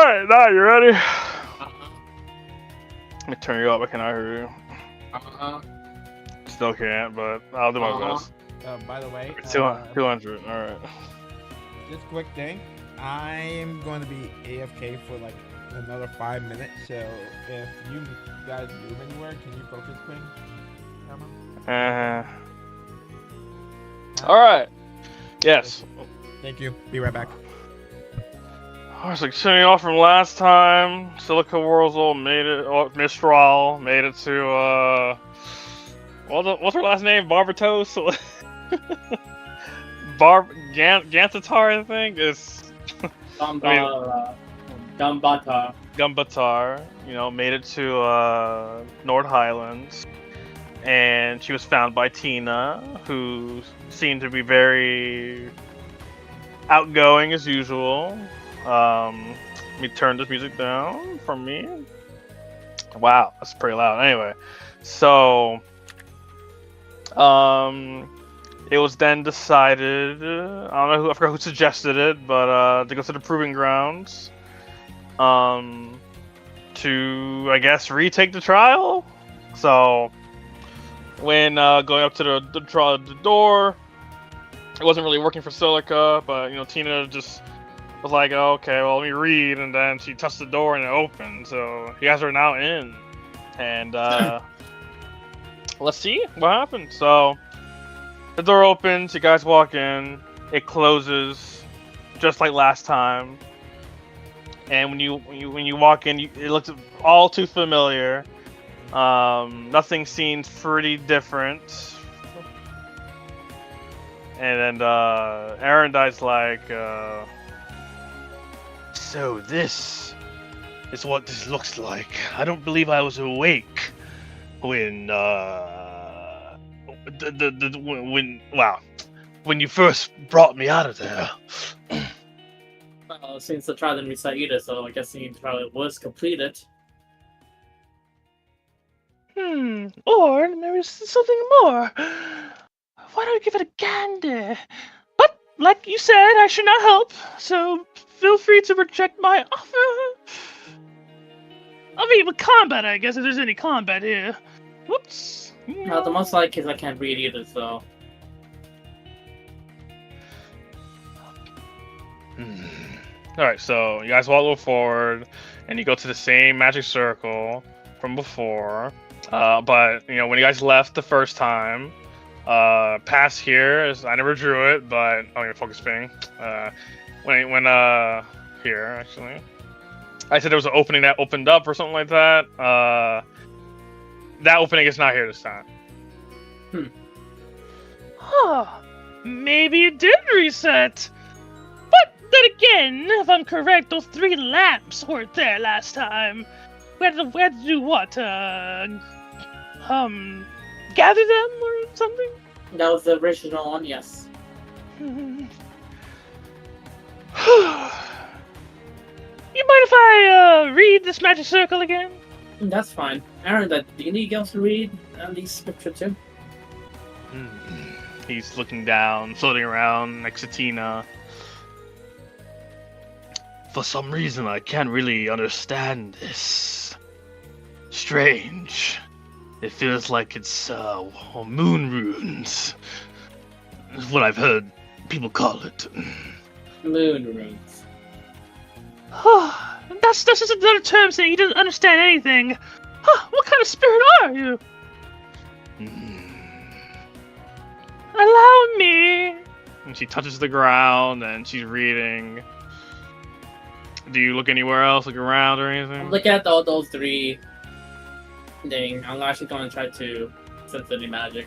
Alright, now you ready? Uh-huh. Let me turn you up, I cannot hear you. Uh-huh. Still can't, but I'll do my Uh-huh. best. By the way, 200, alright. just quick thing. I am going to be AFK for like another 5 minutes, so if you guys move anywhere, can you focus, Queen? Alright. Yes. Thank you. Be right back. I was like shutting off from last time. Silica Wurzel made it. Mistral made it to. What's her last name? Barbatos. Gantatar, I think. It's. Gambata. Gumbatar. You know, made it to Nord Highlands, and she was found by Tina, who seemed to be very outgoing as usual. Let me turn this music down from me. Wow, that's pretty loud. Anyway, so it was then decided. I don't know who, I forgot who suggested it, but to go to the proving grounds. To I guess retake the trial. So when going up to the door, it wasn't really working for Silica, but you know Tina just was like, oh, okay, well, let me read, and then she touched the door and it opened, so you guys are now in, and let's see what happens. So the door opens, you guys walk in, it closes, just like last time, and when you walk in, it looks all too familiar. Nothing seems pretty different, and then Arendine's like, so this is what this looks like. I don't believe I was awake when when you first brought me out of there. Well, since the trial didn't reset either, so I guess the trial was completed. Or there is something more. Why don't you give it a gander? But like you said, I should not help. So feel free to reject my offer. I mean, with combat, I guess, if there's any combat here. Whoops. Well, the most likely is I can't read either, so. Alright, so you guys walk a little forward, and you go to the same magic circle from before. But, you know, when you guys left the first time, past here, I never drew it, but, oh, your focus ping. When here, actually. I said there was an opening that opened up or something like that. That opening is not here this time. Huh. Maybe it did reset. But then again, if I'm correct, those 3 lamps weren't there last time. We had to do what? Gather them or something? That was the original one, yes. You mind if I read this magic circle again? That's fine. Aaron, do you need else to read these scripture too? He's looking down, floating around next to Tina. For some reason, I can't really understand this. Strange. It feels like it's moon runes. Is what I've heard people call it. Moon runes. That's just another term saying he doesn't understand anything. What kind of spirit are you? Allow me. And she touches the ground and she's reading. Do you look anywhere else, look around or anything? Look at all those 3 things. I'm actually going to try to sense any magic.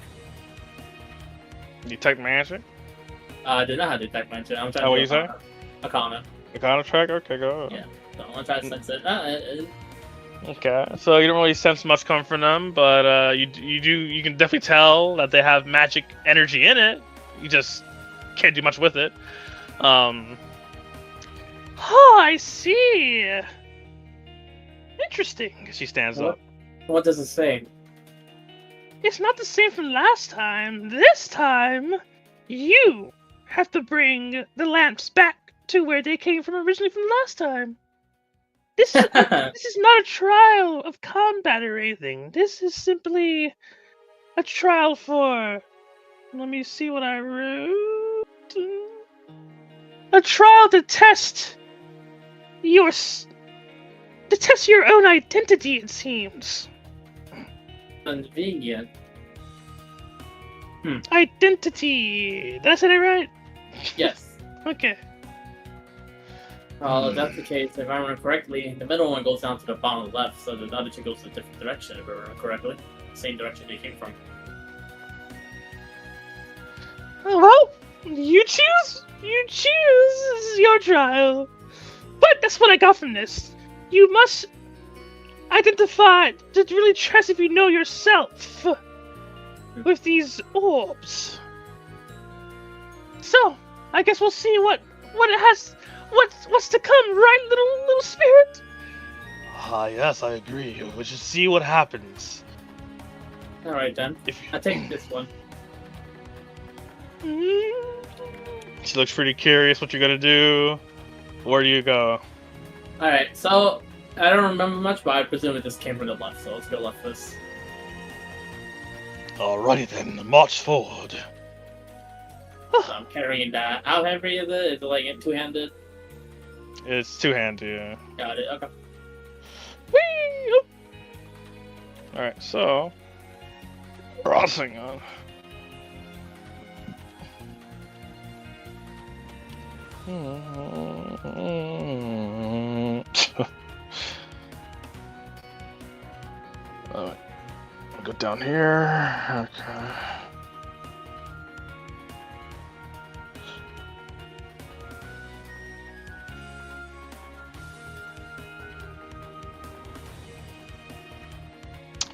Detect magic? I did not have detect magic. I'm trying what to you say? Arcana. Arcana check? Okay, go. Yeah. So I'm going to try to sense it. Okay, so you don't really sense much coming from them, but you can definitely tell that they have magic energy in it. You just can't do much with it. Oh, I see. Interesting. She stands up. What does it say? It's not the same from last time. This time, you have to bring the lamps back to where they came from originally from last time. This is not a trial of combat or anything. This is simply a trial for. Let me see what I wrote. A trial to test your own identity. It seems. Convenient. Identity. Did I say that right? Yes. Okay. Well, if that's the case, if I remember correctly, the middle one goes down to the bottom left, so the other two goes in a different direction, if I remember correctly. Same direction they came from. Well, you choose. You choose. This is your trial. But that's what I got from this. You must identify to really test if you know yourself with these orbs. So, I guess we'll see what it has. What's to come, right, little spirit? Yes, I agree. We should see what happens. Alright then. I take this one. She looks pretty curious what you're gonna do. Where do you go? Alright, so I don't remember much, but I presume it just came from the left, so let's go left first. Alrighty then, march forward. So I'm carrying that. How heavy is it? Is it like two-handed? It's two-handed, yeah. Got it, okay. Whee! Alright, so crossing on. Alright. Go down here. Okay.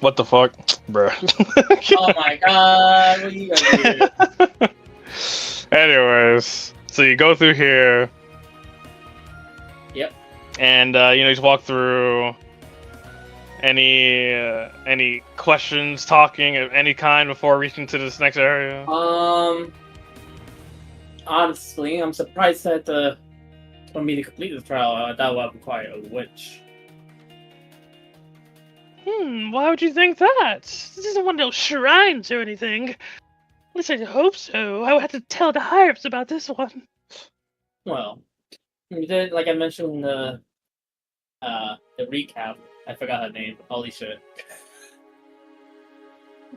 What the fuck? Bruh. Oh my god, what are you gonna do? Anyways, so you go through here. Yep. And you just walk through. Any questions, talking of any kind before reaching to this next area? Honestly, I'm surprised that for me to complete the trial, that would require a witch. Why would you think that? This isn't one of those shrines or anything. At least I hope so. I would have to tell the higher-ups about this one. Well, you did, like I mentioned in the recap. I forgot her name. Holy shit.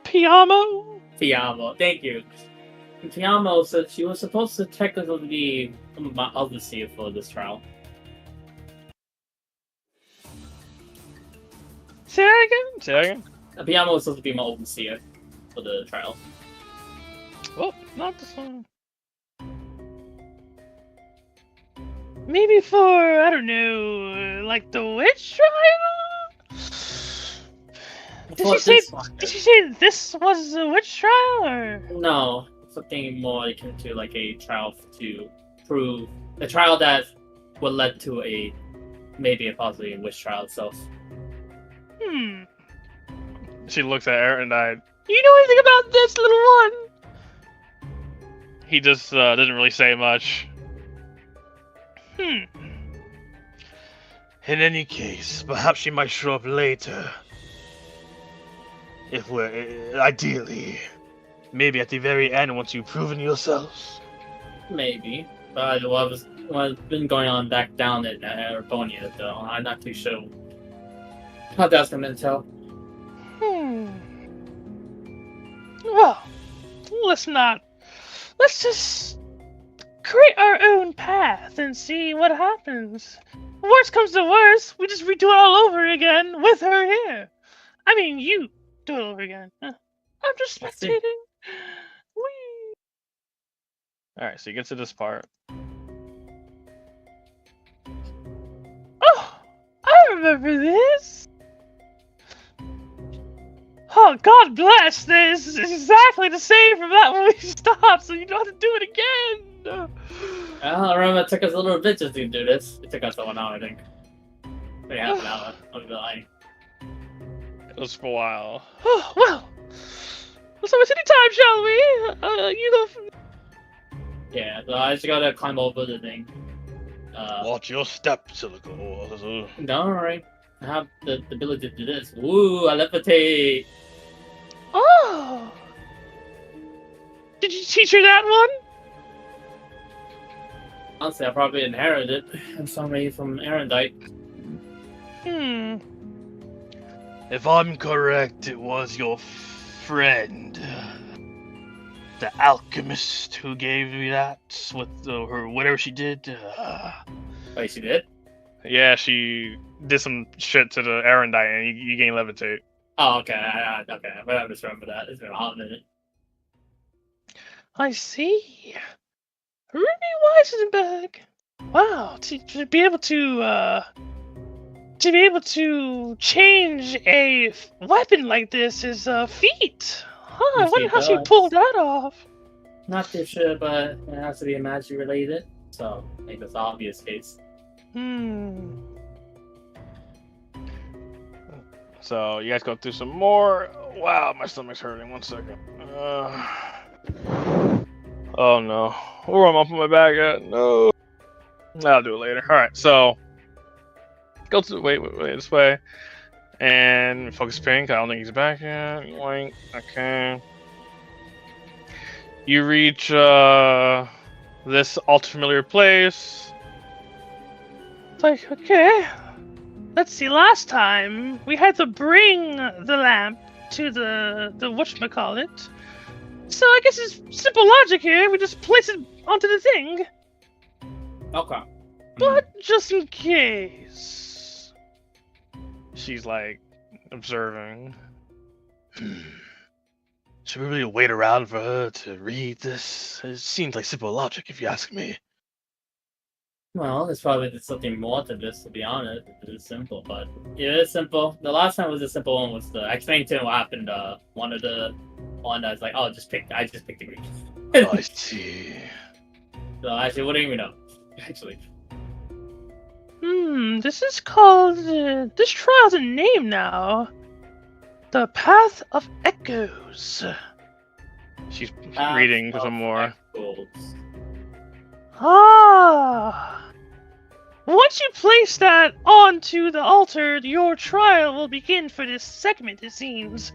Piamo? Fiamma, thank you. Fiamma said she was supposed to technically be my overseer for this trial. Say that again? Say that again? Fiamma was supposed to be my overseer for the trial. Well, not this one. Maybe for, I don't know, like the witch trial? Did she say this was a witch trial, or? No, something more akin to like a trial to prove a trial that would lead to maybe a possibly a witch trial itself. She looks at her and you know anything about this, little one? He just doesn't really say much. In any case, perhaps she might show up later. If we're ideally, maybe at the very end once you've proven yourselves. Maybe, but what's been going on back down in Arabonia, though, I'm not too sure how that's gonna tell. Well, let's just create our own path and see what happens. Worst comes to worst, we just redo it all over again with her here. I mean, you do it over again. I'm just spectating. Whee! Alright, so you get to this part. Oh! I remember this! Oh, God bless! This is exactly the same from that when we stopped, so you don't have to do it again! I remember it took us a little bit just to do this. It took us 1 hour, I think. Maybe half an hour. I'll be lying. It was for a while. Oh, well, let's have a city time, shall we? You go. Yeah, so I just gotta climb over the thing. Watch your step, Silico. Don't worry. I have the ability to do this. Ooh, I levitate. Oh! Did you teach her that one? Honestly, I probably inherited it somebody from Erendite. If I'm correct, it was your friend, the alchemist, who gave me that with her whatever she did. Wait, she did? Yeah, she did some shit to the Erendite, and you gain levitate. Oh, okay. Okay, but I just remember that. It's been a hot minute. I see. Ruby Weisenberg. Wow, to be able to change a weapon like this is a feat. Huh, I Yes, wonder he how she does. pulled that off. Not too sure, but it has to be magic related. So, I think that's the obvious case. So you guys go through some more. Wow, my stomach's hurting. 1 second. Oh no. Where am I putting my bag at? No. I'll do it later. All right. So go to wait this way, and focus pink. I don't think he's back yet. Yoink. Okay. You reach this ultra familiar place. It's like, okay. Let's see, last time we had to bring the lamp to the whatchamacallit. So I guess it's simple logic here. We just place it onto the thing. Okay. But just in case. She's like observing. Should we really wait around for her to read this? It seems like simple logic, if you ask me. Well, there's probably something more to this, to be honest. It is simple, but it is simple. The last time was a simple one. Was I explained to him what happened? One that's like, oh, I just picked the green. I see. So actually, what do you know? Actually, This is called. This trial's a name now. The Path of Echoes. She's reading some more. Ah! Once you place that onto the altar, your trial will begin for this segment, it seems.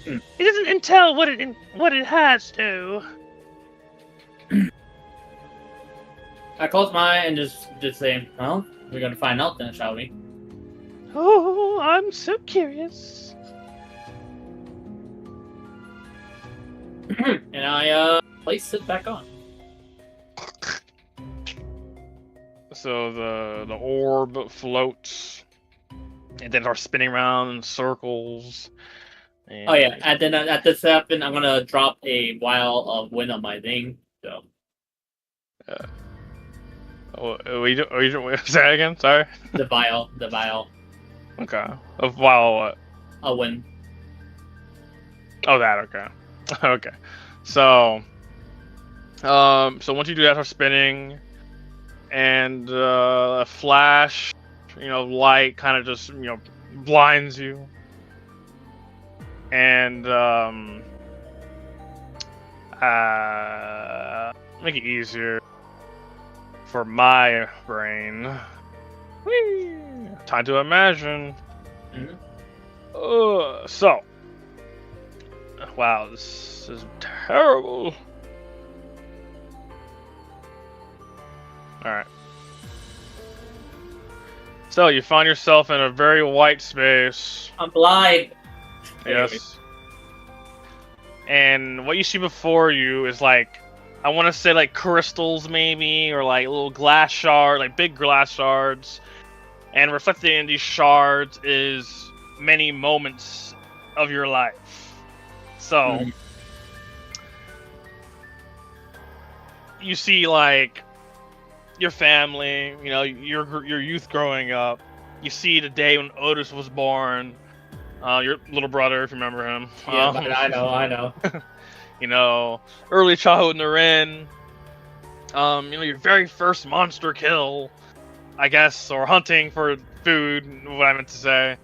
It doesn't entail what it has, though. I close my eye and just say, well, we're gonna find out then, shall we? Oh, I'm so curious. And I place it back on. So the orb floats, and then starts spinning around in circles. And Oh yeah, and then at this happen, I'm gonna drop a vial of wind on my thing. So Wait, say that again? Sorry. the vial, Okay. While what? a wind. Oh, that. Okay. Okay. So once you do that, start spinning, and a flash, light kind of just blinds you, and make it easier for my brain. Whee! Time to imagine. So. Wow, this is terrible. Alright. So, you find yourself in a very white space. I'm blind. Yes. And what you see before you is like, I want to say like crystals maybe, or like little glass shards, like big glass shards. And reflected in these shards is many moments of your life. So, you see like your family, your youth growing up. You see the day when Otis was born, your little brother, if you remember him. Yeah, I know. Early childhood in the Ren. Your very first monster kill, I guess, or hunting for food, what I meant to say.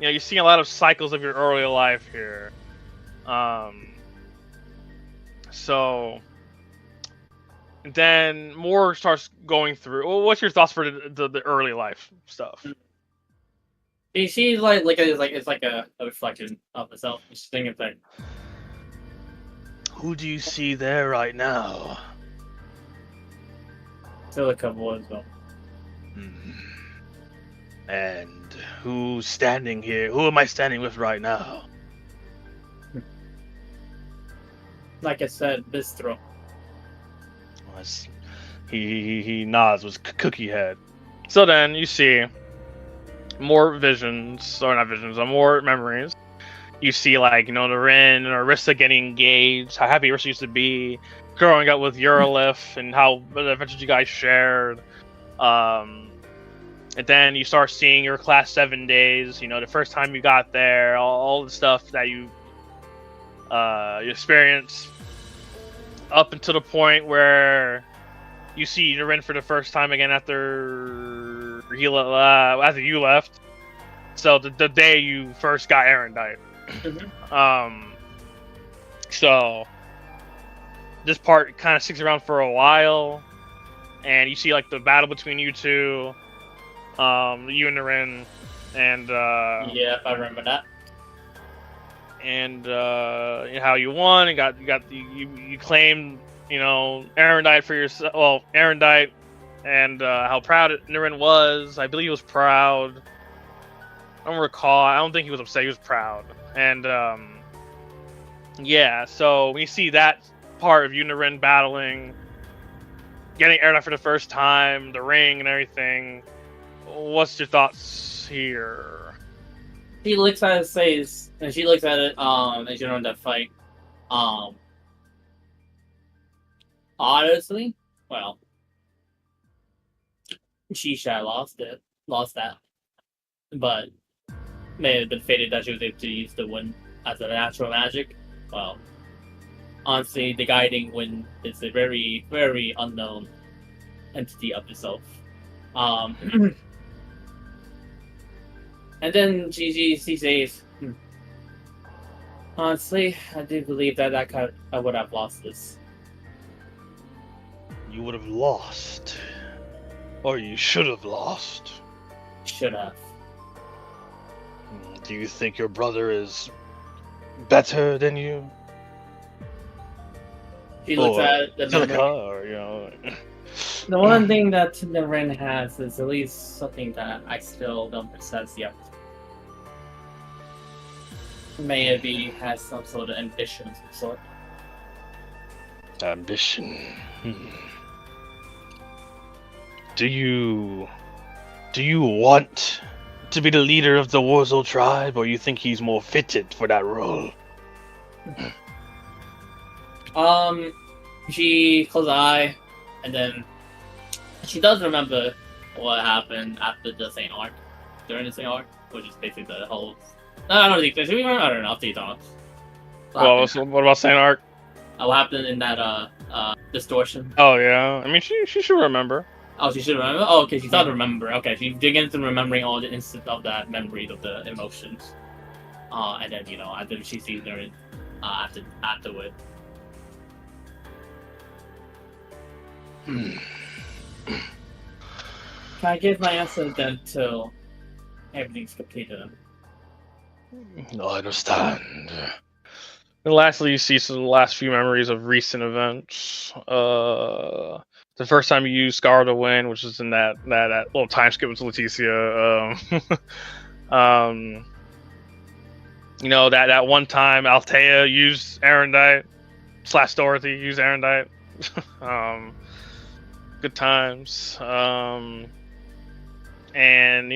You're seeing a lot of cycles of your early life here. So, then more starts going through. Well, what's your thoughts for the early life stuff? She's like it's like a reflection of herself. She's thinking thing. Who do you see there right now? Silica boy as well. And who's standing here? Who am I standing with right now? Like I said, Bistro. He nods with cookie head. So then you see more visions, or not visions, more memories. You see, like, you know, Narin and Arissa getting engaged, how happy Arissa used to be, growing up with Eurolith, and how the adventures you guys shared. And then you start seeing your class 7 days, you know, the first time you got there, all the stuff that you experienced, up until the point where you see Narin for the first time again after you left. So the day you first got Erendite. So this part kind of sticks around for a while, and you see like the battle between you two, you and Narin, and yeah, I remember that. And how you won and you claimed, you know, Erendite for yourself. Well, Erendite, and how proud Narin was. I believe he was proud. I don't recall. I don't think he was upset. He was proud. And yeah. So when you see that part of you and Narin battling, getting Erendite for the first time, the ring and everything, what's your thoughts here? She looks at it, says, and she looks at it, as you know, in that fight. Honestly, well, she lost that, but may have been fated that she was able to use the wind as a natural magic. Well, honestly, the guiding wind is a very, very unknown entity of itself. And then she says, honestly, I do believe that I would have lost this. You would have lost. Or you should have lost. Should have. Do you think your brother is better than you? She looks at the memory. Or, you know. The one thing that Narin has is at least something that I still don't possess yet. Maybe has some sort of ambition of some sort. Ambition. Do you want to be the leader of the Warzel tribe, or you think he's more fitted for that role? She closes her eye, and then she does remember what happened after the Saint Arc, during the Saint Arc, which is basically the whole. I don't think. Should we remember? I don't know. I'll tell you, Thomas. Well, what about Saint Arc? What happened in that distortion? Oh yeah, I mean she should remember. Oh, she should remember. Oh, okay, she thought to remember. Okay, she digging into remembering all the instance of that memories of the emotions. And then after she sees her, afterward. Can I give my answer then till everything's completed? No, I understand. And lastly, you see some last few memories of recent events. The first time you used Scar to Win, which is in that little time skip with Leticia. That one time Altea used Erendite / Dorothy used Erendite. Good times. And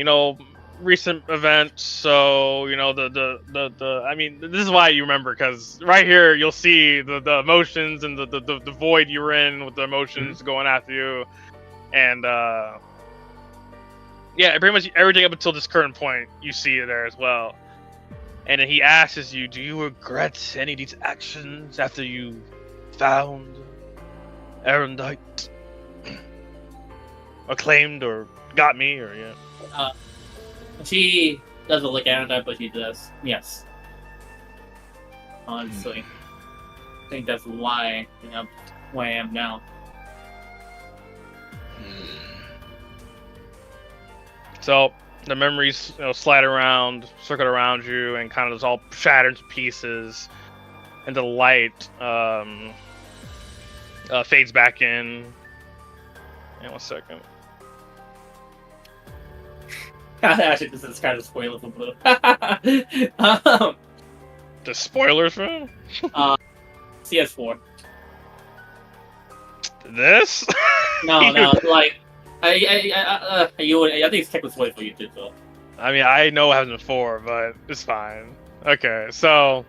recent events. So I mean, this is why you remember, because right here you'll see the emotions and the void you're in with the emotions going after you, and pretty much everything up until this current point you see it there as well. And then he asks you, do you regret any of these actions after you found Erendite, or claimed, or got me, or She doesn't look at it, but she does. Yes. Honestly, I think that's why I am now. So the memories, slide around, circle around you, and kind of just all shatter into pieces. And the light fades back in. And 1 second. Actually, this is kind of spoiler for Blue. The spoilers for him? CS4. This? No, like, I think it's technically spoiler for you too, so. I mean, I know what happened before, but it's fine. Okay, so.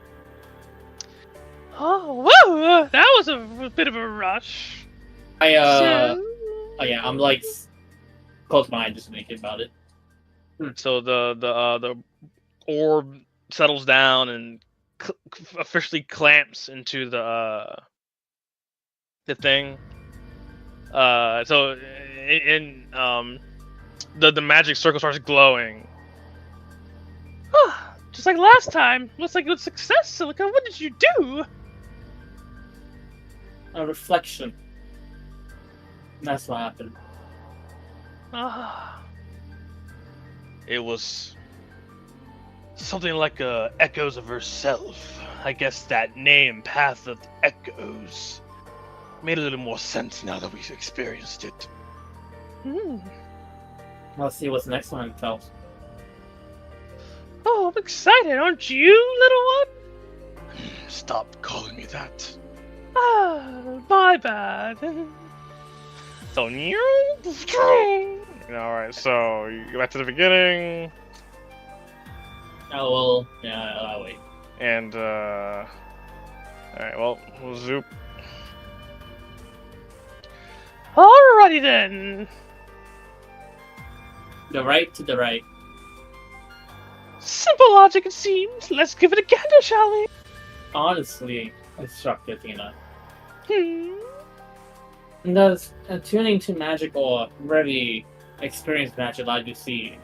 Oh, whoa! That was a bit of a rush. Oh So- yeah, I'm like close my eye just thinking about it. So the orb settles down and officially clamps into the thing. So the magic circle starts glowing. Just like last time. Looks like a good success, Silica. What did you do? A reflection. That's what happened. Ah, It was something like echoes of herself. I guess that name, Path of Echoes, made a little more sense now that we've experienced it. Let's see what's the next one tells. Oh, I'm excited, aren't you, little one? Stop calling me that. Ah, my bad. So, alright, so you go back to the beginning, Oh well, yeah, I'll wait. and, alright, well, we'll zoop. Alrighty then. The right to the right. Simple logic, it seems. Let's give it a gander, shall we? Honestly, it's shocked Tina. Hmm. And does tuning to magic or very experienced magic allow you to see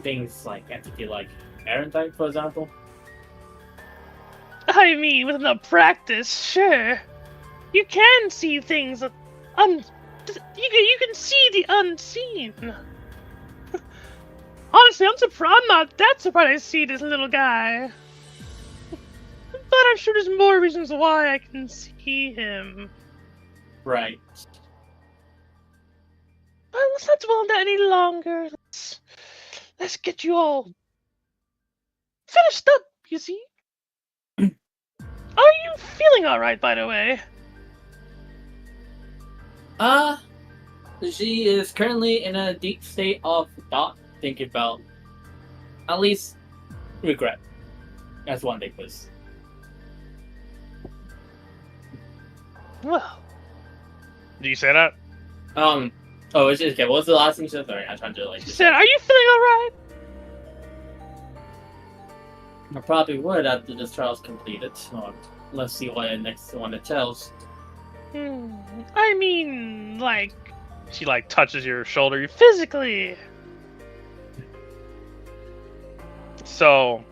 things like entity like Erendite, for example? I mean, with enough practice, sure. You can see things you can see the unseen. Honestly, I'm not that surprised I see this little guy. But I'm sure there's more reasons why I can see him. Right. But let's not dwell on that any longer. Let's get you all finished up, you see? Are you feeling alright, by the way? She is currently in a deep state of thought, thinking about at least regret. That's one thing, please. Well, Do you say that? Oh, it's just okay. What was the last thing you said? Sorry, I'm trying to like. she said, are you feeling alright? I probably would after this trial's completed. Or let's see what the next one it tells. I mean, like, She, like, touches your shoulder. physically. So,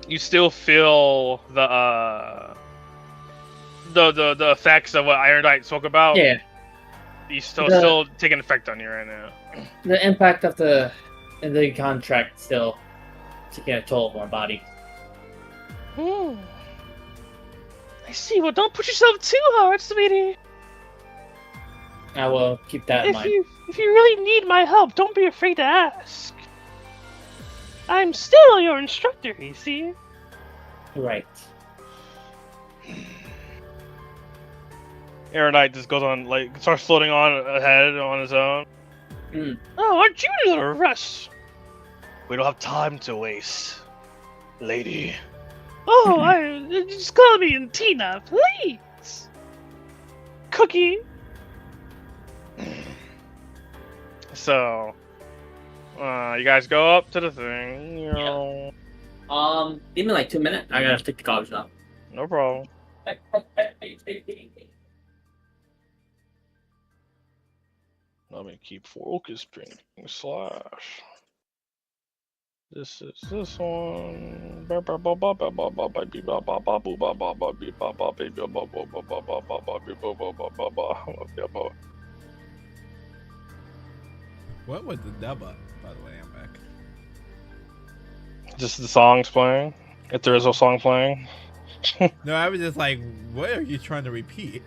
you still feel the effects of what Ironite spoke about? Yeah, You still taking effect on you right now. the impact of the contract still taking a toll on my body. I see. Well, don't push yourself too hard, sweetie. I will keep that in mind. If you really need my help, don't be afraid to ask. I'm still your instructor, you see. Right. Ironite just goes on, like, starts floating on ahead on his own. Oh, aren't you in a little rush? We don't have time to waste, lady. Oh, just call me Tina, please. Cookie. So, you guys go up to the thing, you know. Give me like 2 minutes. I gotta take the garbage out. No problem. Let me keep focus ping slash. This is this one. What was the dub up? By the way, I'm back. Just the songs playing. If there is a song playing. No, I was just like, what are you trying to repeat?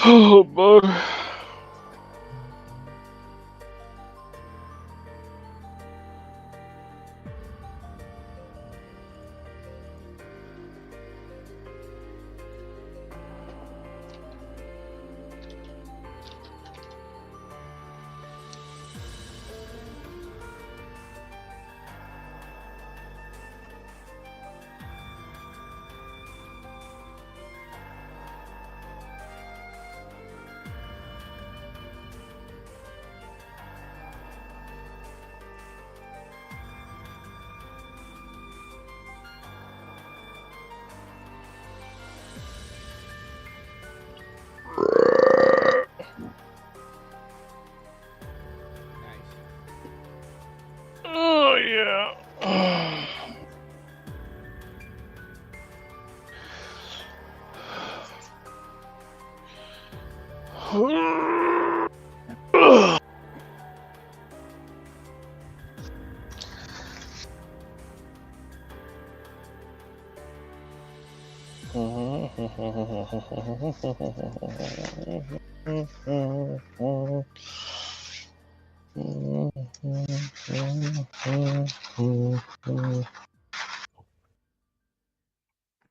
Oh, bud. Nice. Oh, yeah.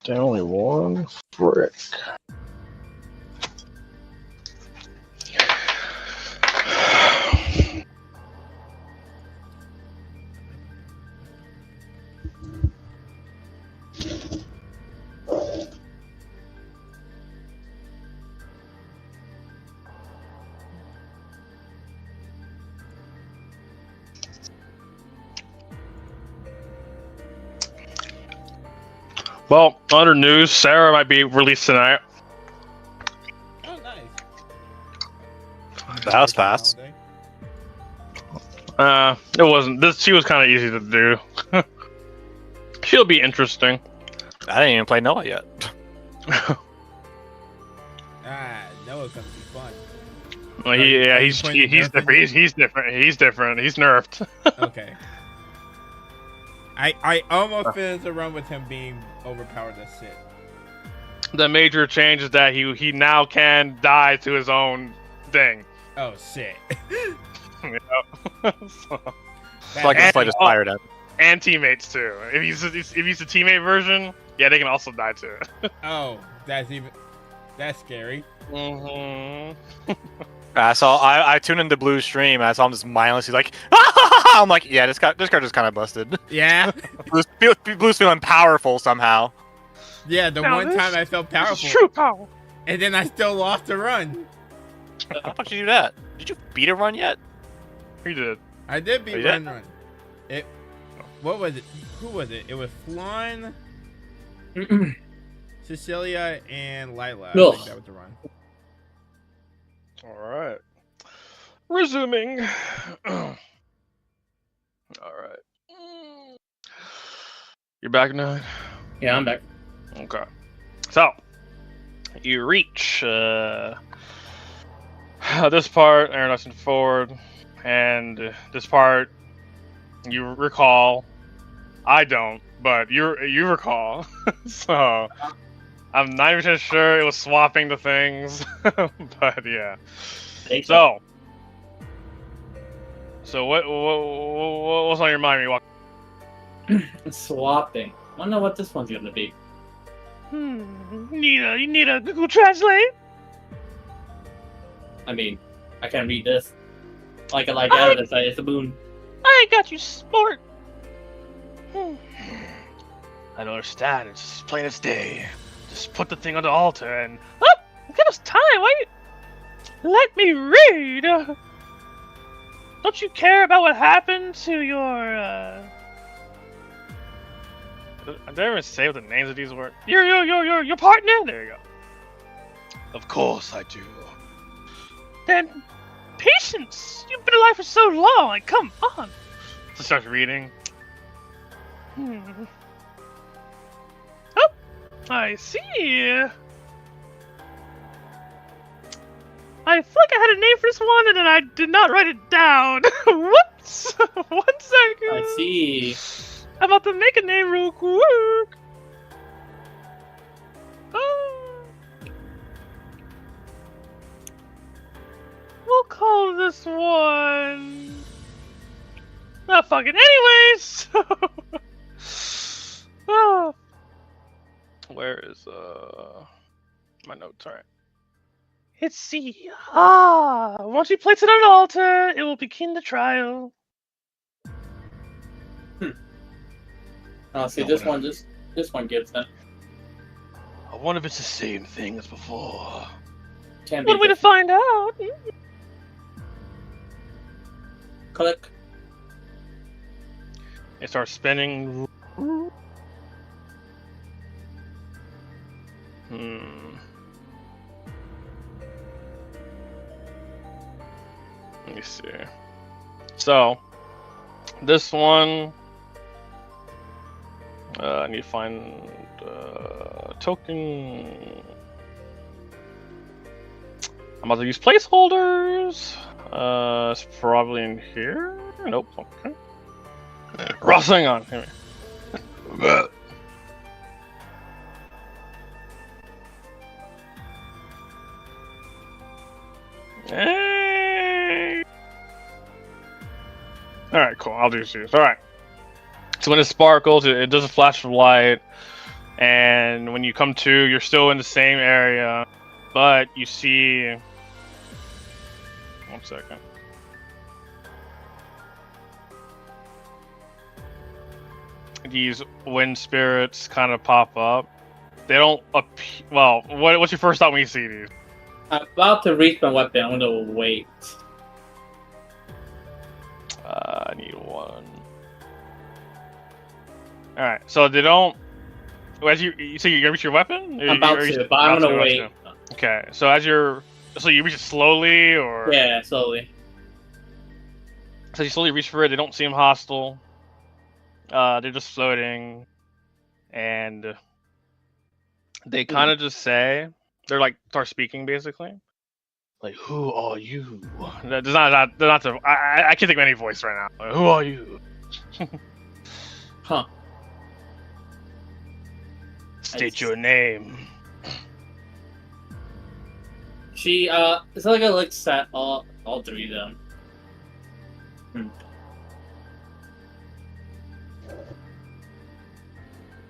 They only one frick. Well, under news, Sarah might be released tonight. Oh, nice. That was fast. It wasn't. She was kind of easy to do. She'll be interesting. I didn't even play Noah yet. Noah's gonna be fun. Well, he's pointing different. He's different. He's different. He's nerfed. Okay. I almost finished the run with him being overpowered as Sid. The major change is that he now can die to his own thing. Oh shit. So, It's like And- a fight a spider dead. and teammates too. If he's a teammate version, yeah, they can also die too. Oh, that's scary. Mm-hmm. I tuned into Blue's stream and I saw him just mindlessly like, I'm like, yeah, this guy just kind of busted. Yeah. Blue's feeling powerful somehow. Yeah, the Now one this- time I felt This is powerful. true power. And then I still lost the run. How the fuck did you do that? Did you beat a run yet? He did. I did beat Oh, you did? run. What was it? Who was it? It was Flan, Cecilia, and Lila. I Ugh. think that was the run. All right. Resuming. All right. You're back now. Yeah, I'm back. Okay. So you reach this part, Aaron forward, and this part you recall. I don't, but you recall. So I'm not even sure it was swapping the things, but yeah. So what's on your mind when you walk? Swapping. I wonder what this one's gonna be. You need a Google Translate? I mean, I can read this. Like out of the side, it's a boon. I got you, sport. I don't understand. It's plain as day. Just put the thing on the altar and... Oh! Give us time, wait! Let me read! Don't you care about what happened to your, Did I ever say what the names of these were? your partner? There you go. Of course I do. Then, patience! You've been alive for so long, like, come on! So starts reading. Oh, I see. I feel like I had a name for this one, and then I did not write it down. Whoops! 1 second. I see. I'm about to make a name real quick. We'll call this one. Ah, fuck it. Anyways. Oh. Where is my notes? All right. Let's see. Once you place it on an altar, it will begin the trial. Oh, see, this one gives them. I wonder if it's the same thing as before. Can be One way to find out. click. It starts spinning. Let me see. So, this one, I need to find token. I'm about to use placeholders. It's probably in here. Nope. Okay. Ross, hang on. Here. Hey. All right, cool. I'll do these. All right. So when it sparkles, it does a flash of light, and when you come to, you're still in the same area, but you see. 1 second. These wind spirits kind of pop up. They don't appear. Well, what's your first thought when you see these? I'm about to reach my weapon. I'm gonna wait. I need one. All right, so they don't. As you so you reach your weapon? I'm about to, but I'm gonna wait. Okay, so so you reach it slowly, or Yeah, slowly. So you slowly reach for it. They don't seem hostile. They're just floating, and they kind of just say, they're like start speaking basically. Like, who are you? They're not I can't think of any voice right now. Like, who are you? Huh. State your name. She it's like it looks at all three of them.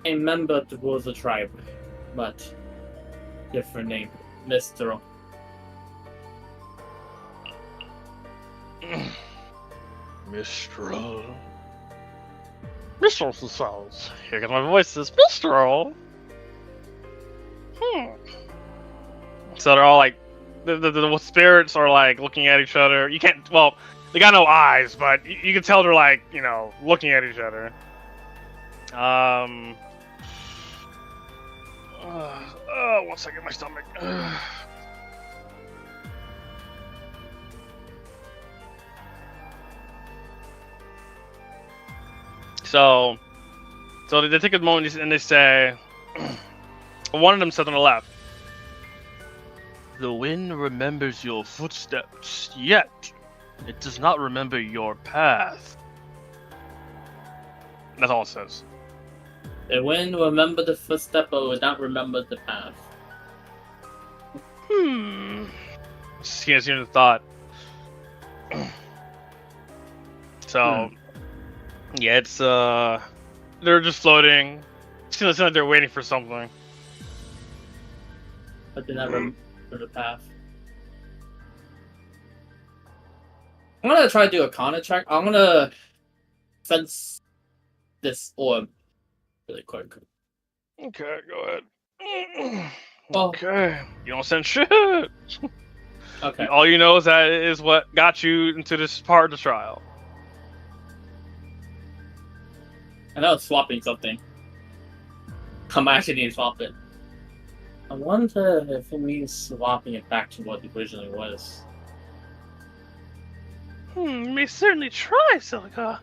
A member of the Rosa tribe, but different name, Mr. Mistral. Mistral cells. Here comes my voice. Is Mistral. So they're all like, the spirits are like looking at each other. You can't. Well, they got no eyes, but you can tell they're like, looking at each other. 1 second, my stomach. So they take a moment and they say, one of them said on the left, "The wind remembers your footsteps, yet it does not remember your path." That's all it says. The wind will remember the footstep, but will not remember the path. Just can't see the thought. So, yeah, it's they're just floating. It seems like they're waiting for something. But they not remember the path. I'm gonna try to do a counter check. I'm gonna fence this orb really quick. Okay, go ahead. Oh. Okay, you don't send shit. Okay. All you know is that it is what got you into this part of the trial. I know it's swapping something. I'm actually need to swap it. I wonder if it means swapping it back to what it originally was. You may certainly try, Silica.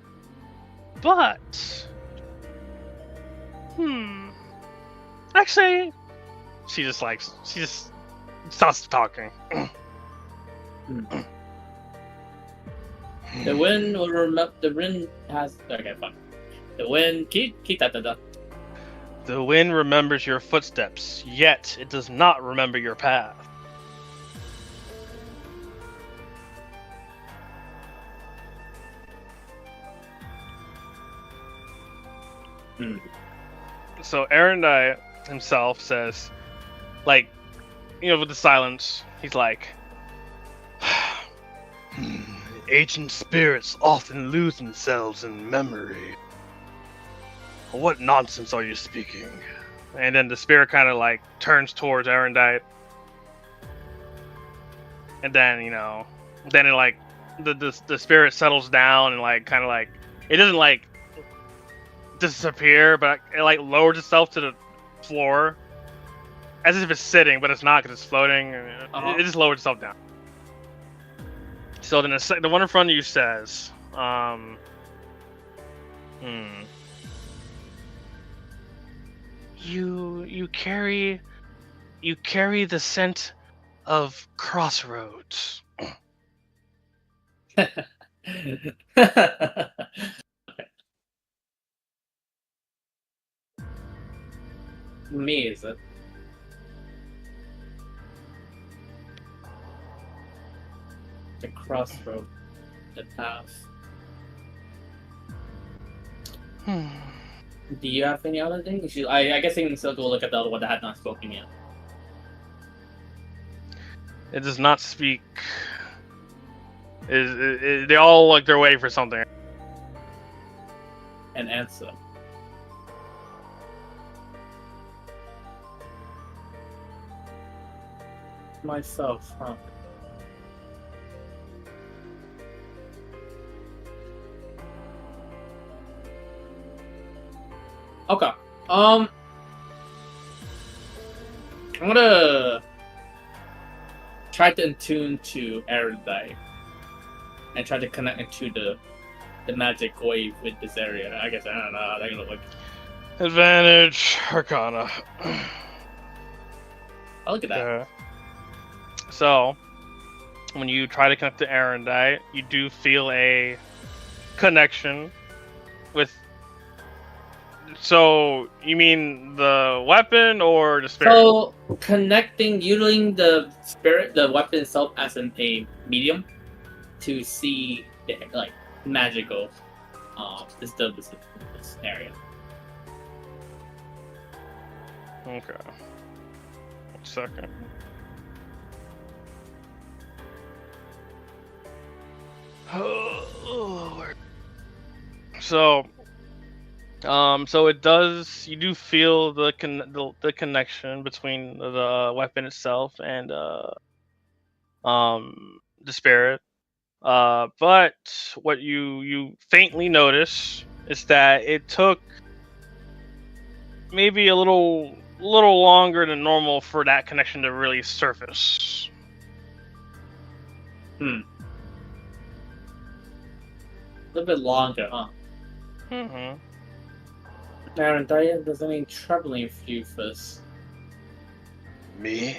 But... Actually... She just stops talking. The wind will remember. The wind has. Okay, fine. The wind. Keep that. The wind remembers your footsteps, yet it does not remember your path. So Arendai himself says, like, with the silence, he's like, ancient spirits often lose themselves in memory. What nonsense are you speaking? And then the spirit kind of like turns towards Arendite. And then, then it like, the spirit settles down and like, kind of like, it doesn't like disappear, but it like lowers itself to the floor. As if it's sitting, but it's not because it's floating. It just lowers itself down. So then the one in front of you says, You carry the scent of crossroads. Me, is it? The crossroad, the path. Do you have any other things? I guess you can still go look at the other one that had not spoken yet. It does not speak. They all like they're waiting for something. An answer. Myself, huh? Okay. I'm gonna try to attune to Erudite and try to connect it to the magic wave with this area. I guess I don't know how they're gonna look. Advantage, Arcana. I'll look at that. So, when you try to connect to Erendite, you do feel a connection with. So, you mean the weapon or the spirit? So, using the spirit, the weapon itself as a medium to see the, like, magical this area. Okay. 1 second. So it does. You do feel the connection between the weapon itself and the spirit. But what you faintly notice is that it took maybe a little longer than normal for that connection to really surface. A little bit longer, huh? Aaron, there's any troubling for you first. Me?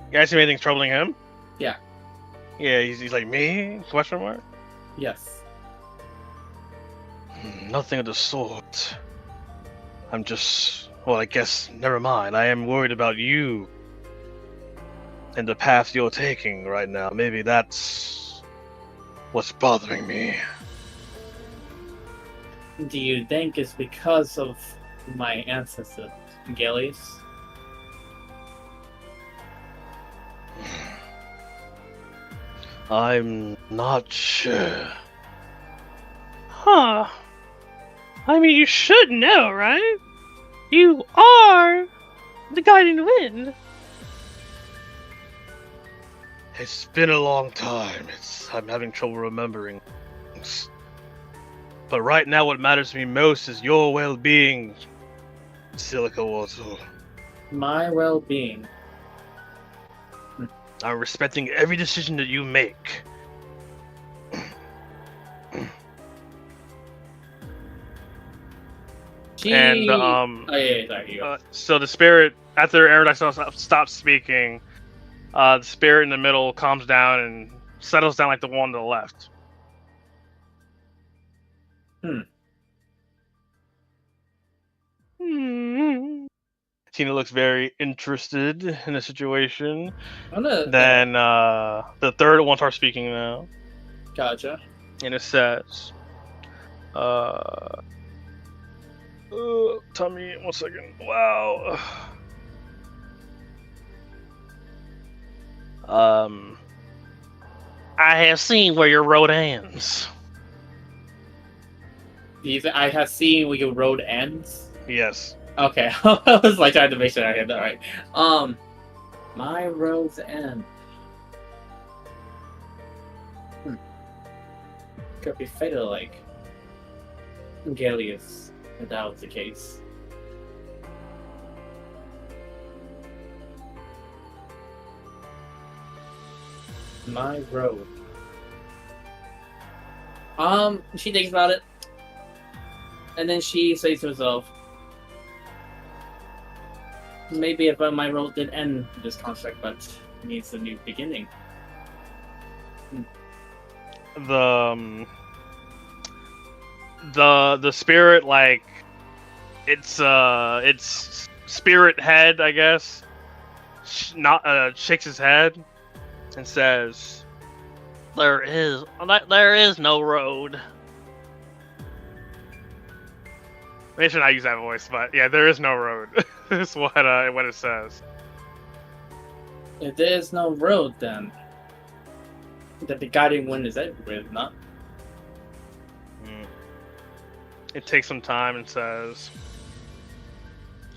You guys see anything troubling him? Yeah. Yeah, he's like, me? Question mark? Yes. Nothing of the sort. I'm just... Well, I guess, never mind. I am worried about you. And the path you're taking right now. Maybe that's... what's bothering me. Do you think it's because of my ancestor, Gillies? I'm not sure. Huh. I mean, you should know, right? You are the guiding wind. It's been a long time. I'm having trouble remembering things. But right now what matters to me most is your well-being, Silica Water. My well-being? I'm respecting every decision that you make. And, oh, yeah, sorry, you go. So the spirit, after Aaron stopped speaking, The spirit in the middle calms down and settles down like the one to the left. Tina looks very interested in the situation. Then the third one starts speaking now. Gotcha. And it says, tell me 1 second. Wow. I have seen where your road ends. I have seen where your road ends. Yes. Okay, I was like trying to make sure I had that right. My road's end. Could be fatal like Galius, if that was the case. My road. She thinks about it, and then she says to herself, maybe if my road did end this construct, but needs a new beginning. The spirit, like, it's spirit head, I guess, shakes his head and says, there is no road. Maybe I should not use that voice, but yeah, there is no road. Is what it says. If there is no road, then the guiding wind is everywhere, not? It takes some time and says,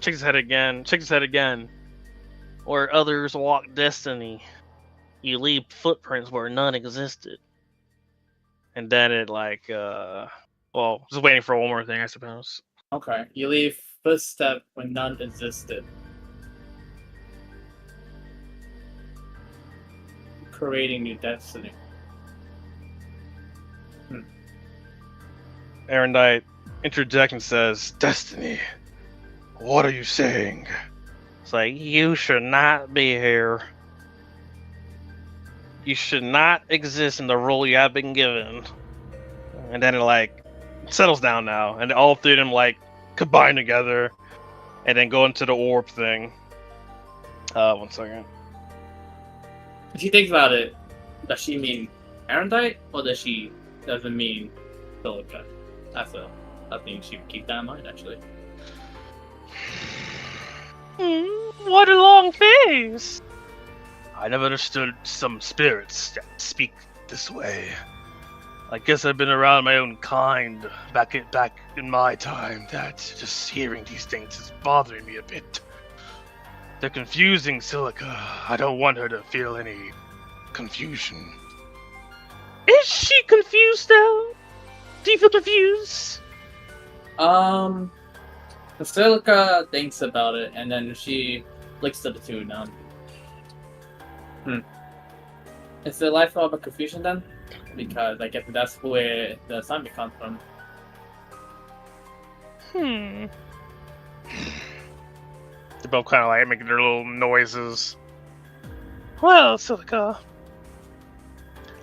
shakes his head again. Where others walk destiny, you leave footprints where none existed. And then it just waiting for one more thing, I suppose. Okay, you leave footstep when none existed. Creating new destiny. Erendite interjects and says, destiny? What are you saying? It's like, you should not be here. You should not exist in the role you have been given. And then it settles down now, and all three of them combine together and then go into the orb thing. 1 second. If she thinks about it, does she mean Erendite, or doesn't mean Silica? I think she would keep that in mind, actually. What a long face! I never understood some spirits that speak this way. I guess I've been around my own kind back in my time. That just hearing these things is bothering me a bit. They're confusing Silica. I don't want her to feel any confusion. Is she confused though? Do you feel confused? Silica thinks about it, and then she looks to the two now. Is the life of a confusion then? Because I guess that's where the assignment comes from. They're both kind of making their little noises. Well, Silica,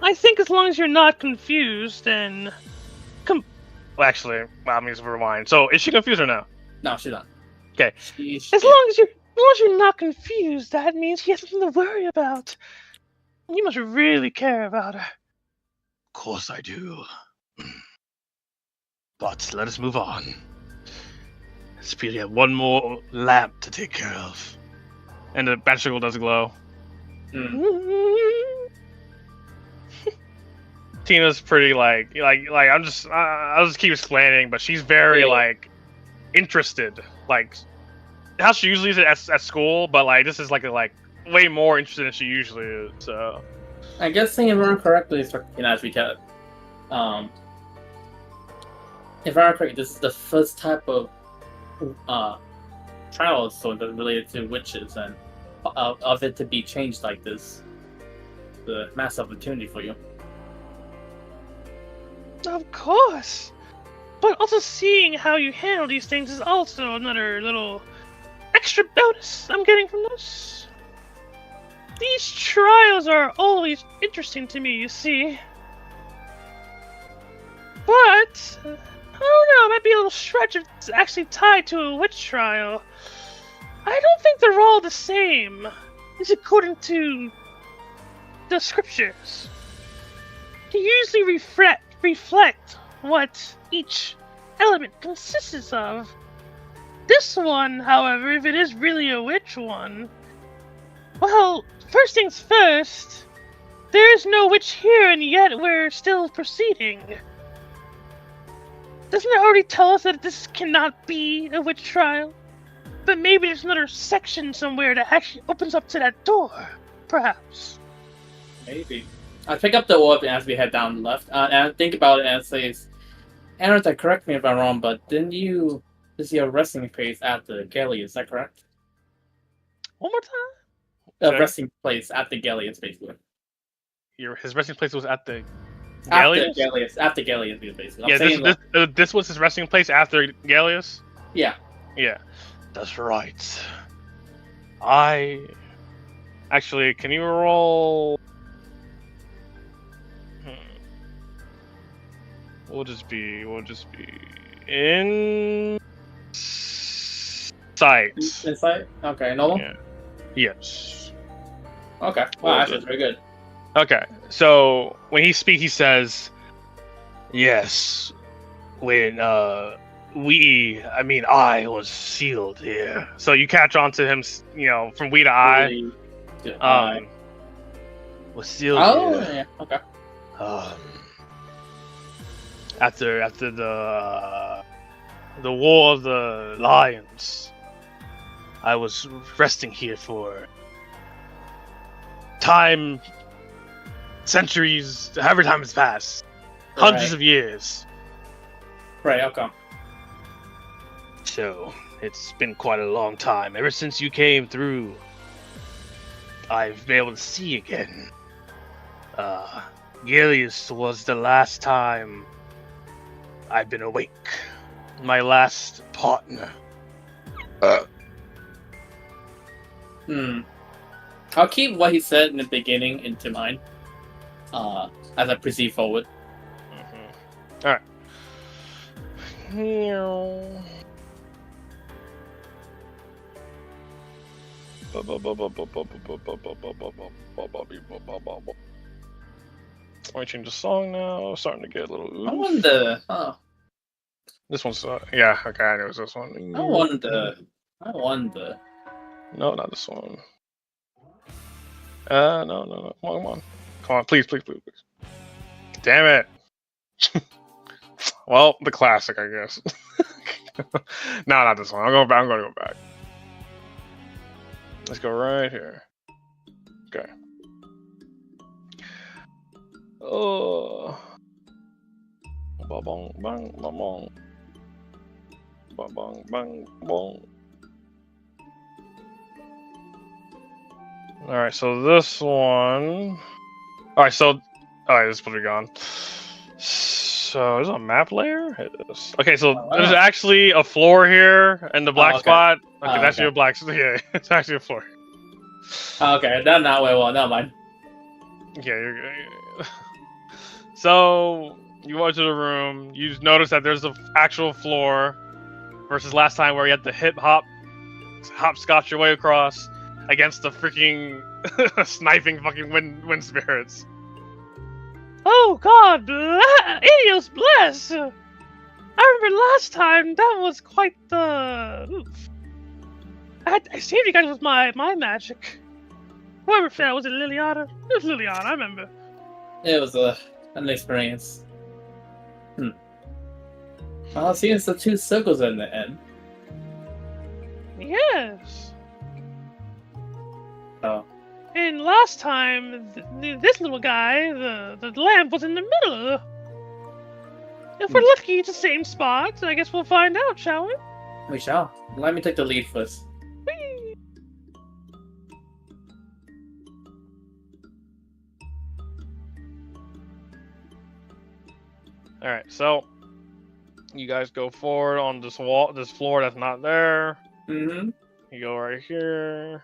I think as long as you're not confused, then Well, actually, let me just rewind. So, is she confused or no? No, she's not. Okay. As long as you're not confused, that means you have something to worry about. You must really care about her. Of course I do. But let us move on. We have one more lamp to take care of. And the magical does glow. Tina's pretty I'll just keep explaining, but she's very interested. How she usually is at school, but this is way more interested than she usually is. So I guess saying if I remember correctly, as we can. If I remember correctly, this is the first type of trials sort of related to witches, and of it to be changed like this, the massive opportunity for you. Of course. But also seeing how you handle these things is also another little extra bonus I'm getting from this. These trials are always interesting to me, you see. But, I don't know, it might be a little stretch if it's actually tied to a witch trial. I don't think they're all the same, at least according to the scriptures. They usually reflect what each element consists of. This one, however, if it is really a witch one, well, first things first, there is no witch here, and yet we're still proceeding. Doesn't it already tell us that this cannot be a witch trial? But maybe there's another section somewhere that actually opens up to that door, perhaps. Maybe. I pick up the orb as we head down the left, and I think about it and says, Anarta, correct me if I'm wrong, but didn't you see a resting place at the galley, is that correct? One more time? A Sorry? resting place at the galleys, basically. His resting place was at the After Gallius? After galleys, basically. I'm Yeah, saying, this was his resting place after Gallius? yeah. Yeah. That's right. Actually, can you roll... We'll just be in sight. Insight? Okay, normal? Yeah. Yes. Okay. Wow, actually, it's very good. Okay. So when he speaks, he says, "Yes, when I was sealed here." So you catch on to him, from we to I. Was sealed Oh, here. yeah. Okay. After the War of the Lions, I was resting here for time, centuries, however time has passed, hundreds of years. Right, okay. So it's been quite a long time. Ever since you came through, I've been able to see again. Gilius was the last time I've been awake. My last partner. I'll keep what he said in the beginning into mind. As I proceed forward. Alright. Let me change the song now. Starting to get a little. I wonder. This one's. Yeah, okay, I know it's this one. I wonder. No, not this one. No. Come on. Please. Damn it. Well, the classic, I guess. No, not this one. I'm gonna go back. Let's go right here. Okay. Oh. Ba bong bang ba bong. Ba bong bang bong. Alright, so this one. Alright, this is pretty gone. So, is it a map layer? It is. Okay, so there's actually a floor here in the black spot. Okay, that's your black. Yeah, it's actually a floor. Okay, then that way, well, never mind. Yeah, you're good. So, you go into the room, you notice that there's an actual floor versus last time where you had to hopscotch your way across against the freaking sniping fucking wind spirits. Oh God, Idios bless! I remember last time that was quite the. Oof. I saved you guys with my magic. Whoever if that was it Liliana? It was Liliana, I remember. It was an experience. Well, seeing the two circles in the end. Yes. Oh. And last time, this little guy, the lamp was in the middle. If we're lucky, it's the same spot. I guess we'll find out, shall we? We shall. Let me take the lead first. Whee! Alright, so you guys go forward on this floor that's not there. Mm-hmm. You go right here.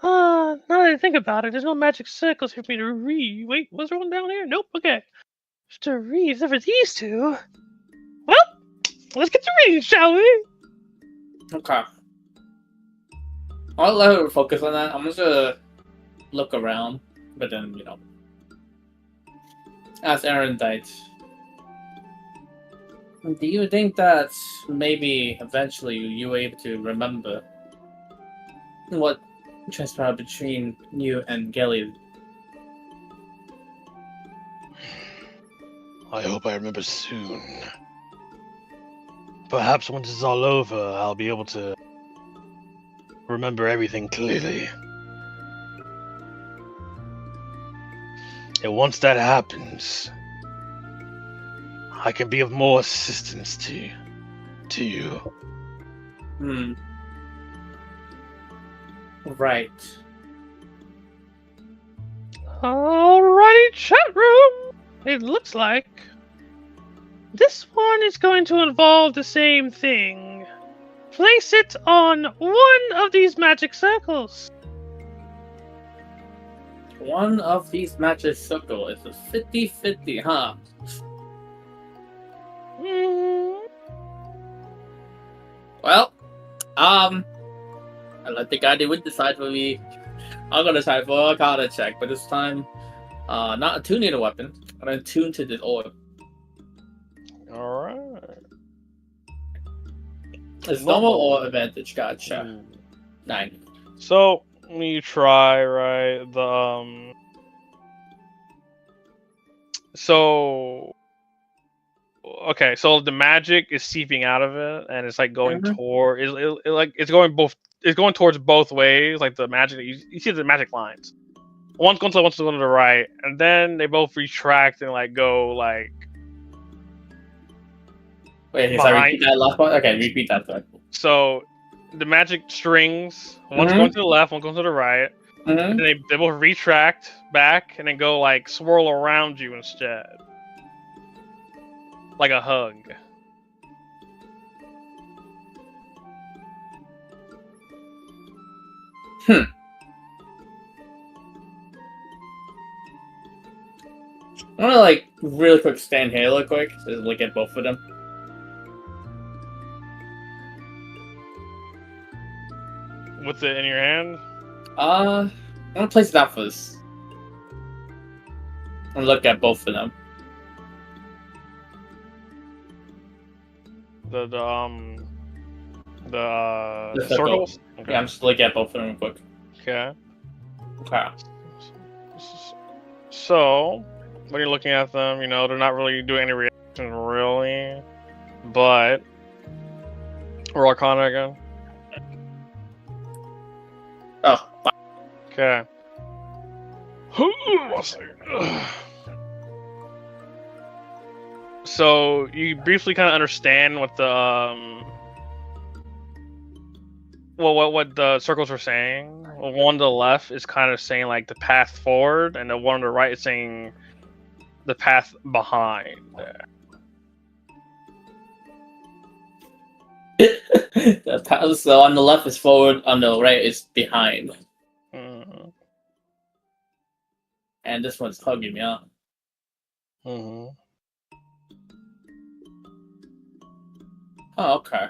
Now that I think about it, there's no magic circles for me to read. Wait, was there one down here? Nope, okay. Just to read, except for these two. Well, let's get to reading, shall we? Okay. I'll let her focus on that. I'm just gonna look around, but then, ask Aaron Dight. Do you think that maybe eventually you were able to remember what transpired between you and Gelly? I hope I remember soon. Perhaps once it's all over, I'll be able to remember everything clearly. And once that happens, I can be of more assistance to you. Right. Alrighty, chat room. It looks like this one is going to involve the same thing. Place it on one of these magic circles. One of these matches circle is a 50-50, huh? Well, I let the guy would decide for me. I'm gonna try for a counter check, but this time, not attuning the weapon, but attuned to this orb. Alright. It's normal or advantage, gotcha. 9. So you try, right? Okay, so the magic is seeping out of it, and it's like going toward. It's going both. It's going towards both ways. Like the magic, you see the magic lines. One's going to the one's going to the right, and then they both retract and like go like. Wait, sorry, repeat that last part? Okay, repeat that part. So, the magic strings, one's going to the left, one's going to the right, and they both retract back and then go like swirl around you instead. Like a hug. I'm gonna like really quick stand here real quick, just look at both of them. With it in your hand? I'm gonna place it out first. And look at both of them. The circle. circles? Okay. Yeah, I'm just looking at both of them real quick. Okay. Okay. So, when you're looking at them, they're not really doing any reaction, really. But, roll Arcana again. Oh. Okay. So, you briefly kind of understand what the, what the circles are saying. One on the left is kind of saying like the path forward, and the one on the right is saying the path behind. The path, so on the left is forward, on the right is behind. Mm-hmm. And this one's hugging me up. Mm-hmm. Oh, okay.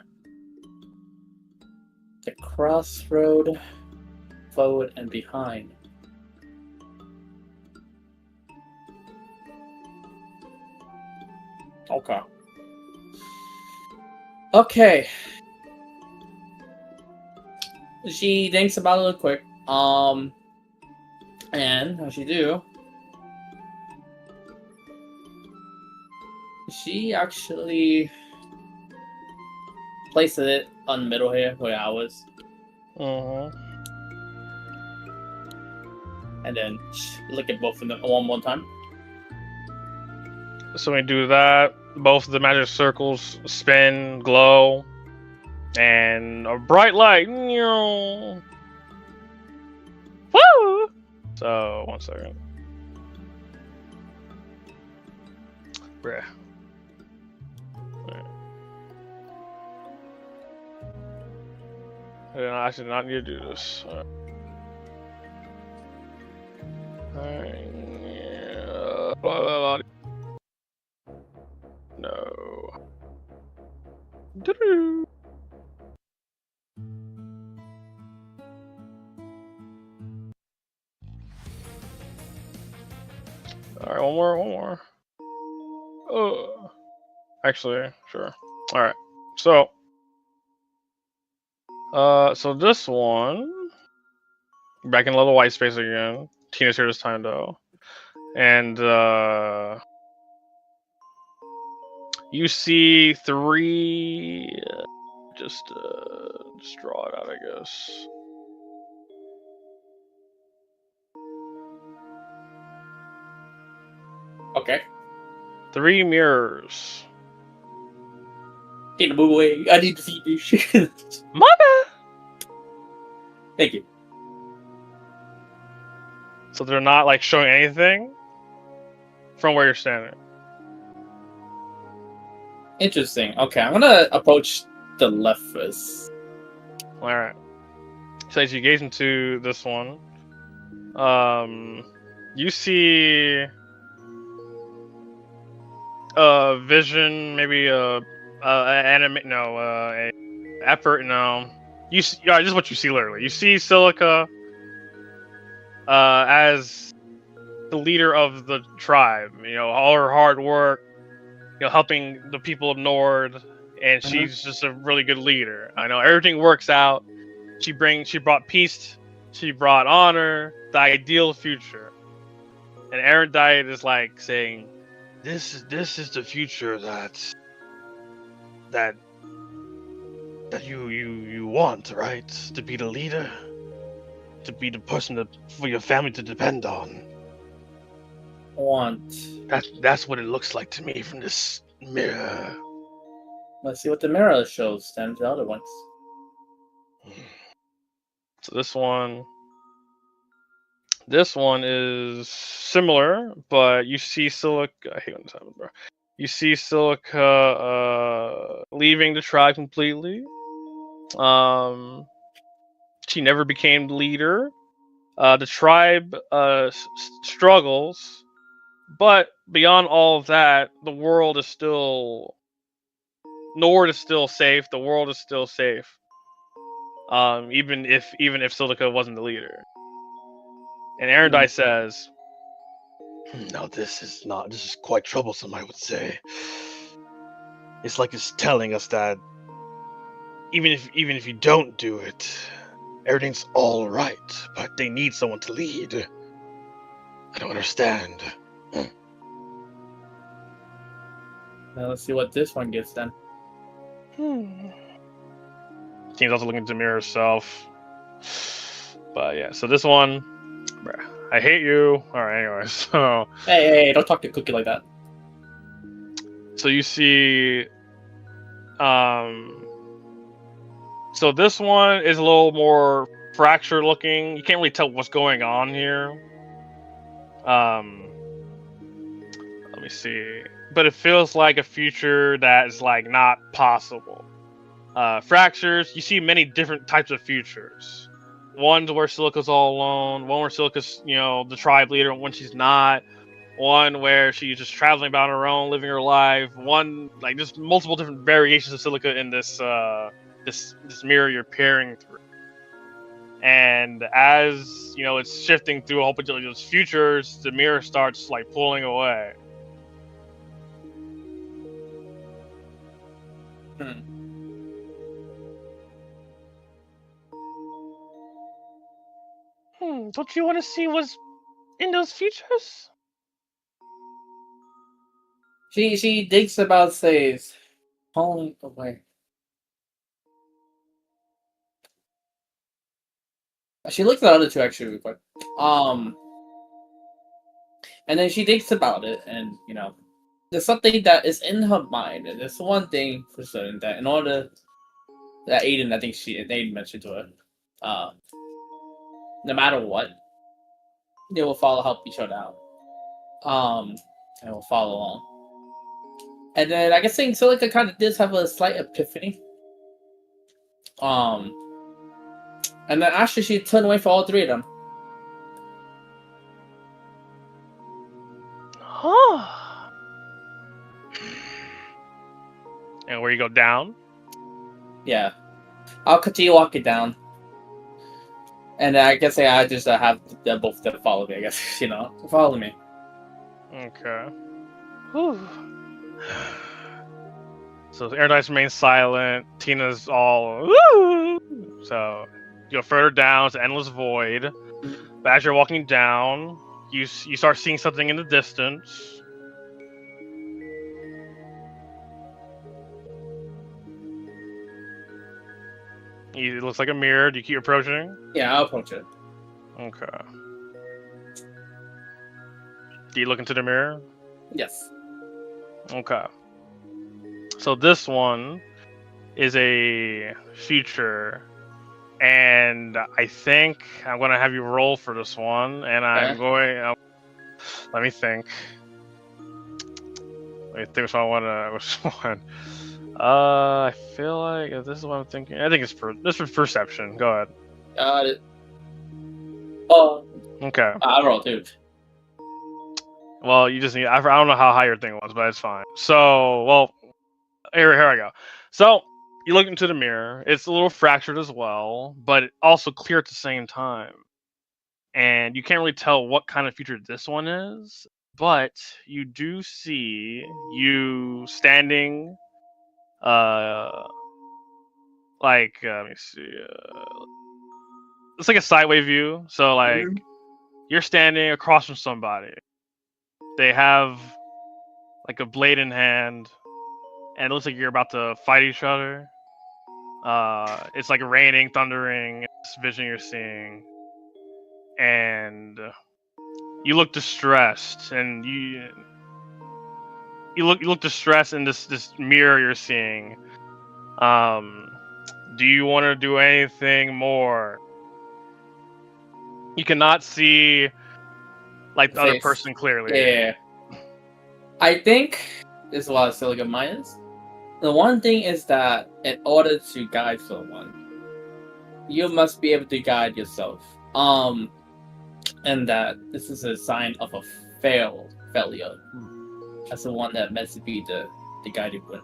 The crossroad, forward and behind. Okay. Okay. She thinks about it real quick. And as she do, she actually places it on the middle here where I was. Mm-hmm. And then look at both of them one more time. So when you do that, both of the magic circles spin, glow, and a bright light. Woo! So, 1 second. Bruh. I did actually not need to do this. No. Doo-doo. Alright, one more. Actually, sure. Alright. So this one, back in Little White Space again. Tina's here this time though. And you see three just draw it out, I guess. Okay. 3 mirrors. Need to move away. I need to see this shit. Mother! Thank you. So they're not like showing anything from where you're standing. Interesting. Okay, I'm gonna approach the left first. Alright. So as you gaze into this one, you see a vision, maybe a effort. No, you see, yeah, just what you see literally. You see Silica as the leader of the tribe. You know, all her hard work, you know, helping the people of Nord, and she's just a really good leader. I know everything works out. She brought peace. She brought honor, the ideal future. And Erendite is like saying, "This is the future that you want, right? To be the leader, to be the person for your family to depend on. Want. That's what it looks like to me from this mirror." Let's see what the mirror shows then the other ones. So this one is similar, but you see Silica. I hate when this happens, bro. You see Silica leaving the tribe completely. She never became the leader. The tribe struggles, but beyond all of that, the world is still. Nord is still safe. The world is still safe. Even if Silica wasn't the leader. And Erendite says, "Now this is quite troublesome, I would say. It's like it's telling us that even if you don't do it, everything's all right, but they need someone to lead. I don't understand." Now let's see what this one gets then. Team's also looking at the mirror herself. But yeah, so this one, bruh, I hate you. Alright, anyways, so Hey, don't talk to Cookie like that. so you see so this one is a little more fractured looking. You can't really tell what's going on here. Let me see. But it feels like a future that is like not possible. Fractures, you see many different types of futures. One's where Silica's all alone, one where Silica's, you know, the tribe leader when she's not, one where she's just traveling about her own, living her life, one, like, just multiple different variations of Silica in this this mirror you're peering through. And as, you know, it's shifting through a whole bunch of those futures, the mirror starts, like, pulling away. Don't you want to see what's in those futures? She thinks about says pulling away. She looks at the other two actually real quick. And then she thinks about it, and you know, there's something that is in her mind, and there's one thing for certain that in order that Aiden, I think Aiden mentioned to her, no matter what, they will help each other out. And will follow along. And then I guess saying Silica kind of does have a slight epiphany. And then actually she turned away for all three of them. you go down? Yeah. I'll continue walking down. And I guess I just have them both to follow me, I guess. Follow me. Okay. Whew. So Airdice remains silent. Tina's all woo. So you go further down. It's an endless void. But as you're walking down, you start seeing something in the distance. It looks like a mirror. Do you keep approaching? Yeah, I'll approach it. Okay. Do you look into the mirror? Yes. Okay. So this one is a feature, and I think I'm going to have you roll for this one, and I'm going... let me think. Which one. I feel like if this is what I'm thinking. I think this is perception. Go ahead. Got it. Oh. Okay. I roll too. Well, you just need. I don't know how high your thing was, but it's fine. So, well, here I go. So you look into the mirror. It's a little fractured as well, but also clear at the same time. And you can't really tell what kind of feature this one is, but you do see you standing. Let me see. It's like a sideway view. So like you're standing across from somebody. They have like a blade in hand, and it looks like you're about to fight each other. It's like raining, thundering. This vision you're seeing, and you look distressed, and you look distressed in this mirror you're seeing. Do you want to do anything more? You cannot see like the other Face. person clearly. Yeah. I think this is a lot of Silica minus. The one thing is that in order to guide someone, you must be able to guide yourself. And that this is a sign of a failure. That's the one that meant to be the guided one.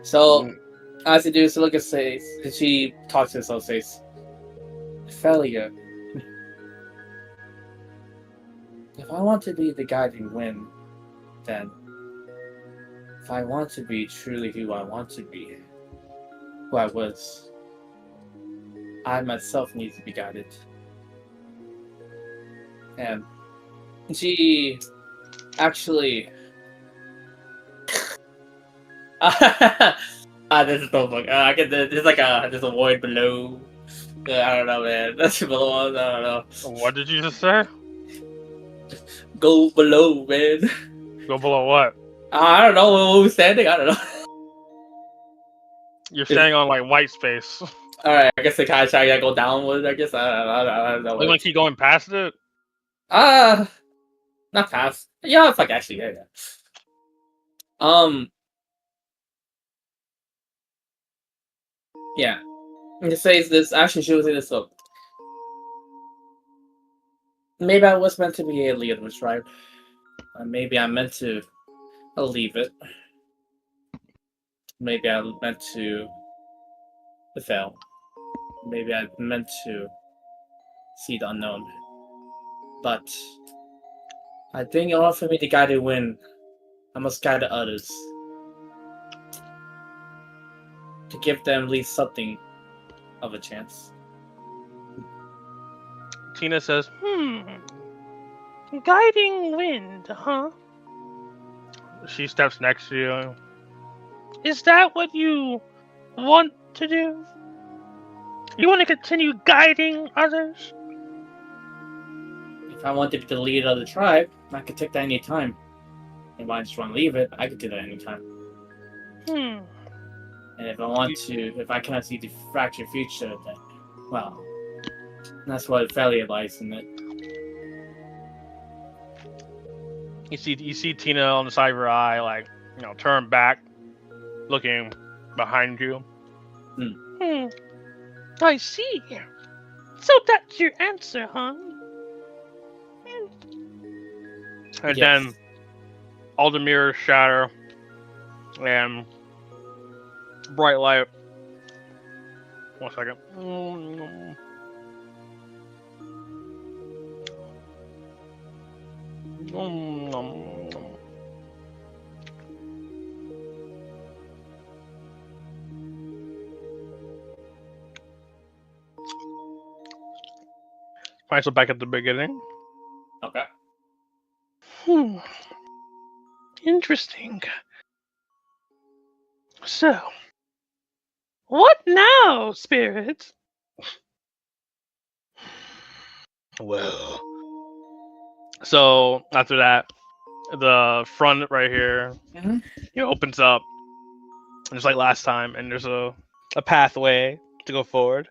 So, as you do, Silica says, she talks to herself, says, failure. If I want to be the guiding wind, then if I want to be truly who I want to be, who I was, I myself need to be guided. And she actually this is so fuck. I get there's there's a void below. I don't know, man. That's below us. I don't know. What did you just say? Go below, man. Go below what? I don't know where we're standing. I don't know. You're standing on like white space. All right, I guess the kind of try to go downward. I guess I don't know. You want to keep going past it? Not past. Yeah, fuck. Actually, yeah. Yeah. It says this. Actually, she was in this up. Maybe I was meant to be a leader, right? Maybe I meant to leave it. Maybe I meant to fail. Maybe I meant to see the unknown. But I think in order for me to guide a win, I must guide the others. To give them at least something of a chance. Tina says, Guiding wind, huh? She steps next to you. Is that what you want to do? You want to continue guiding others? If I want to be the leader of the tribe, I could take that any time. If I just want to leave it, I could do that anytime. And if I cannot see the fractured future, then, well, that's what failure lies in it. You see Tina on the side of her eye, like, turn back, looking behind you. I see. So that's your answer, huh? And Yes. then all the mirrors shatter, and bright light. 1 second. Alright, so back at the beginning. Okay. Interesting. So, what now, Spirit? Well, So after that, the front right here, Mhm. opens up, just like last time, and there's a pathway to go forward.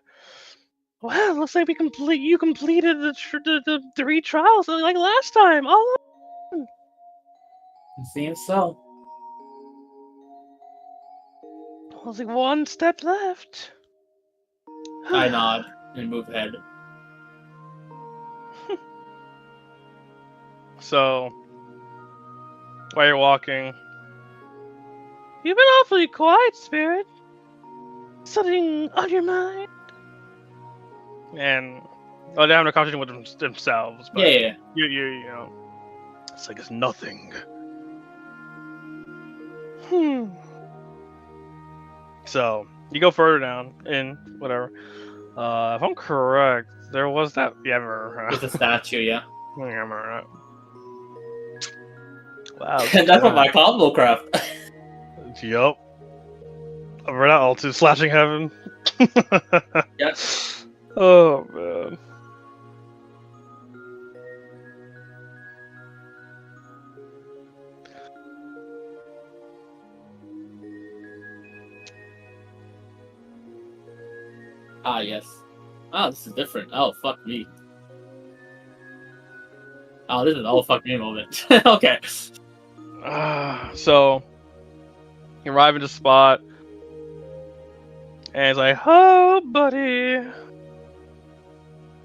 Well, looks like you completed the 3 trials like last time. Oh, It seems so. there's like 1 step left. I nod and move ahead. So while you're walking, You've been awfully quiet, Spirit. Something on your mind? and they're having a conversation with themselves, but Yeah. you know, it's like it's nothing. so you go further down in whatever. If I'm correct, there was that. With the statue, yeah. I remember that. Wow. That's what my combo craft. Yup. We're not all too slashing heaven. Yep. Oh man. Ah, yes. Oh, this is different. Oh, fuck me. Oh, this is all fuck me moment. Okay. So you arrive at the spot, and it's like, "Oh, buddy."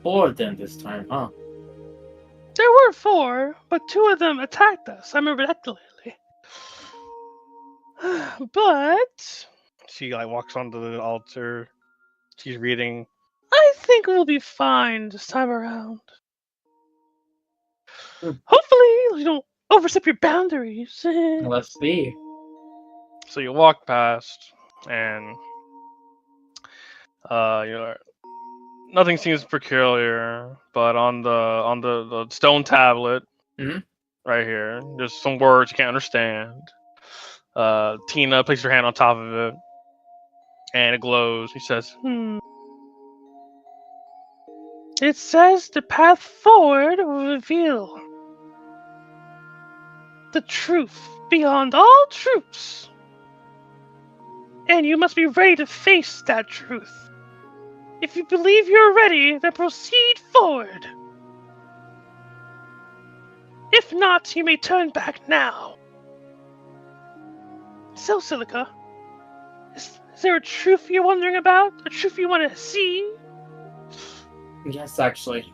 4 then this time, huh? There were 4, but 2 of them attacked us. I remember that clearly. But She like walks onto the altar. She's reading. I think we'll be fine this time around. Hmm. Hopefully, you don't overstep your boundaries. Let's see. So you walk past, and you're nothing seems peculiar, but on the stone tablet Mhm. right here, there's some words you can't understand. Tina places her hand on top of it, and it glows. He says, It says the path forward will reveal the truth beyond all truths. And you must be ready to face that truth. If you believe you're ready, then proceed forward. If not, you may turn back now. So, Silica, is there a truth you're wondering about? A truth you want to see? Yes, actually.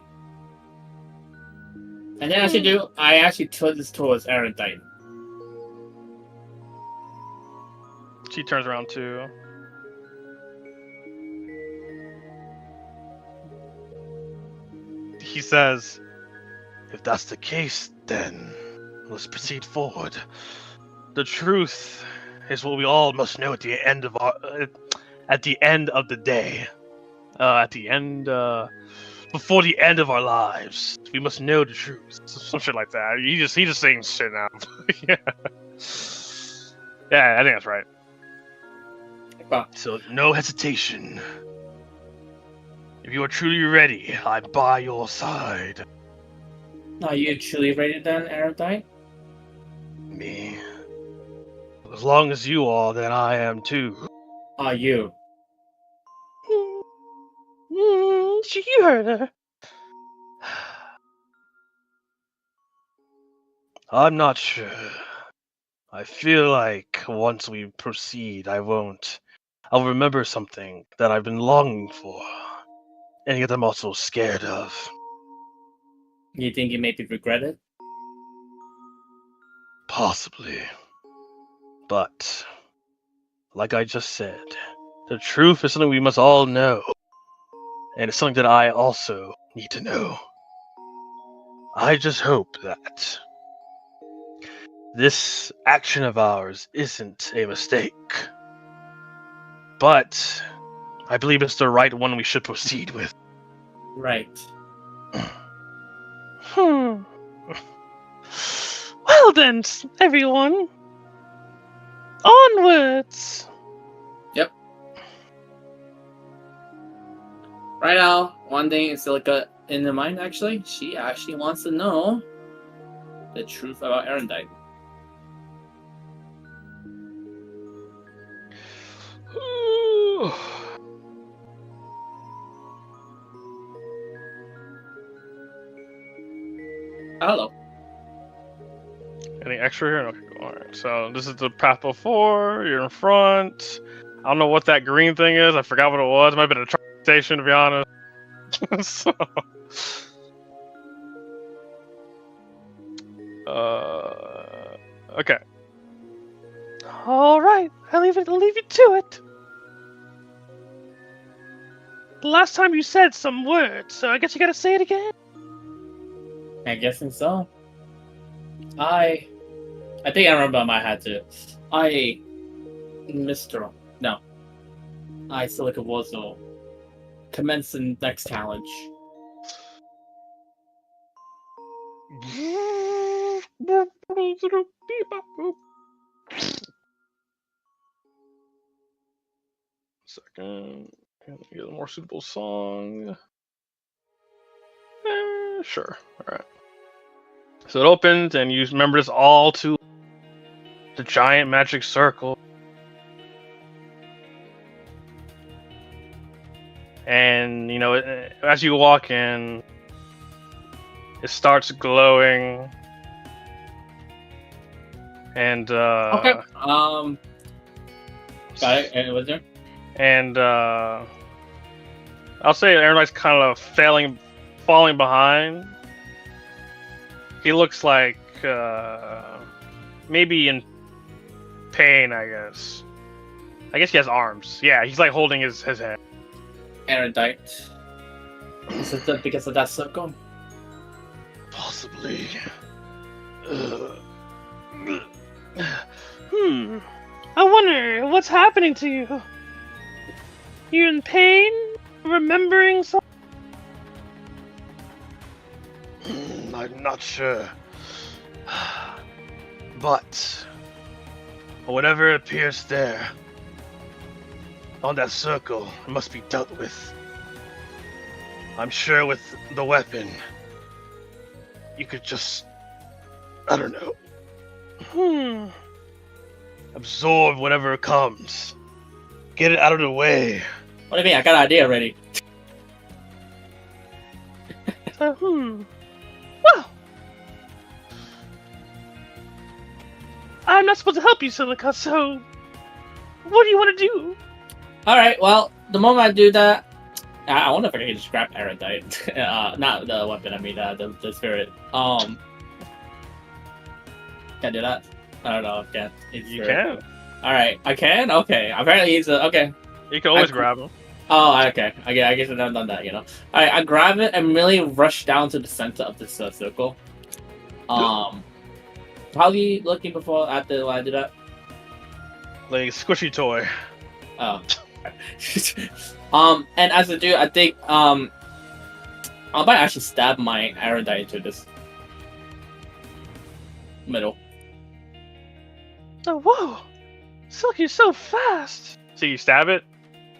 And then I actually turn this towards Erendite. she turns around too. He says, If that's the case, then let's proceed forward. the truth is what we all must know at the end of the day. At the end, before the end of our lives, we must know the truth. Some shit like that. He just saying shit now. yeah. Yeah, I think that's right. So no hesitation. If you are truly ready, I'm by your side. Are you truly ready then, Erendite? Me? As long as you are, then I am too. Are you? You heard her. I'm not sure. I feel like once we proceed, I'll remember something that I've been longing for, and yet I'm also scared of. You think you maybe regret it? Possibly. But like I just said, the truth is something we must all know. And it's something that I also need to know. I just hope that this action of ours isn't a mistake. But I believe it's the right one we should proceed with. Right. Hmm. Well then, everyone. Onwards! Right now, one thing is Silica in the mind, actually. She actually wants to know the truth about Erendite. Hello. Any extra here? Okay, cool. Alright, so this is the path before. You're in front. I don't know what that green thing is. I forgot what it was. It might have been a train station, to be honest. So, okay. Alright, I'll leave you to it. The last time you said some words, so I guess you gotta say it again. I'm guessing so. I think I remember my hat too. Silica Warsaw. Commence the next challenge. Second. Get a more suitable song. Sure. Alright. So it opens, and you remember this all to the giant magic circle. And, as you walk in, it starts glowing. And, Okay. Got it. And was there? And, I'll say Aaronite's kind of falling behind. He looks like, maybe in pain, I guess. I guess he has arms. Yeah, he's like holding his head. Erendite. Is it because of that circle? Possibly. I wonder what's happening to you. You're in pain? Remembering something? I'm not sure. But whatever appears there on that circle must be dealt with. I'm sure with the weapon, you could just, I don't know, absorb whatever comes. Get it out of the way. What do you mean? I got an idea already. Well, I'm not supposed to help you, Silica, so what do you want to do? Alright, well, the moment I do that, I wonder if I can just grab Erendite. Not the weapon, I mean the spirit. Can I do that? I don't know if I can. You can. Alright, I can? Okay. Apparently he's okay. You can always grab him. Oh, okay. I guess I've never done that, Alright, I grab it and really rush down to the center of this circle. How are you looking after I do that? Like a squishy toy. Oh. And as I do, I think I might actually stab my Erendite into this middle. Oh, whoa! Silk, you're so fast! So you stab it?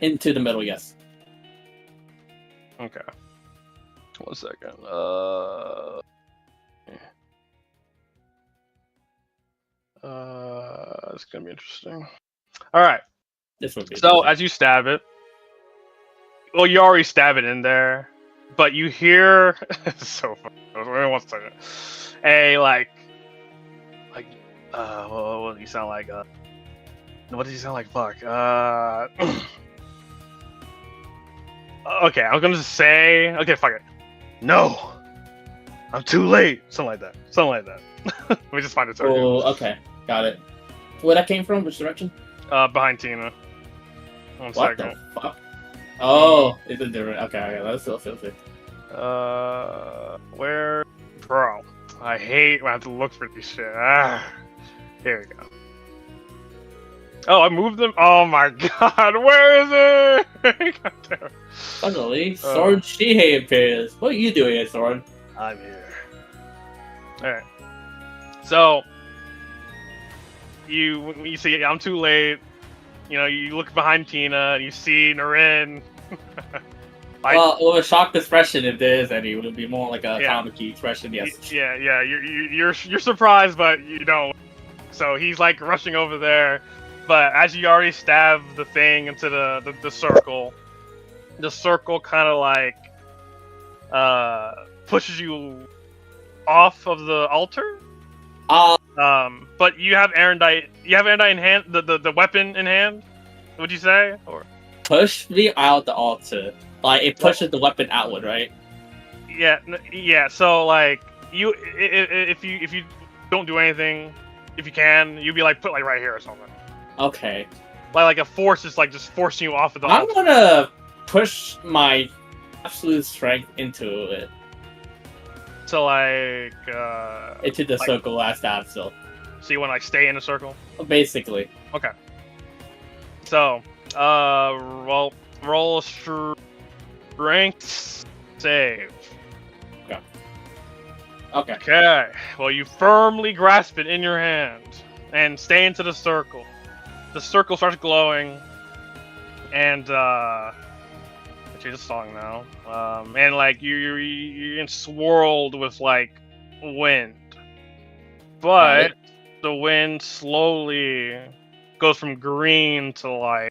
Into the middle, yes. Okay. 1 second. It's gonna be interesting. All right. This would be. So as you stab it, well, you already stab it in there, but you hear it's so funny. Wait 1 second. What does he sound like? What does he sound like? Fuck. Okay, I'm gonna just say. Okay, fuck it. No, I'm too late. Something like that. Something like that. Let me just find it. Oh, okay, got it. Where that came from? Which direction? Behind Tina. One What second. the fuck? Oh, it's a different. Okay, let's still see. Where, bro? I hate when I have to look for these shit. Here we go. Oh, I moved them. Oh my god, where is it? God damn it. Finally, Sword Shihei appears. What are you doing here, Sword? I'm here. All right. So you see, I'm too late. You know, you look behind Tina and you see Naren. Well, with a shocked expression, if there is any, it would be more like a Yeah. comic-y expression. Yes. Yeah. You're surprised, but you don't. So he's like rushing over there, but as you already stabbed the thing into the circle, the circle kind of like pushes you off of the altar. But you have Erendite. You have Erendite in hand. The weapon in hand. Would you say? Or Push me out the altar. Like it pushes the weapon outward, right? yeah. So like if you don't do anything, if you can, you'd be like put like right here or something. Okay. Like a force is like just forcing you off of the I'm altar. gonna push my absolute strength into it, So like into the like- circle last stab. So so you want to like stay in a circle. basically, Okay. So well, roll a strength save. okay. Okay. Well, you firmly grasp it in your hand and stay into the circle. The circle starts glowing, and actually, it's a song now. And like you're swirled with like wind, but the wind slowly goes from green to like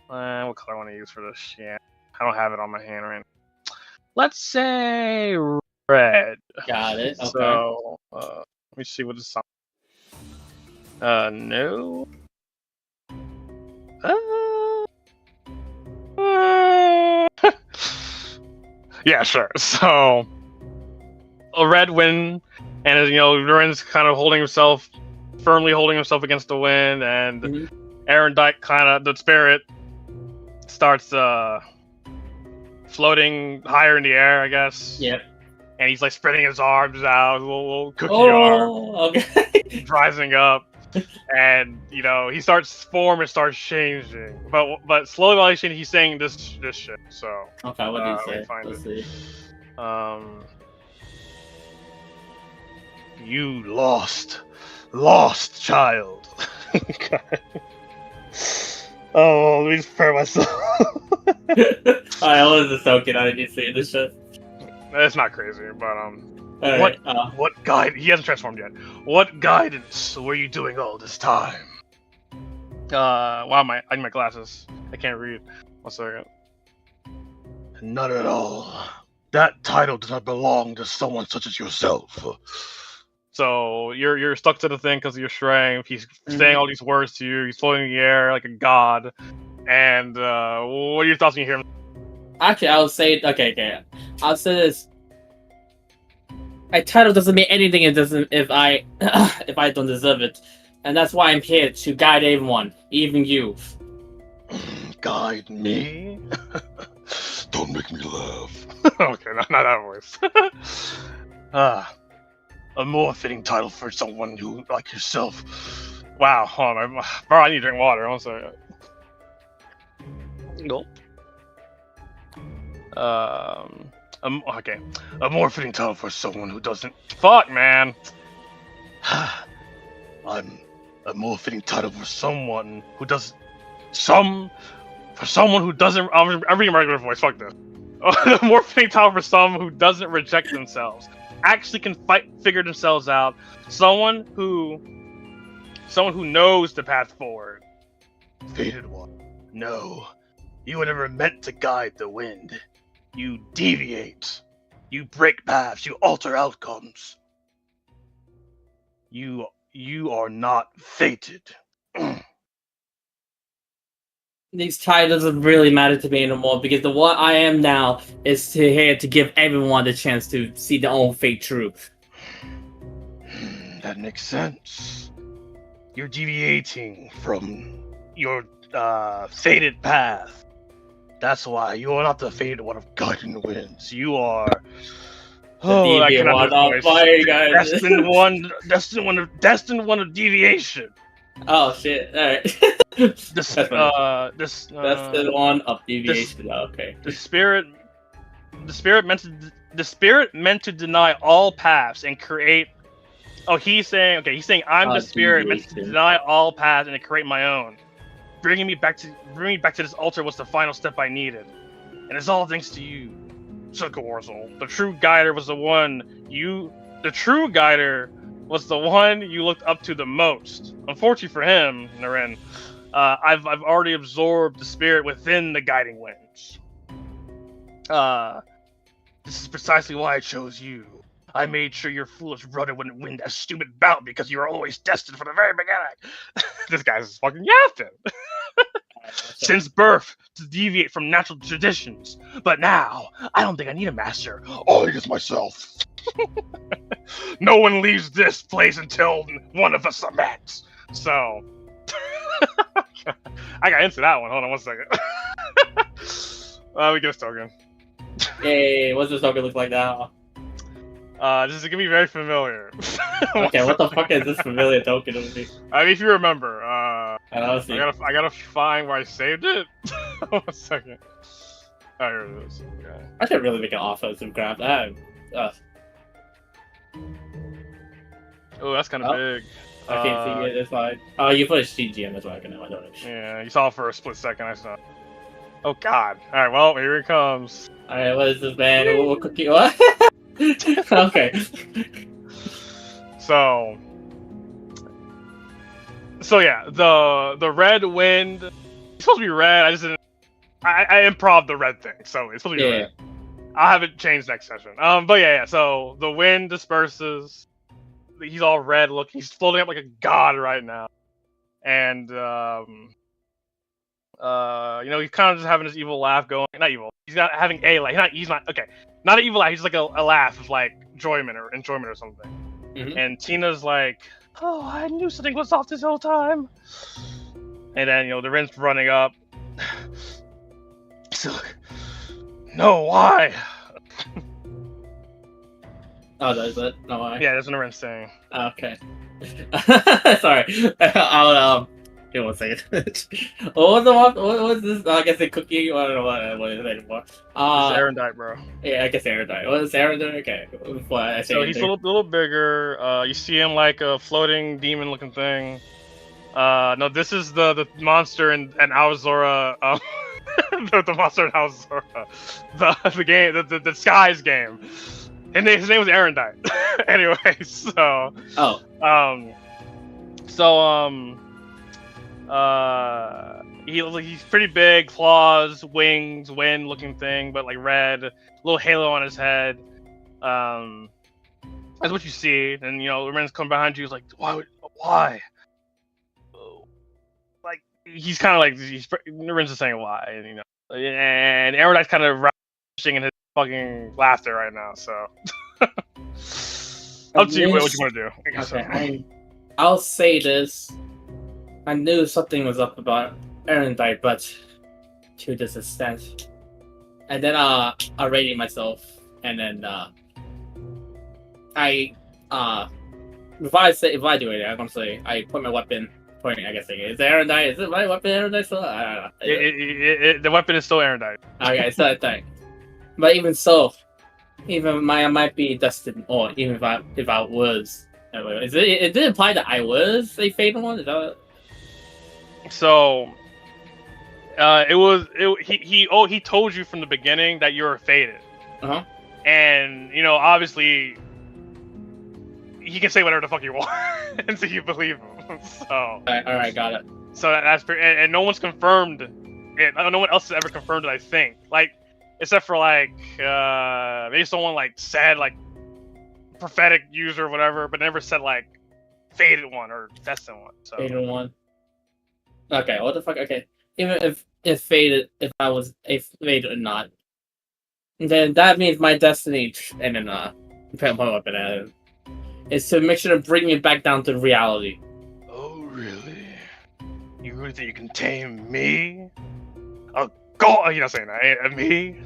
what color I want to use for this? Yeah, I don't have it on my hand right now. Let's say red. Got it. Okay. So, let me see what this song. No. Yeah, sure. So, a red wind, and you know, Duran's kind of firmly holding himself against the wind, and Erendite the spirit, starts floating higher in the air, I guess. Yep. And he's like spreading his arms out, little cookie arm, Okay. rising up, and you know he starts form and starts changing, but slowly while he's changing, he's saying this shit. So Okay. What do you let me say? find Let's it. see. You lost child. Oh, let me just prepare myself. I was just joking. I didn't see this shit. It's not crazy, but Alright, What guide? He hasn't transformed yet. What guidance were you doing all this time? wow, I need my glasses. I can't read. 1 second. None at all. That title does not belong to someone such as yourself. So you're stuck to the thing because of your strength. He's saying all these words to you. He's floating in the air like a god. And what are your thoughts when you hear him? Actually, I'll say okay. I'll say this. My title doesn't mean anything. It doesn't if I if I don't deserve it, and that's why I'm here to guide everyone, even you. Guide me? Don't make me laugh. Okay, not that voice. A more fitting title for someone who, like yourself. Wow, hold on, bro. I need to drink water. 1 second. Nope. Okay. A more fitting title for someone who doesn't. Fuck, man. I'm a more fitting title for someone who doesn't. For someone who doesn't. I'm reading my regular voice. Fuck this. A more fitting title for someone who doesn't reject themselves, actually can figure themselves out. Someone who knows the path forward. Fated one. No, you were never meant to guide the wind. You deviate. You break paths. You alter outcomes. You are not fated. These titles doesn't really matter to me anymore because what I am now is here to give everyone the chance to see their own fate truth. That makes sense. You're deviating from your fated path. That's why you are not the fated one of Guiding Winds. You are. Oh, I cannot do one this on voice. fire, guys. Destined one of deviation. Oh shit! All right. This, That's funny. this, That's the one of deviation. Okay. the spirit meant to deny all paths and create. Oh, he's saying I'm the spirit meant to deviation. deny all paths and to create my own. Bringing me back to this altar was the final step I needed, and it's all thanks to you, Circle Warzel. The true guider was the one you looked up to the most. Unfortunately for him, Naren, I've already absorbed the spirit within the Guiding Winds. This is precisely why I chose you. I made sure your foolish brother wouldn't win that stupid bout because you were always destined from the very beginning. This guy's fucking yapping. Since birth, to deviate from natural traditions. But now, I don't think I need a master. All I need is myself. No one leaves this place until one of us are met. So, I got into that one. Hold on 1 second. We get a token. Hey, what's this token look like now? This is gonna be very familiar. Okay, what the fuck is this familiar token of me? I mean, if you remember, I don't see. I gotta find where I saved it. 1 second. Oh, here it is. Okay. I should really make an offensive grab. Oh, that's kind of big. I can't see it. It's fine. Oh, you put a CGM. That's why I can know. I don't know. Yeah, you saw it for a split second. I saw. Oh God! All right, well, here it comes. All right, what is this, man? What cookie? What? Okay. So yeah, the red wind. It's supposed to be red. I just didn't. I improv the red thing, so it's supposed to be red. I'll have it changed next session. But yeah. So the wind disperses. He's all red. Look, he's floating up like a god right now, and he's kind of just having this evil laugh going. Not evil. He's not having a laugh. He's not okay. Not an evil laugh. He's like a laugh of like enjoyment or something. Mm-hmm. And Tina's like, "Oh, I knew something was off this whole time." And then the Rin's running up. So, no, why? Oh, that's it. No, why? Yeah, that's what the Rin's saying. Okay. Sorry. I'll give 1 second. What was this? I guess a cookie. I don't know what is it anymore. It's Erendite, bro. Yeah, I guess Erendite. What is Erendite? Okay. So he's a little bigger. You see him like a floating demon-looking thing. No, this is the monster in Aozora. The monster in Aozora. The game, the Skies game. And his name was Erendite. Anyway, so. Oh. He's pretty big, claws, wings, wind-looking thing, but like red, little halo on his head. That's what you see. And the man's come behind you. He's like, why? Like he's kind of like Rin's just saying why, and and Erendite's kind of rushing in his fucking laughter right now. So up to you what you want to do. Okay, I'll say this. I knew something was up about Erendite, but to this extent. And then I rated myself, and then if I do it, I'm gonna say I put my weapon pointing. I guess is it Erendite? Is it my weapon Erendite still? I don't know. The weapon is still Erendite. Okay, so I think. But even so, I might be destined, or even if I was, it did imply that I was a fatal one. Is that? So, he told you from the beginning that you were fated. Uh-huh. And obviously, he can say whatever the fuck you want until you believe him. So. All right, got it. So that's pretty, and no one's confirmed it. No one else has ever confirmed it. I think, except for maybe someone said prophetic user or whatever, but never said fated one or destined one. So. Fated one. Okay, what the fuck? Okay, even if fated, if I was a fated or not, then that means my destiny, and then depending on what weapon is to make sure to bring me back down to reality. Oh, really? You really think you can tame me? Oh, God! You're not saying that, me?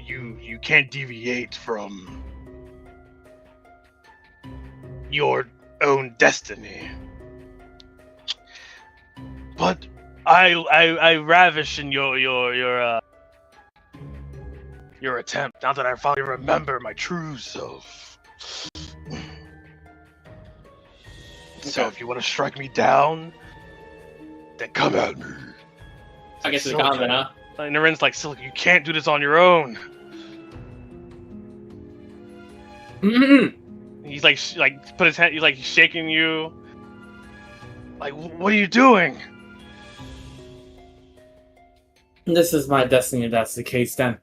You can't deviate from your own destiny. But I ravish in your attempt. Now that I finally remember my true self. So if you want to strike me down, then come at me. I guess it's common, huh? And Narin's like, Silica, you can't do this on your own. He's like put his hand. He's like shaking you. Like, what are you doing? This is my destiny. If that's the case, then.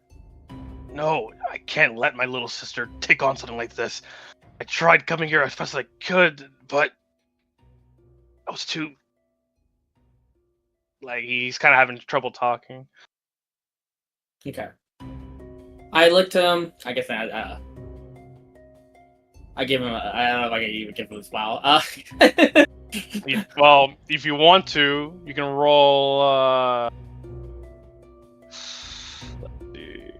No, I can't let my little sister take on something like this. I tried coming here as fast as I could, but I was too. Like, he's kind of having trouble talking. Okay. I looked at him. I guess I gave him. I don't know if I can even give him a smile. Well, if you want to, you can roll. Let's see.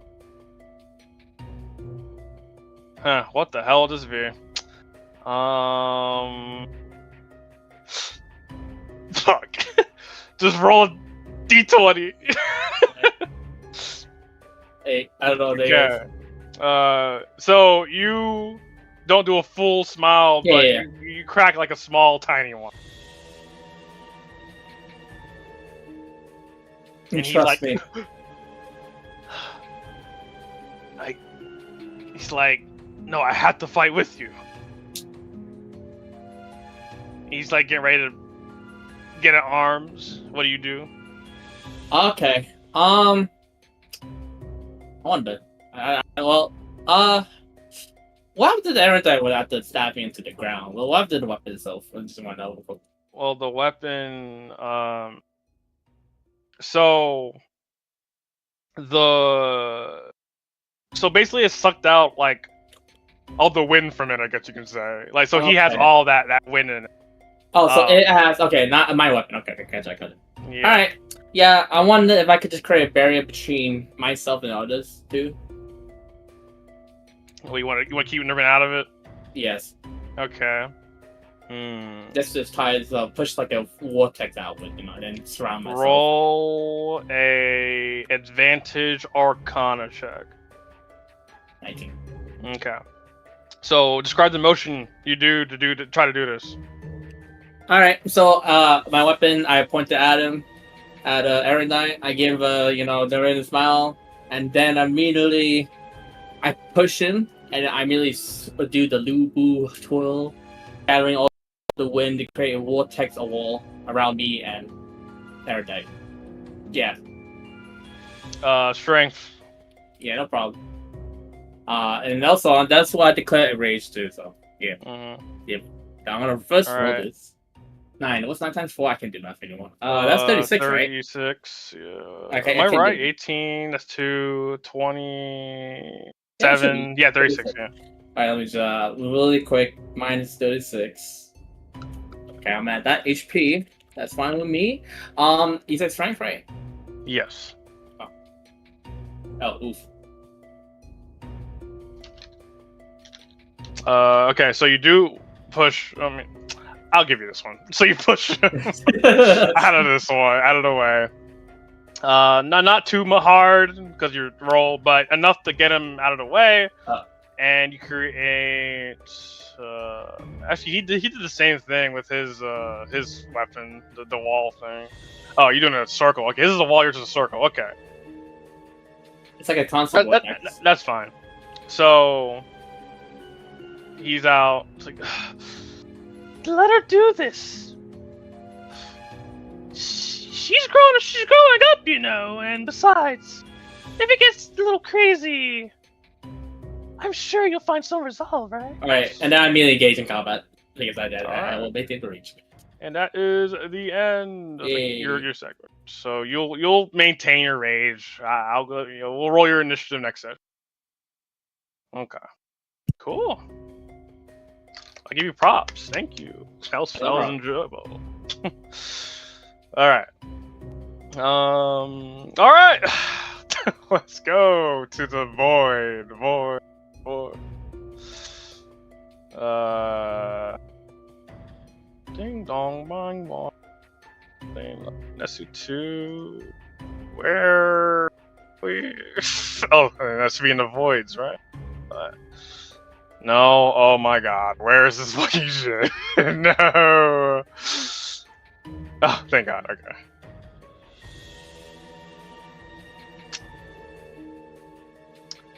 Huh? What the hell would this be? Fuck. Just roll a d20. Hey, I don't know what they Okay. So you don't do a full smile, but Yeah. you crack like a small, tiny one. And he's Trust like, me. He's like, no, I have to fight with you. he's like getting ready to get at arms. What do you do? Okay. I wonder. What happened to the Erudite without the stabbing into the ground? Well, what happened to the weapon itself? I just want to know. Well, the weapon. So basically, it sucked out like all the wind from it. I guess you can say. Like, so he has Okay. all that wind in it. Oh, so it has. Okay, not my weapon. Okay, I got it. Yeah. All right. Yeah, I wonder if I could just create a barrier between myself and others too. Well, you want to keep Nervin out of it? Yes. Okay. This just ties push like a vortex out with, then surround myself. Roll a advantage Arcana check. 19. Okay. So describe the motion you do to try to do this. All right. So my weapon, I pointed at him, at Erudite. I give the red smile, and then immediately I push him, and I immediately do the Lubu twirl, gathering all the wind to create a vortex of wall around me and Erudite. Yeah. Strength. Yeah, no problem. And also that's why I declare a rage too. So yeah. Mm-hmm. I'm gonna first All roll right. this. 9. What's 9 times 4? I can do math anymore. That's 36, right? 36. Yeah. Okay, Am I can right? do- 18. That's 2. 27. Yeah, 36. Yeah. Alright, let me just really quick. Minus 36. Okay, I'm at that HP. That's fine with me. You said strength, right? Yes. Oh, oof. Okay, so you do push. I mean, I'll give you this one. So you push out of this one, out of the way. Not too hard because you roll, but enough to get him out of the way. And you create. Actually, he did the same thing with his weapon, the wall thing. Oh, you're doing a circle. Okay, this is a wall. Yours is a circle. Okay. It's like a constant vortex. That's fine. So he's out. It's like, Let her do this. She's growing up, and besides, if it gets a little crazy, I'm sure you'll find some resolve, right? Alright, and then I immediately engage in combat. Because I Alright. will maintain the reach. and that is the end of Yay. your segment. So you'll maintain your rage. I'll go. We'll roll your initiative next session. Okay. Cool. I give you props. Thank you. That was enjoyable. All right. All right. Let's go to the void. Ding dong bong bong. Netsu 2. Where we? Oh, that's to be in the voids, right? No. Oh my God. Where is this fucking shit? No. Oh, thank God. Okay.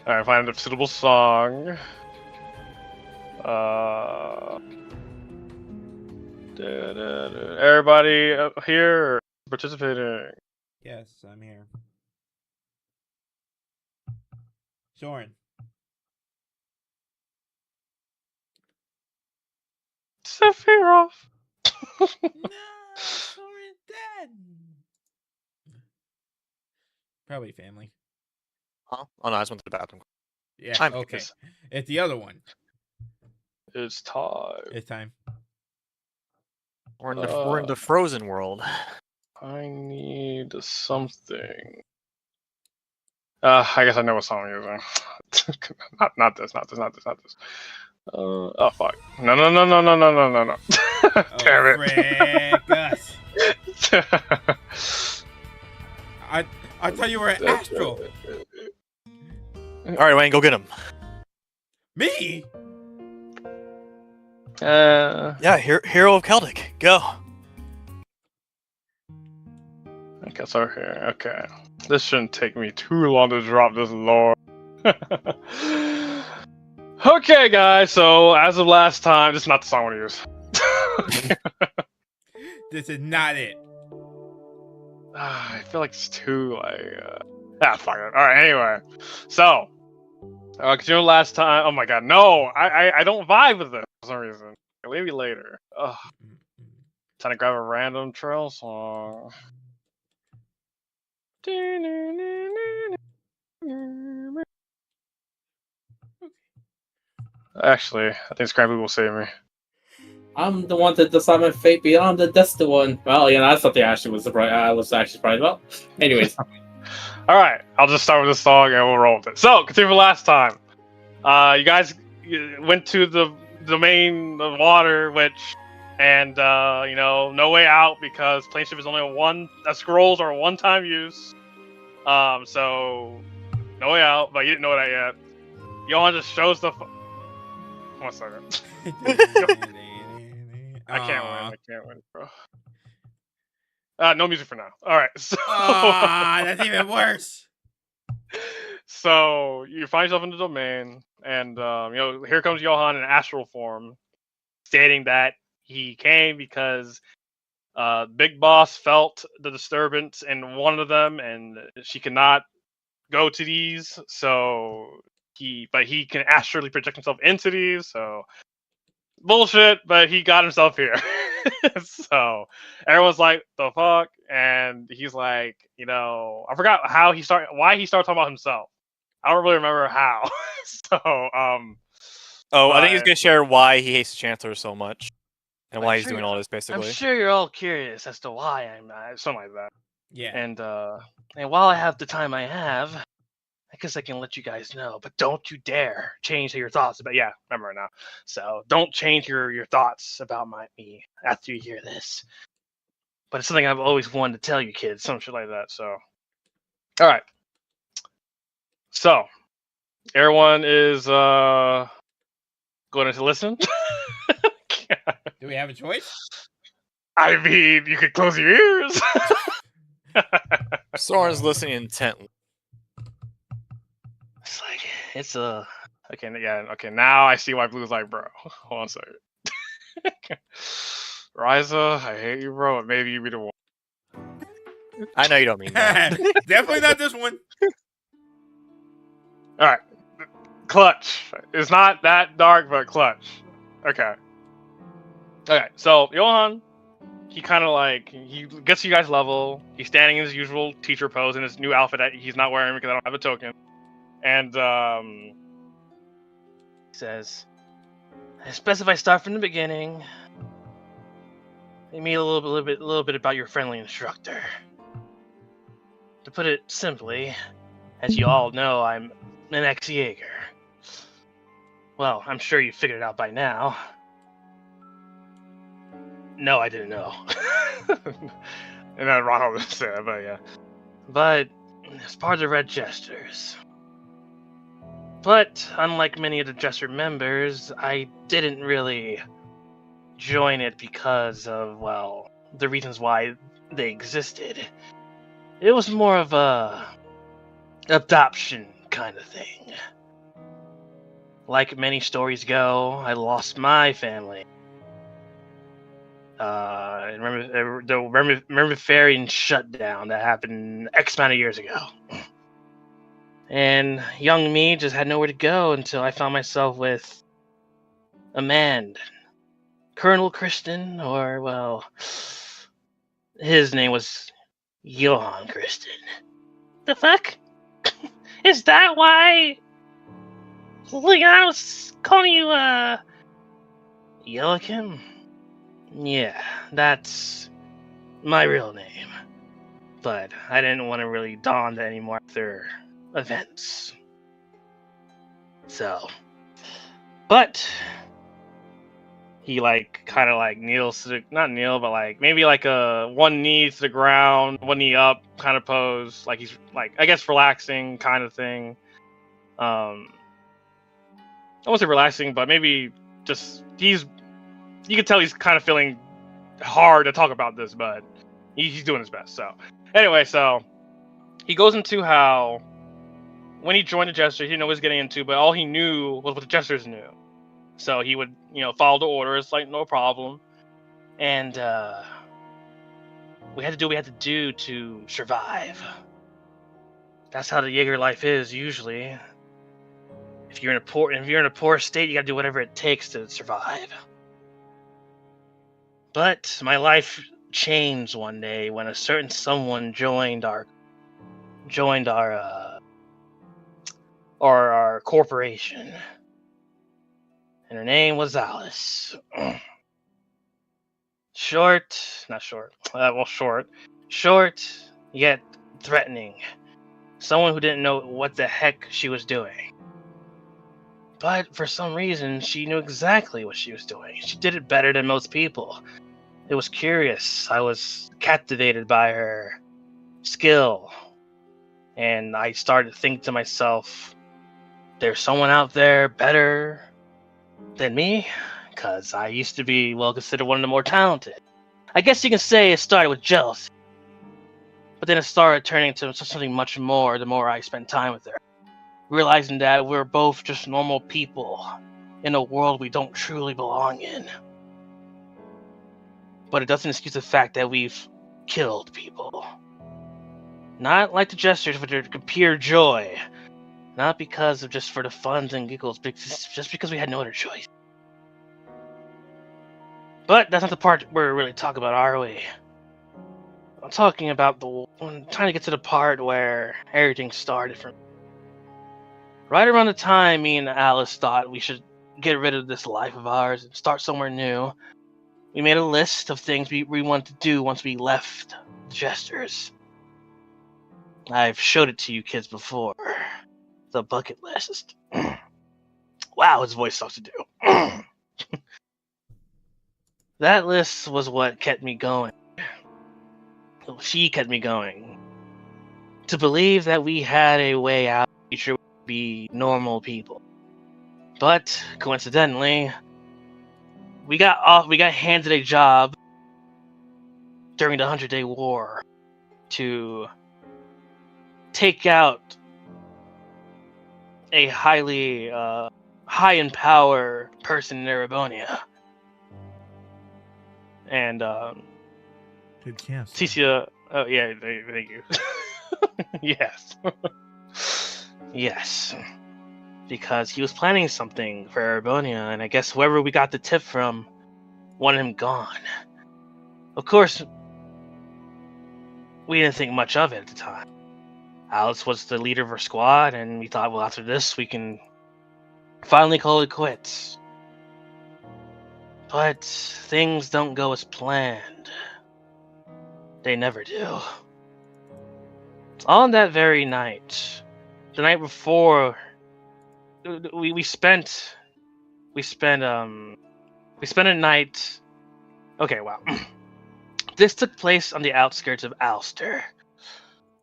Alright, find a suitable song. Everybody here participating. Yes, I'm here. Soren. Sephiroth. No, Soren's dead. Probably family. Huh? Oh no, I just went to the bathroom. Yeah, I'm okay. pissed. It's the other one. It's time. It's time. We're in the frozen world. I need something. I guess I know what song I'm using. not this. Oh fuck! No! Damn it! Frick us. I thought you were an astral. All right, Wayne, go get him. Me? Yeah, hero of Celtic. Go. Okay, it's over here. Okay. This shouldn't take me too long to drop this lore. Okay, guys, so as of last time, this is not the song I want to use. This is not it. I feel like it's too, fuck it. Alright, anyway. So, continue last time. Oh my god, no! I don't vibe with this for some reason. Maybe later. Ugh. Trying to grab a random trail song. Actually, I think Scramble will save me. I'm the one that decided fate beyond the destined one. Well, that's something I actually was surprised. I was actually surprised about. Anyways, all right, I'll just start with this song and we'll roll with it. So, continue for last time. You guys went to the main water, and no way out because plane ship is only scrolls are a one-time use. So no way out, but you didn't know that yet. Johan just shows the. 1 second. I can't win, bro. No music for now. All right. So that's even worse. So you find yourself in the domain, and here comes Johan in astral form, stating that he came because Big Boss felt the disturbance in one of them, and she cannot go to these. So he can astrally project himself into these. So bullshit, but he got himself here. So everyone's like, the fuck? And he's like, I forgot why he started talking about himself. I don't really remember how. So, I think he's gonna share why he hates the Chancellor so much, and why he's doing all this, I'm basically. sure you're all curious as to why I'm something like that. Yeah. And while I have the time I have, I guess I can let you guys know, but don't you dare change your thoughts about. Yeah, remember now. So don't change your thoughts about me after you hear this. But it's something I've always wanted to tell you, kids. Some shit like that. So, all right. So, everyone is going to listen. Do we have a choice? I mean, you could close your ears. Soren's listening intently. It's like okay. Yeah, okay. Now I see why Blue's like, bro. Hold on a second. Ryza, I hate you, bro. And maybe you be the one. I know you don't mean that. Definitely not this one. All right, Clutch. It's not that dark, but Clutch. Okay. Okay. So Johan, he kind of he gets you guys level. He's standing in his usual teacher pose in his new outfit that he's not wearing because I don't have a token. And he says, It's best if I start from the beginning. Tell me a little bit about your friendly instructor. To put it simply, as you all know, I'm an ex-Jaeger. Well, I'm sure you figured it out by now. No, I didn't know. And then Ronald said, but yeah. But it's part of the Red Jesters. But unlike many of the Jester members, I didn't really join it because of, well, the reasons why they existed. It was more of a adoption kind of thing. Like many stories go, I lost my family. Remember the Remifarian shutdown that happened X amount of years ago. And young me just had nowhere to go until I found myself with a man, Colonel Kristen, or, well, his name was Johann Kristen. The fuck? Is that why Leon was calling you, Joachim? Yeah, that's my real name. But I didn't want to really don that anymore after events. So, but he kind of kneels to the, not kneel, but maybe a one knee to the ground, one knee up kind of pose, like he's I guess relaxing kind of thing. I won't say relaxing, but maybe just you can tell he's kind of feeling hard to talk about this, but he's doing his best. So anyway, so he goes into how when he joined the Jester, he didn't know what he was getting into, but all he knew was what the Jesters knew. So he would, follow the orders, no problem. And we had to do what we had to do to survive. That's how the Jaeger life is usually. If you're in a poor state, you gotta do whatever it takes to survive. But my life changed one day when a certain someone joined our corporation. And her name was Alice. Short, yet threatening. Someone who didn't know what the heck she was doing. But for some reason, she knew exactly what she was doing. She did it better than most people. It was curious. I was captivated by her skill. And I started to think to myself, there's someone out there better than me? Because I used to be, considered one of the more talented. I guess you can say it started with jealousy. But then it started turning into something much more the more I spent time with her. Realizing that we're both just normal people in a world we don't truly belong in. But it doesn't excuse the fact that we've killed people. Not like the Jesters with their pure joy. Not because of just for the fun and giggles, but just because we had no other choice. But that's not the part we're really talking about, are we? I'm talking about I'm trying to get to the part where everything started from. Right around the time me and Alice thought we should get rid of this life of ours and start somewhere new, we made a list of things we wanted to do once we left the Jesters. I've showed it to you kids before. The bucket list. Wow, his voice sucks to do. That list was what kept me going. She kept me going. To believe that we had a way out, we should be normal people. But coincidentally, we got handed a job during the 100-Day War to take out a highly high in power person in Erebonia. And Good chance. Ticia, oh yeah, thank you. Yes. Yes. Because he was planning something for Erebonia, and I guess whoever we got the tip from wanted him gone. Of course, we didn't think much of it at the time. Alice was the leader of our squad, and we thought, well, after this, we can finally call it quits. But things don't go as planned. They never do. On that very night, the night before, we spent a night. Okay, wow. This took place on the outskirts of Ulster,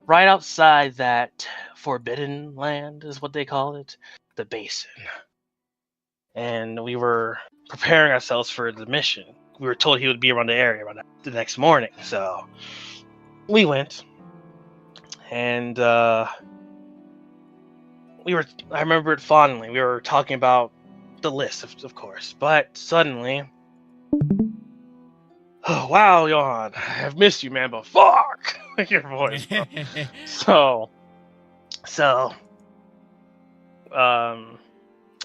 right outside that forbidden land, is what they call it, the basin. And we were preparing ourselves for the mission. We were told he would be around the area the next morning, so we went. And I remember it fondly. We were talking about the list, of course, but suddenly, oh wow, Johan, I've missed you, man, but fuck your voice, bro. So, all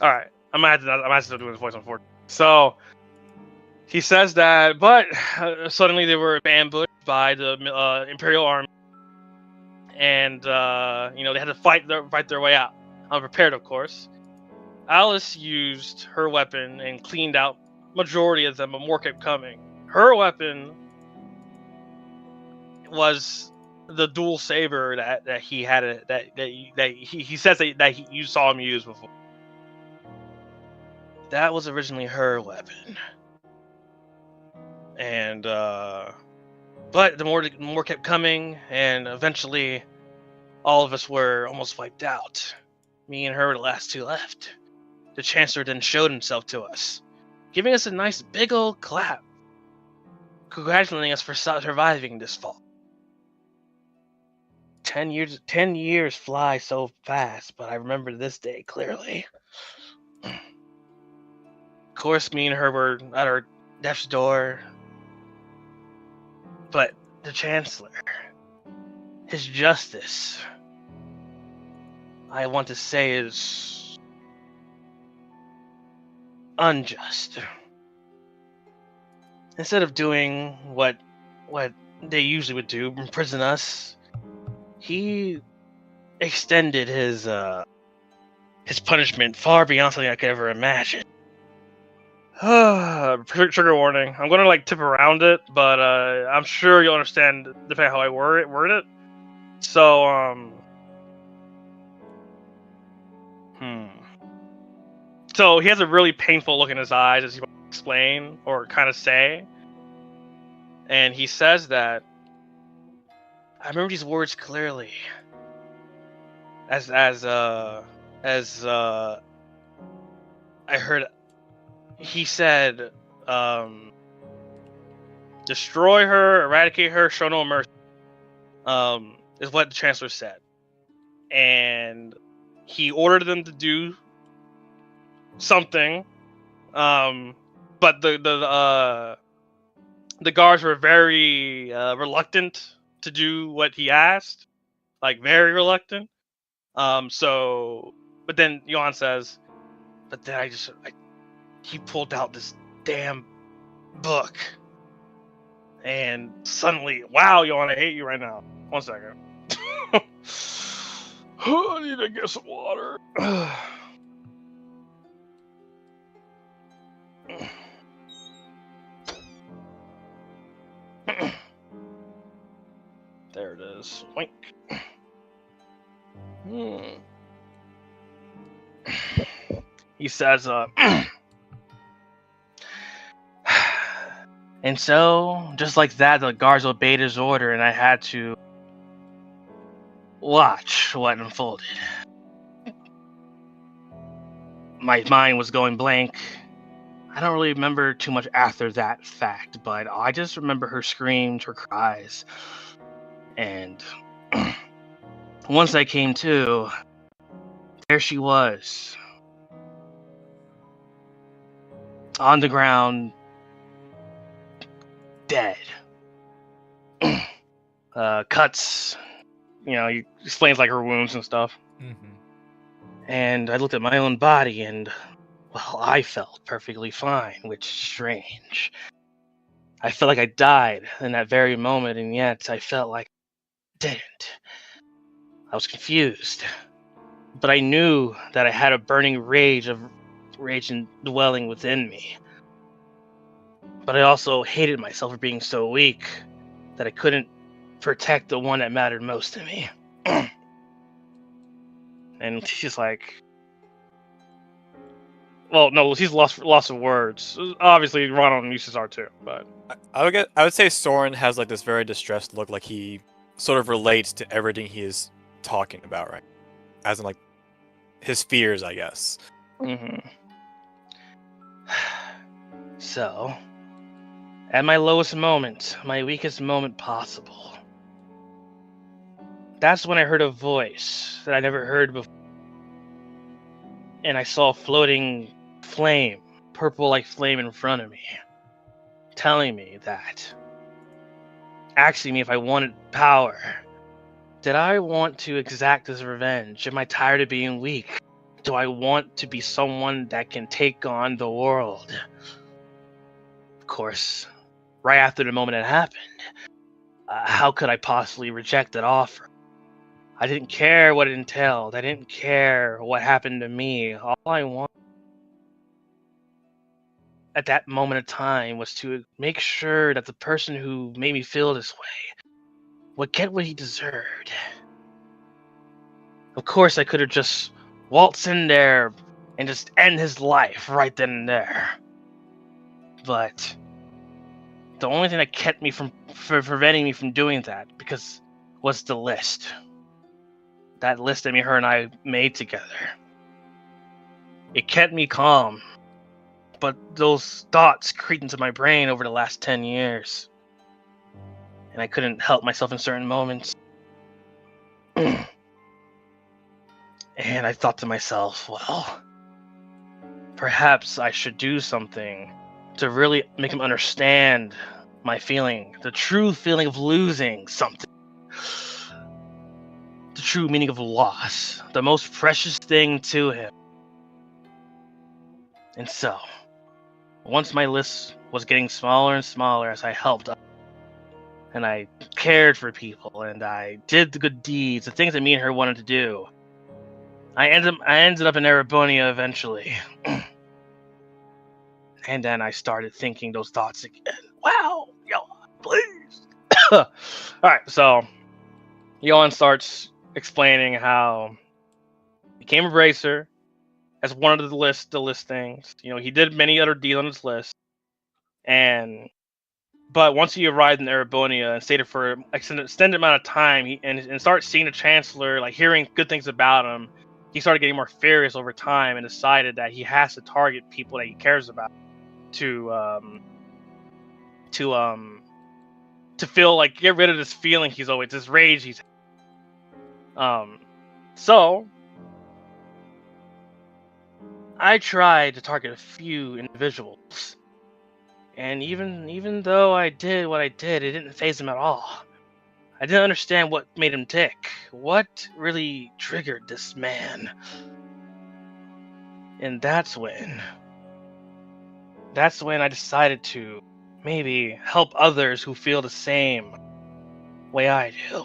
right, I'm gonna have to start doing his voice on 4. So he says that, but suddenly they were ambushed by the Imperial Army, and they had to fight their way out. Unprepared, of course. Alice used her weapon and cleaned out majority of them, but more kept coming. Her weapon was the dual saber that he had he says that you saw him use before. That was originally her weapon, and but the more kept coming, and eventually, all of us were almost wiped out. Me and her were the last 2 left. The Chancellor then showed himself to us, giving us a nice big old clap, congratulating us for surviving this fall. 10 years fly so fast, but I remember this day clearly. Of course, me and her were at our death's door, but the Chancellor, his justice, I want to say, is unjust. Instead of doing what they usually would do, imprison us, he extended his punishment far beyond something I could ever imagine. Trigger warning. I'm gonna tip around it, but I'm sure you'll understand depending on how I word it. So So he has a really painful look in his eyes as he wants to explain or kind of say. And he says that, I remember these words clearly. As I heard, he said, destroy her, eradicate her, show no mercy. Is what the Chancellor said. And he ordered them to do something, but the guards were very reluctant to do what he asked, very reluctant. But then Johan says, but then he pulled out this damn book, and suddenly, wow, Johan, I hate you right now. 1 second. I need to get some water. There it is. Wink. He says, and so, just like that, the guards obeyed his order, and I had to watch what unfolded. My mind was going blank. I don't really remember too much after that fact, but I just remember her screams, her cries. And once I came to, there she was. On the ground, dead. Cuts, he explains her wounds and stuff. Mm-hmm. And I looked at my own body and, well, I felt perfectly fine, which is strange. I felt like I died in that very moment, and yet I felt like I didn't. I was confused. But I knew that I had a burning rage and dwelling within me. But I also hated myself for being so weak that I couldn't protect the one that mattered most to me. And she's like, well, no, she's lost of words. Obviously, Ronald and Eustace are too, but I would say Soren has like this very distressed look, like he sort of relates to everything he is talking about, right? As in like his fears, I guess. So, at my lowest moment, my weakest moment possible, that's when I heard a voice that I never heard before. And I saw a floating flame, purple like flame in front of me, telling me that, asking me if I wanted power. Did I want to exact this revenge? Am I tired of being weak? Do I want to be someone that can take on the world? Of course, right after the moment it happened, how could I possibly reject that offer? I didn't care what it entailed. I didn't care what happened to me. All I wanted at that moment of time was to make sure that the person who made me feel this way would get what he deserved. Of course, I could have just waltzed in there and just end his life right then and there. But the only thing that kept me from preventing me from doing that was the list. That list that her and I made together. It kept me calm. But those thoughts creeped into my brain over the last 10 years. And I couldn't help myself in certain moments. And I thought to myself, well, perhaps I should do something to really make him understand my feeling, the true feeling of losing something. The true meaning of loss, the most precious thing to him. And so, once my list was getting smaller and smaller as I helped, and I cared for people, and I did the good deeds, the things that me and her wanted to do, I ended up in Erebonia eventually. And then I started thinking those thoughts again. Wow, Johan, please. Alright, so Johan starts explaining how he became a bracer as one of the listings. You know, he did many other deeds on his list. But once he arrived in Erebonia and stayed for an extended amount of time, and started seeing the Chancellor, like hearing good things about him, he started getting more furious over time and decided that he has to target people that he cares about to feel like get rid of this feeling he's always this rage he's so I tried to target a few individuals, and even though I did what I did, it didn't faze him at all. I didn't understand what made him tick. What really triggered this man? And that's when I decided to maybe help others who feel the same way I do.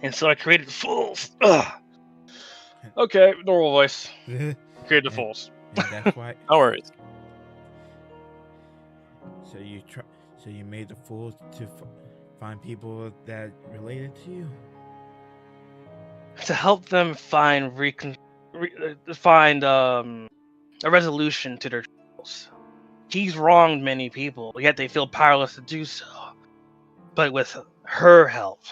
And so I created Fools. Okay, normal voice. Created the Fools. And that's why. No worries. So you made the Fools to find people that related to you. To help them find a resolution to their troubles. He's wronged many people, yet they feel powerless to do so. But with her help,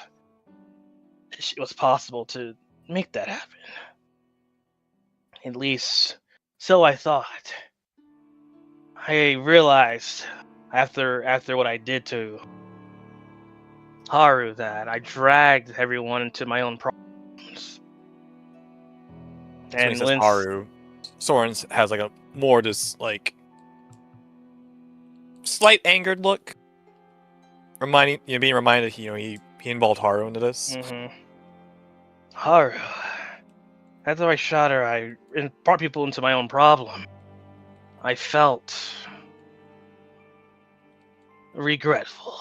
it was possible to make that happen. At least, so I thought. I realized after what I did to Haru that I dragged everyone into my own problems. And says Haru, Soren has like a more just like slight angered look, being reminded he involved Haru into this. Mm-hmm. Haru, after I shot her, I brought people into my own problem. I felt regretful.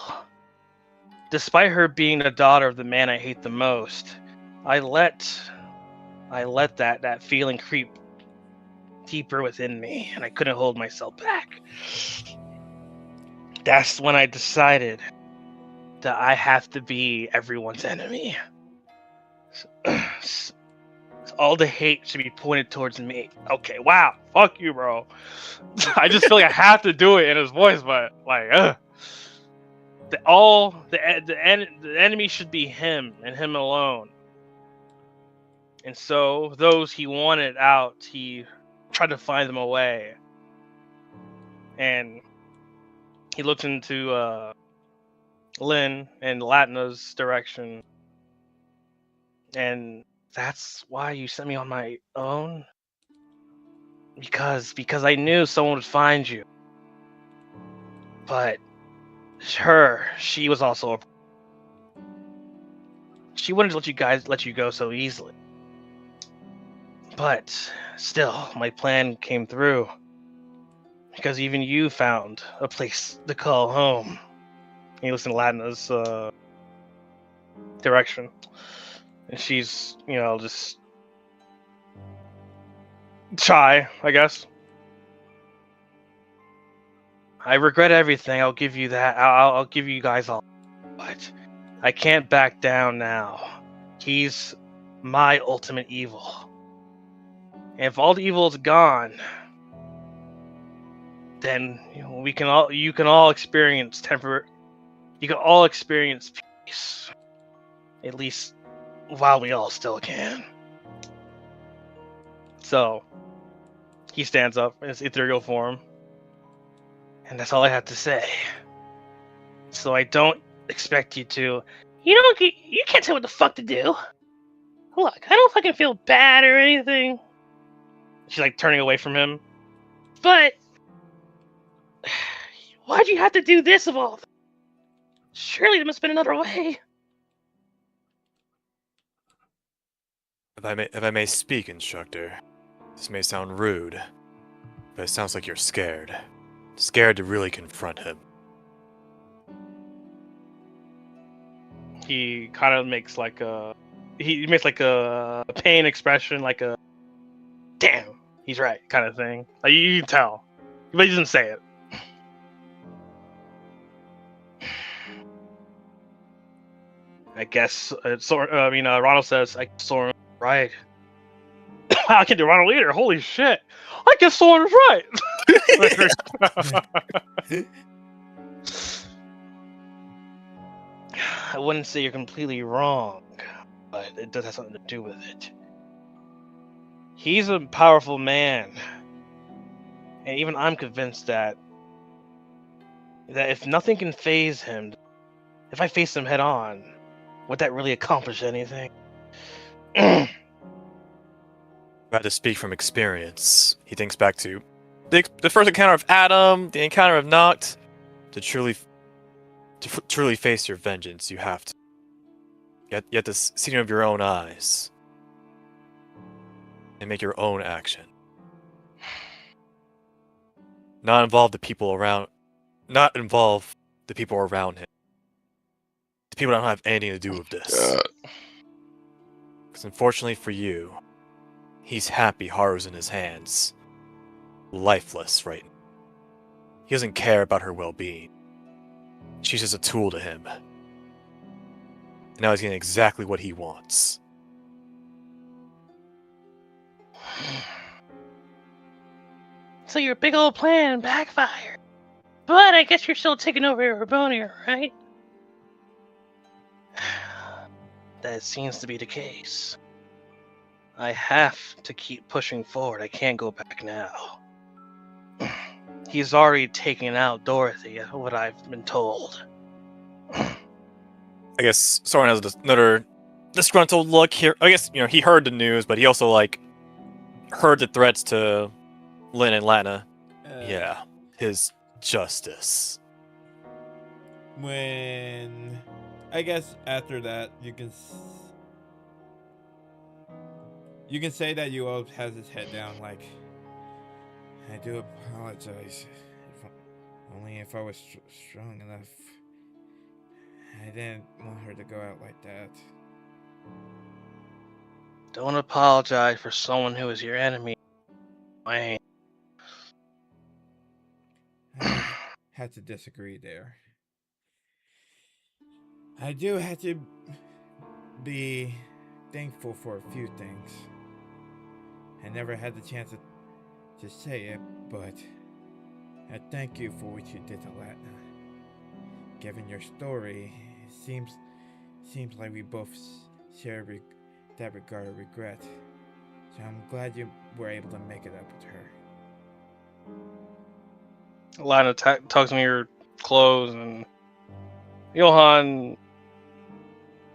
Despite her being the daughter of the man I hate the most, I let that feeling creep deeper within me, and I couldn't hold myself back. That's when I decided that I have to be everyone's enemy. All the hate should be pointed towards me. Okay, wow, fuck you, bro. I just feel like I have to do it in his voice, but like, the enemy should be him and him alone. And so those he wanted out, he tried to find them away. And he looked into Lynn and Latina's direction. And that's why you sent me on my own? Because I knew someone would find you. But she was also she wouldn't let you go so easily. But still, my plan came through. Because even you found a place to call home. And you listen to Latina's direction. And she's, just shy, I guess. I regret everything. I'll give you that. I'll give you guys all. But I can't back down now. He's my ultimate evil. And if all the evil is gone, then you can all experience peace. At least while we all still can. So he stands up in his ethereal form. And that's all I have to say. So I don't expect you to. You can't tell what the fuck to do. Look, I don't fucking feel bad or anything, She's like turning away from him. but why'd you have to do this of all? Surely there must have been another way. If I may speak, instructor, this may sound rude, but it sounds like you're scared. Scared to really confront him. He kind of makes like a pain expression, like a damn, he's right kind of thing. Like you can tell, but he doesn't say it. I guess Ronald says, I guess Soren was right. I can do Ronald leader. Holy shit! I guess Soren was right. I wouldn't say you're completely wrong, but it does have something to do with it. He's a powerful man, and even I'm convinced that if nothing can phase him, if I face him head on, would that really accomplish anything? If I had to speak from experience, he thinks back to the first encounter of Adam, the encounter of Noct. To truly face your vengeance, you have to. You have to see it with your own eyes and make your own action. Not involve the people around him. The people don't have anything to do with this. Because unfortunately for you, he's happy Haru's in his hands. Lifeless right now. He doesn't care about her well-being. She's just a tool to him. And now he's getting exactly what he wants. So your big old plan backfired. But I guess you're still taking over Urbonia, right? That seems to be the case. I have to keep pushing forward. I can't go back now. He's already taken out Dorothy, what I've been told. I guess Soren has another disgruntled look here. I guess, he heard the news, but he also, heard the threats to Lynn and Latina. Yeah, his justice. When... I guess after that, you can say that Yuo has his head down, I do apologize. Only if I was strong enough. I didn't want her to go out like that. Don't apologize for someone who is your enemy. I ain't. have to disagree there. I do have to be thankful for a few things. I never had the chance to say it, but I thank you for what you did to Latna. Given your story, it seems like we both share that regard of regret. So I'm glad you were able to make it up with her. Lana tugs me her clothes, and Johan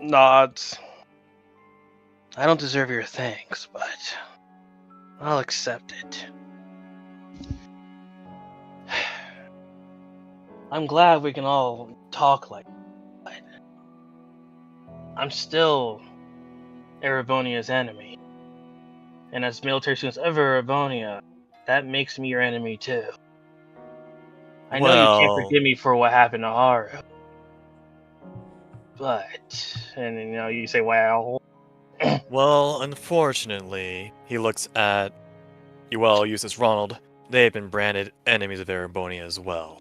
nods. I don't deserve your thanks, but I'll accept it. I'm glad we can all talk like that. I'm still Erebonia's enemy. And as military students of Erebonia, that makes me your enemy too. I know you can't Well- forgive me for what happened to Haru. But, and you know, you say, wow. Well, unfortunately, he looks at Eustace Ronald. They've been branded enemies of Erebonia as well.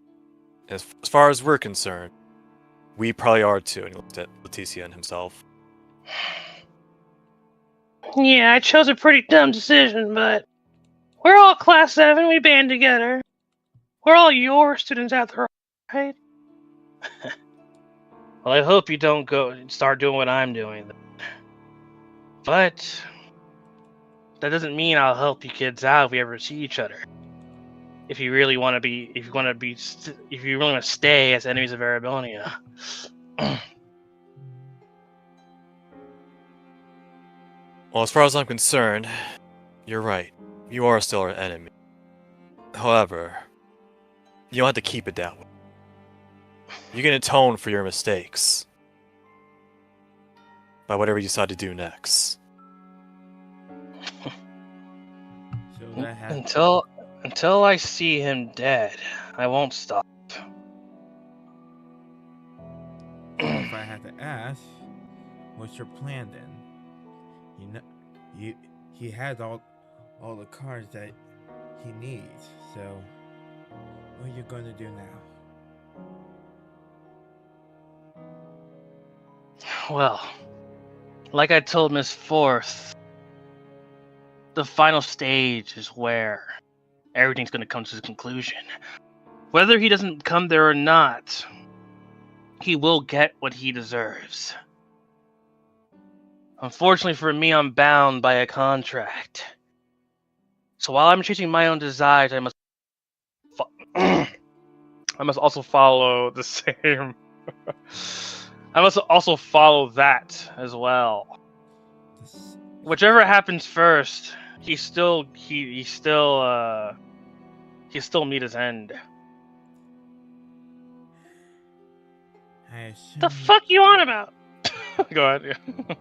As far as we're concerned, we probably are too. And he looked at Leticia and himself. Yeah, I chose a pretty dumb decision, but we're all class 7, we band together. We're all your students out there, right? Well, I hope you don't go start doing what I'm doing. But that doesn't mean I'll help you kids out if we ever see each other. If you really want to be, if you really want to stay as enemies of Erebonia. Well, as far as I'm concerned, you're right. You are still our enemy. However, you don't have to keep it that way. You can atone for your mistakes by whatever you decide to do next. So that happened. Until I see him dead, I won't stop. If I had to ask, what's your plan then? You know, he has all the cards that he needs. So, what are you going to do now? Well, like I told Miss Forth, the final stage is where everything's going to come to a conclusion. Whether he doesn't come there or not, he will get what he deserves. Unfortunately for me, I'm bound by a contract. So while I'm chasing my own desires, I must also follow the same. I must also follow that as well. Whichever happens first, he still meet his end. I assume. The fuck you on about? Go ahead. Yeah.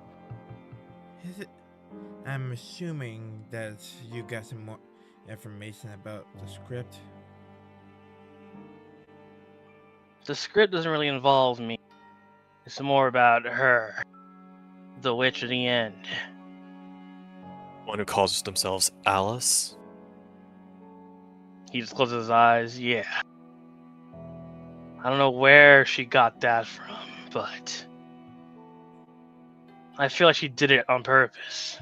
I'm assuming that you got some more information about the script. The script doesn't really involve me. It's more about her, the witch at the end. One who calls themselves Alice? He just closes his eyes. Yeah. I don't know where she got that from, but I feel like she did it on purpose.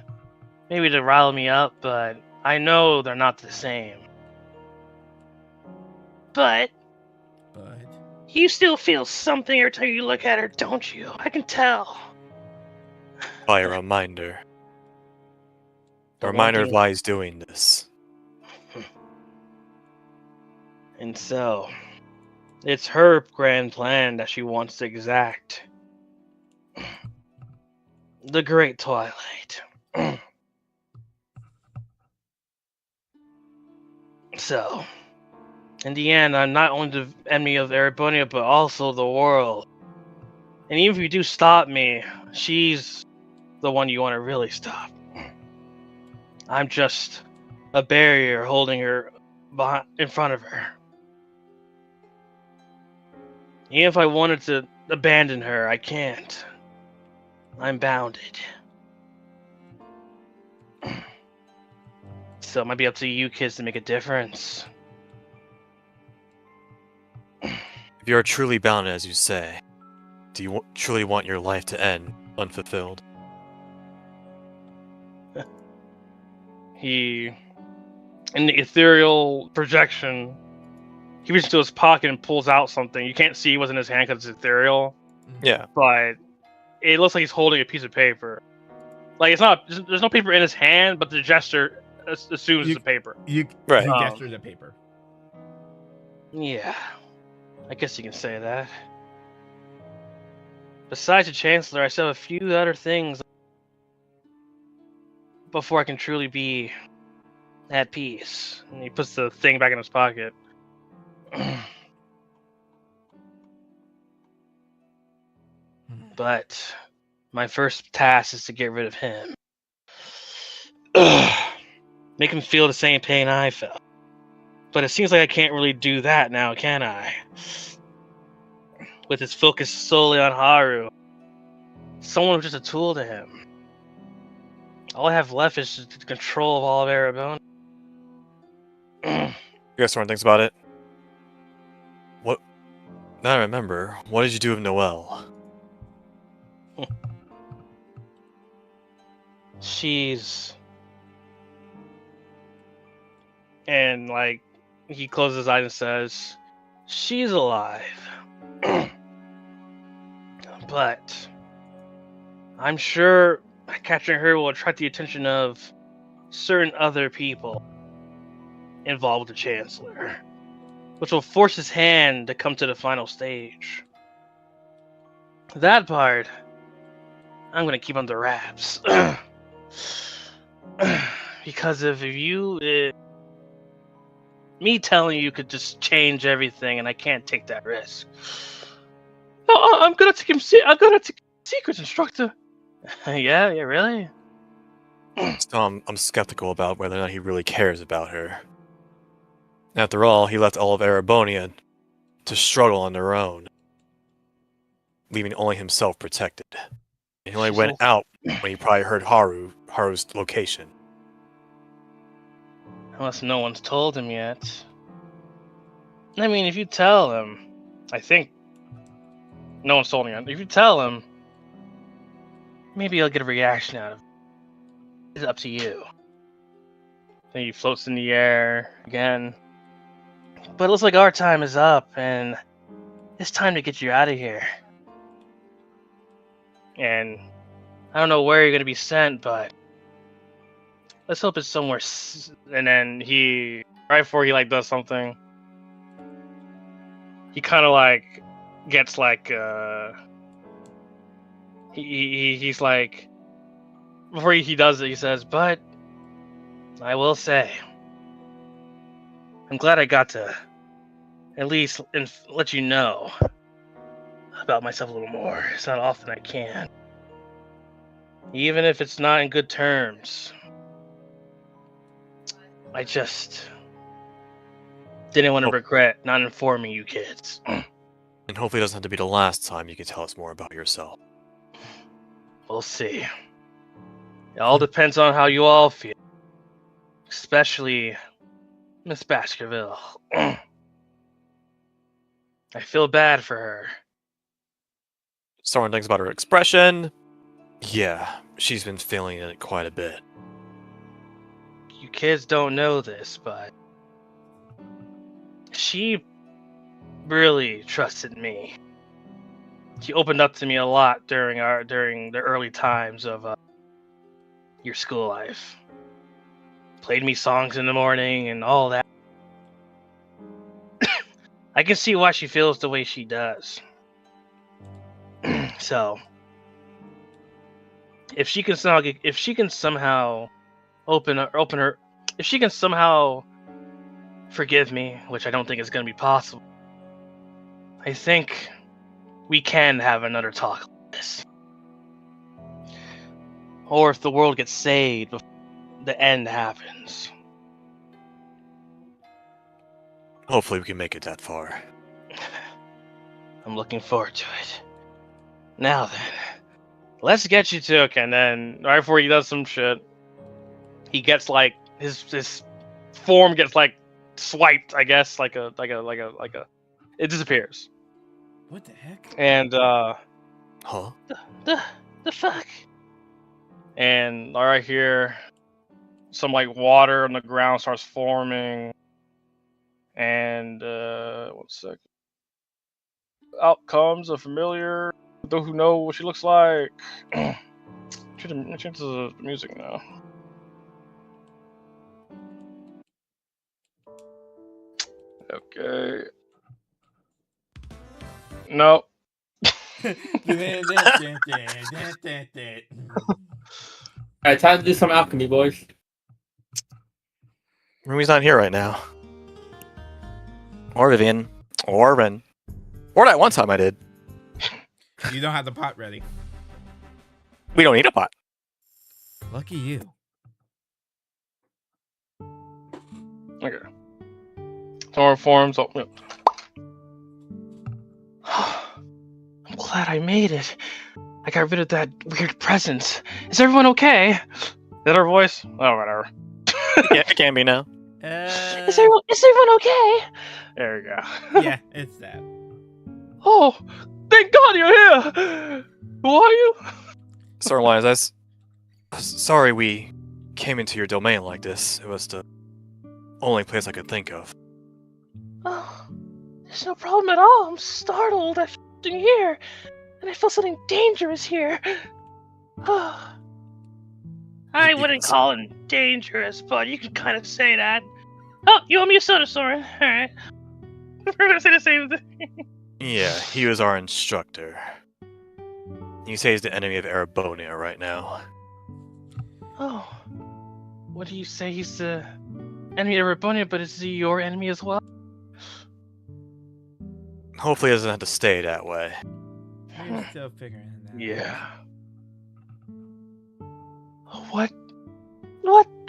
Maybe to rile me up, but I know they're not the same. But But you still feel something every time you look at her, don't you? I can tell. By a reminder. The A one reminder of thing- why he's doing this. And so, it's her grand plan that she wants to exact. The Great Twilight. So, in the end, I'm not only the enemy of Erebonia, but also the world. And even if you do stop me, she's the one you want to really stop. I'm just a barrier holding her in front of her. Even if I wanted to abandon her, I can't. I'm bounded. So it might be up to you kids to make a difference. you are truly bound as you say, do you truly want your life to end unfulfilled? He, in the ethereal projection, he reaches into his pocket and pulls out something. You can't see what's in his hand because it's ethereal, Yeah. but it looks like he's holding a piece of paper. Like it's not. There's no paper in his hand, but the gesture assumes it's a paper. Right. He gestured at paper. Yeah, I guess you can say that. Besides the Chancellor, I still have a few other things before I can truly be at peace. And he puts the thing back in his pocket. But my first task is to get rid of him. Make him feel the same pain I felt. But it seems like I can't really do that now, can I? With his focus solely on Haru. Someone who's just a tool to him. All I have left is just the control of all of Erebone. You guys someone thinks about it? What? Now I remember. What did you do with Noelle? She's... And, like, he closes his eyes and says, she's alive. But I'm sure capturing her will attract the attention of certain other people involved with the Chancellor, which will force his hand to come to the final stage. That part, I'm going to keep under wraps. Because if me telling you could just change everything, and I can't take that risk. No, I'm gonna take him. I'm gonna take secrets, instructor. Yeah, really? So I'm skeptical about whether or not he really cares about her. After all, he left all of Erebonia to struggle on their own, leaving only himself protected. And he only went out when he probably heard Haru's location. Unless no one's told him yet. I mean, if you tell him, I think no one's told him yet. If you tell him, maybe he'll get a reaction out of it. It's up to you. Then he floats in the air again. But it looks like our time is up, and it's time to get you out of here. And I don't know where you're gonna be sent, but let's hope it's somewhere. And then right before he does something, he kind of gets he's like, before he does it, he says, but I will say, I'm glad I got to at least let you know about myself a little more. It's not often I can. Even if it's not in good terms. I just didn't want to regret not informing you kids. And hopefully it doesn't have to be the last time you can tell us more about yourself. We'll see. It all depends on how you all feel. Especially Miss Baskerville. I feel bad for her. Someone thinks about her expression. Yeah, she's been feeling it quite a bit. You kids don't know this, but she really trusted me. She opened up to me a lot during the early times of your school life. Played me songs in the morning and all that. I can see why she feels the way she does. So, if she can somehow forgive me, which I don't think is going to be possible, I think we can have another talk like this. Or if the world gets saved before the end happens. Hopefully we can make it that far. I'm looking forward to it. Now then, let's get you to. Okay, and then right before he does some shit, he gets his form gets swiped. I guess it disappears. What the heck? And Huh? The fuck? and right here, some like water on the ground starts forming, and one sec. Out comes a familiar. Those who know what she looks like. Change the music now. Okay. No. Alright, time to do some alchemy, boys. Rumi's not here right now. Or Vivian. Or Ren. Or that one time I did. You don't have the pot ready. We don't need a pot. Lucky you. Okay. Tomorrow forms. Oh, yeah. I'm glad I made it. I got rid of that weird presence. Is everyone okay? Is that her voice? Oh, whatever. Yeah, it can be now. Is everyone okay? There you go. Yeah, it's that. Oh, thank God you're here. Who are you? Stormwise, sorry we came into your domain like this. It was the only place I could think of. Oh, there's no problem at all. I'm startled. I feel something here, and I feel something dangerous here. Oh. I wouldn't call him dangerous, but you can kind of say that. Oh, you owe me a soda, Soren. All right. We're gonna say the same thing. Yeah, he was our instructor. You say he's the enemy of Erebonia right now. Oh. What do you say? He's the enemy of Rabonia, but is he your enemy as well? Hopefully he doesn't have to stay that way. We're still figuring it out. Yeah.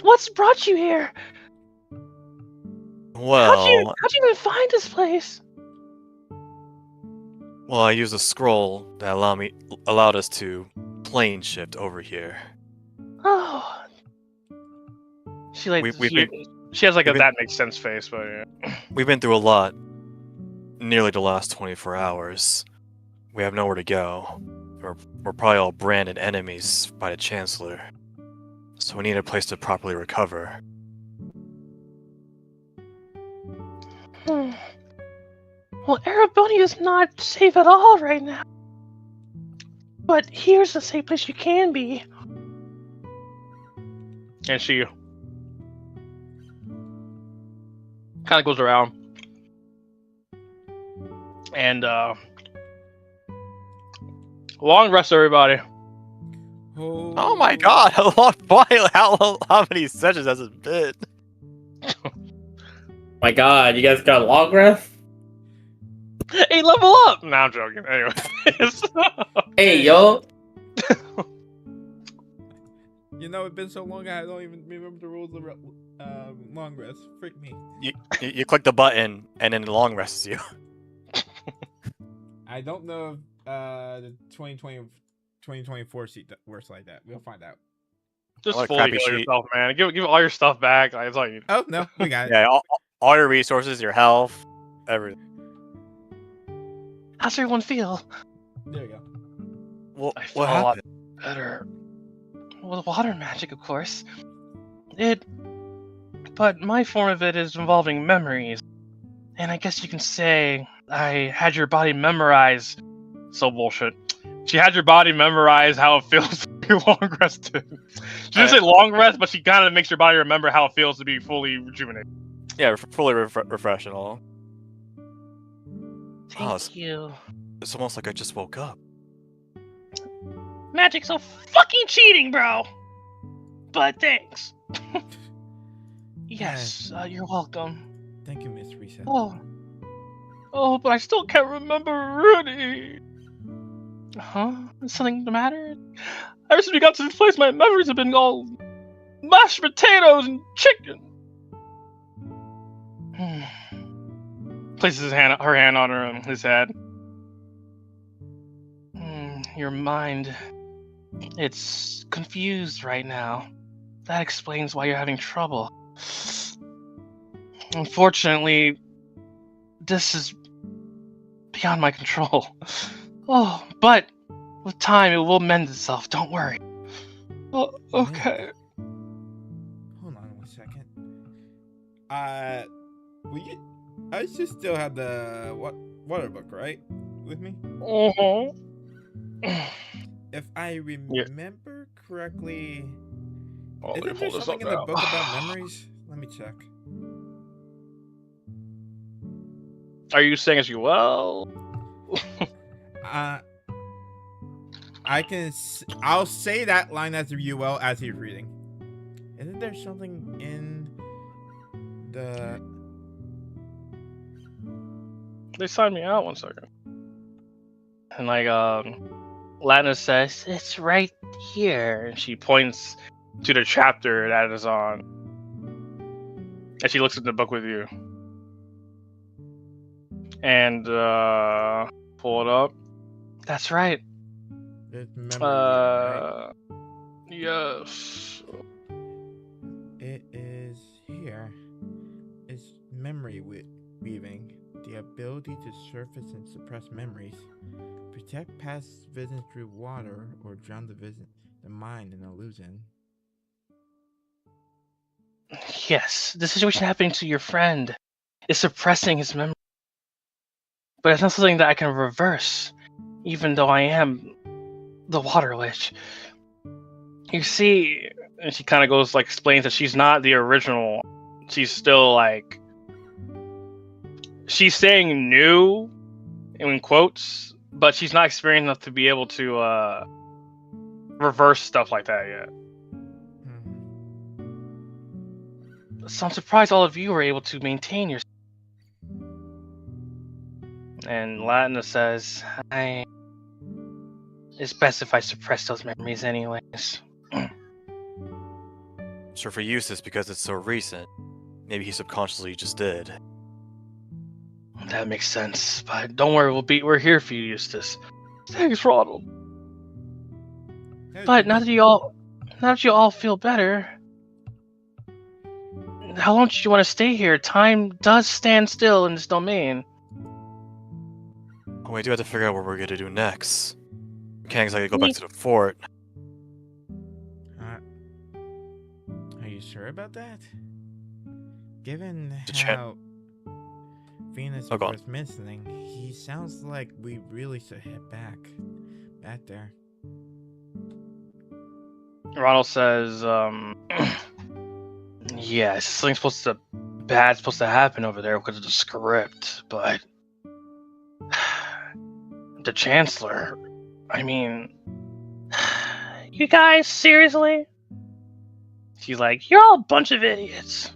What's brought you here? Well, How'd you even find this place? well, I used a scroll that allowed us to plane shift over here. Oh, She like We've she has like a we've been- that makes sense face, but yeah. We've been through a lot. Nearly the last 24 hours. We have nowhere to go. We're probably all branded enemies by the Chancellor. So we need a place to properly recover. Hmm. Well, Erebonia is not safe at all right now. But here's the safe place you can be. And she kind of goes around and long rest, everybody. Oh my god, how many sessions has it been? My God, you guys got a long rest? Hey, level up! No, I'm joking. Anyway. Hey, yo. You know, it's been so long I don't even remember the rules of long rest. Freak me. You click the button and then the long rests you. I don't know if the 2024 sheet that works like that. We'll find out. Just What a fully crappy heal sheet. yourself, man. Give all your stuff back. Like, that's all you. Oh, no, we got it. Yeah, all your resources, your health, everything. How's everyone feel? There you go. Well, I feel what a lot happened? better. Well, water magic, of course. But my form of it is involving memories. And I guess you can say I had your body memorize. So bullshit. She had your body memorize how it feels to be long rested. She didn't say long rest, but she kind of makes your body remember how it feels to be fully rejuvenated. Yeah, fully refresh and all. Thank you. It's almost like I just woke up. Magic's so fucking cheating, bro. But thanks. Yes, you're welcome. Thank you, Miss Reset. Oh, but I still can't remember Rudy. Huh? Is something the matter? Ever since we got to this place, my memories have been all mashed potatoes and chicken. Places her hand on his head. Your mind, it's confused right now. That explains why you're having trouble. Unfortunately, this is beyond my control. Oh, but with time, it will mend itself. Don't worry. Oh, okay. Hold on 1 second. I should still have the water book, right? With me? If I remember correctly, Oh, let me isn't pull there this something up in the now. book about memories? Let me check. Are you saying as you well? I'll say that line as you will as he's reading. Isn't there something in the? They signed me out 1 second. And like Lana says, it's right here. And she points to the chapter that is on. And she looks at the book with you. And pull it up. That's right. There's memory reading, right? Yes. It is here. It's memory weaving. The ability to surface and suppress memories. Protect past visions through water or drown the mind in illusion. Yes, the situation happening to your friend is suppressing his memory. But it's not something that I can reverse, even though I am the Water Witch. You see, and she kind of goes, like, explains that she's not the original. She's still, like, she's saying new, in quotes, but she's not experienced enough to be able to reverse stuff like that yet. So I'm surprised all of you were able to maintain your. And Latina says, it's best if I suppress those memories anyways. So for Eustace, because it's so recent, maybe he subconsciously just did. That makes sense, but don't worry, we're here for you, Eustace. Thanks, Ronald. But now that you all feel better, how long do you want to stay here? Time does stand still in this domain. We do have to figure out what we're gonna do next. We can't exactly go back to the fort. Are you sure about that? Given The how Venus Oh, go on. was mentioning, he sounds like we really should head back there. Ronald says, yes, something's supposed to happen over there because of the script, but the Chancellor, I mean, You guys, seriously? She's like, you're all a bunch of idiots.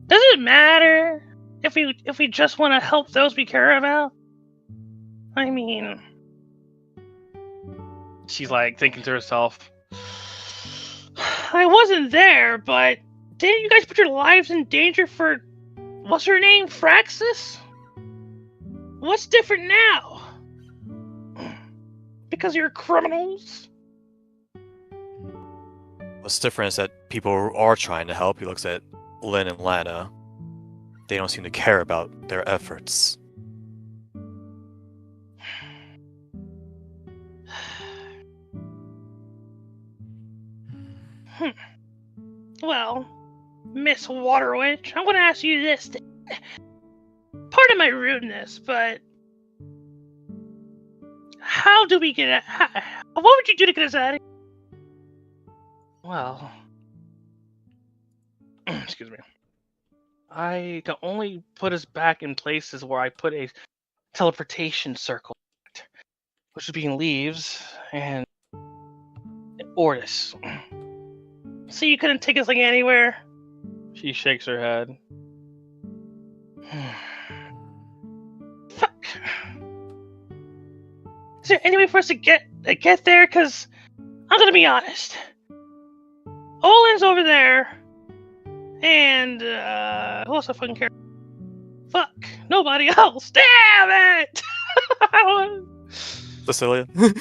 Does it matter if we just want to help those we care about? I mean, She's like thinking to herself. I wasn't there, but didn't you guys put your lives in danger for what's her name, Fraxis? What's different now? Because you're criminals? What's different is that people are trying to help. He looks at Lynn and Lana. They don't seem to care about their efforts. Well, Miss Water Witch, I'm gonna ask you this. Pardon my rudeness, but how do we get what would you do to get us out of here? well, excuse me. I can only put us back in places where I put a teleportation circle, which would be in Leaves and Ortis. So you couldn't take us like anywhere? She shakes her head. Fuck. Is there any way for us to get there? Cause I'm gonna be honest. Olin's over there, and who else I fucking care? Fuck, nobody else. Damn it! Cecilia? Yeah,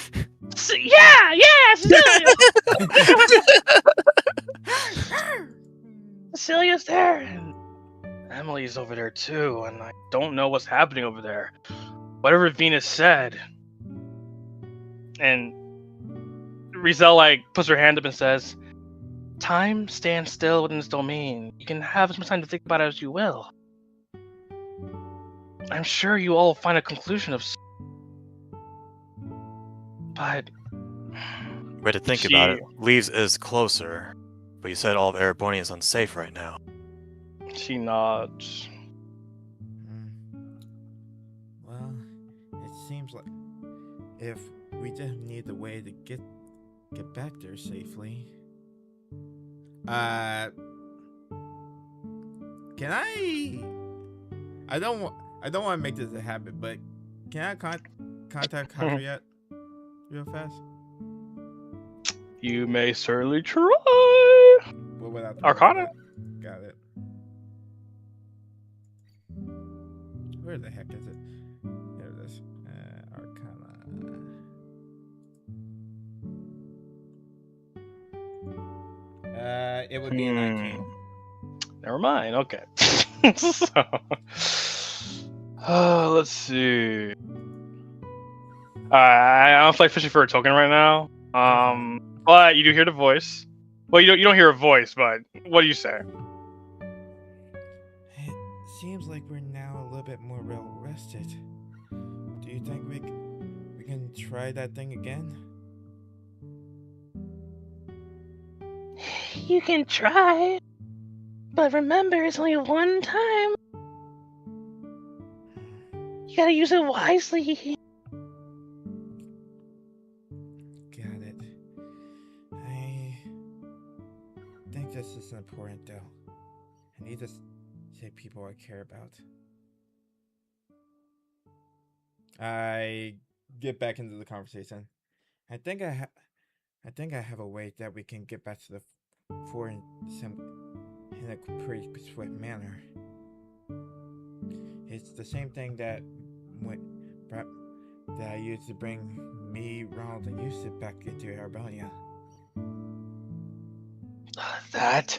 Cecilia. Cecilia's there. And Emily's over there too, and I don't know what's happening over there. whatever Venus said. And Rizel like puts her hand up and says, time stands still within its domain. You can have as much time to think about it as you will. I'm sure you all will find a conclusion of. But Way to think about it. Leaves is closer, but you said all of Erebony is unsafe right now. She nods. Well, it seems like if we just need a way to get back there safely. Can I don't want to make this a habit, but can I contact Hadriat real fast? You may certainly try. Well, without the Arcana? Got it. Where the heck is it? There it is. Arcana. It would be a 19. Never mind. Okay. Let's see. I don't feel like fishing for a token right now. But you do hear the voice. Well, you don't hear a voice, but what do you say? It seems like we're now a little bit more well rested. Do you think we can try that thing again? You can try, but remember, it's only one time. You gotta use it wisely. Got it. I think this is important, though. I need to say people I care about. I get back into the conversation. I think I have a way that we can get back to the fort in a pretty swift manner. It's the same thing that I used to bring me, Ronald, and Yusuf back into Arbonia. That?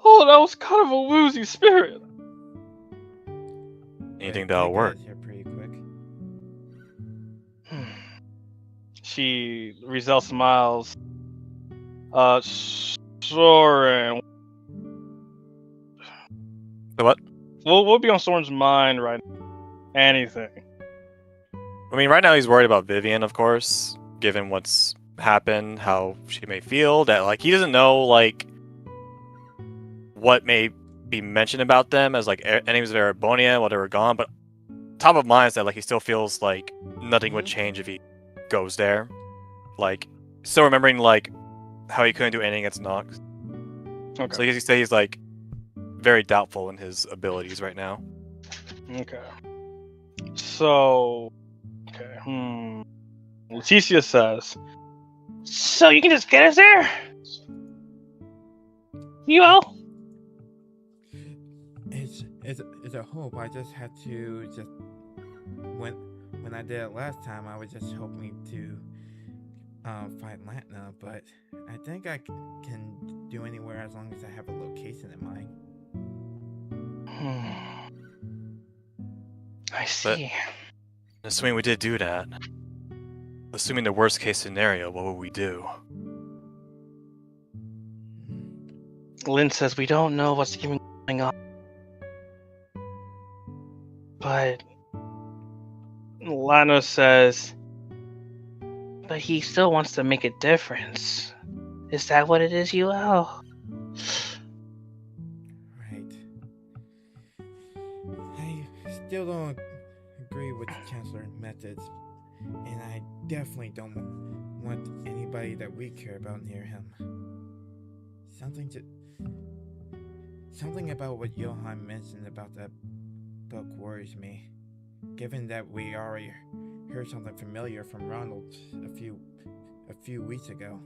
Oh, that was kind of a woozy spirit. Anything that'll work. Here pretty quick. Rizel smiles. Soren. The what? What would be on Soren's mind right now? Anything. I mean, right now he's worried about Vivian, of course, given what's happened, how she may feel, that, like, he doesn't know, like, what may be mentioned about them as, like, enemies of Erebonia while they were gone, but top of mind is that, like, he still feels like nothing would change if he goes there. Like, still remembering, like, how he couldn't do anything against Nox. Okay. So you say he's, like, very doubtful in his abilities right now. Okay. So, okay. Leticia says, So you can just get us there? You all? It's a hope. I just had to when I did it last time, I was just hoping to fight Latna, but I think I can do anywhere as long as I have a location in mind. I see. But assuming we did do that, assuming the worst case scenario, what would we do? Lynn says we don't know what's even going on. But Lana says, but he still wants to make a difference. Is that what it is, UL? Right. I still don't agree with the Chancellor's methods, and I definitely don't want anybody that we care about near him. Something about what Johan mentioned about that book worries me, given that we already heard something familiar from Ronald a few weeks ago.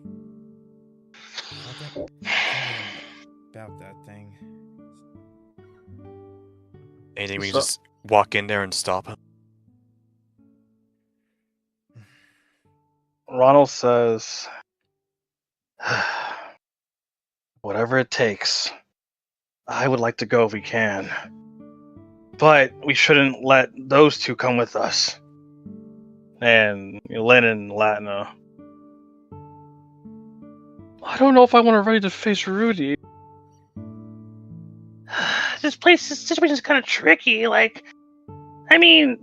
Something about that thing. Anything we can just walk in there and stop him? Ronald says, whatever it takes. I would like to go if we can. But we shouldn't let those two come with us. And Lynn and Latina. I don't know if I want to ready to face Rudy. This situation is kind of tricky. Like, I mean,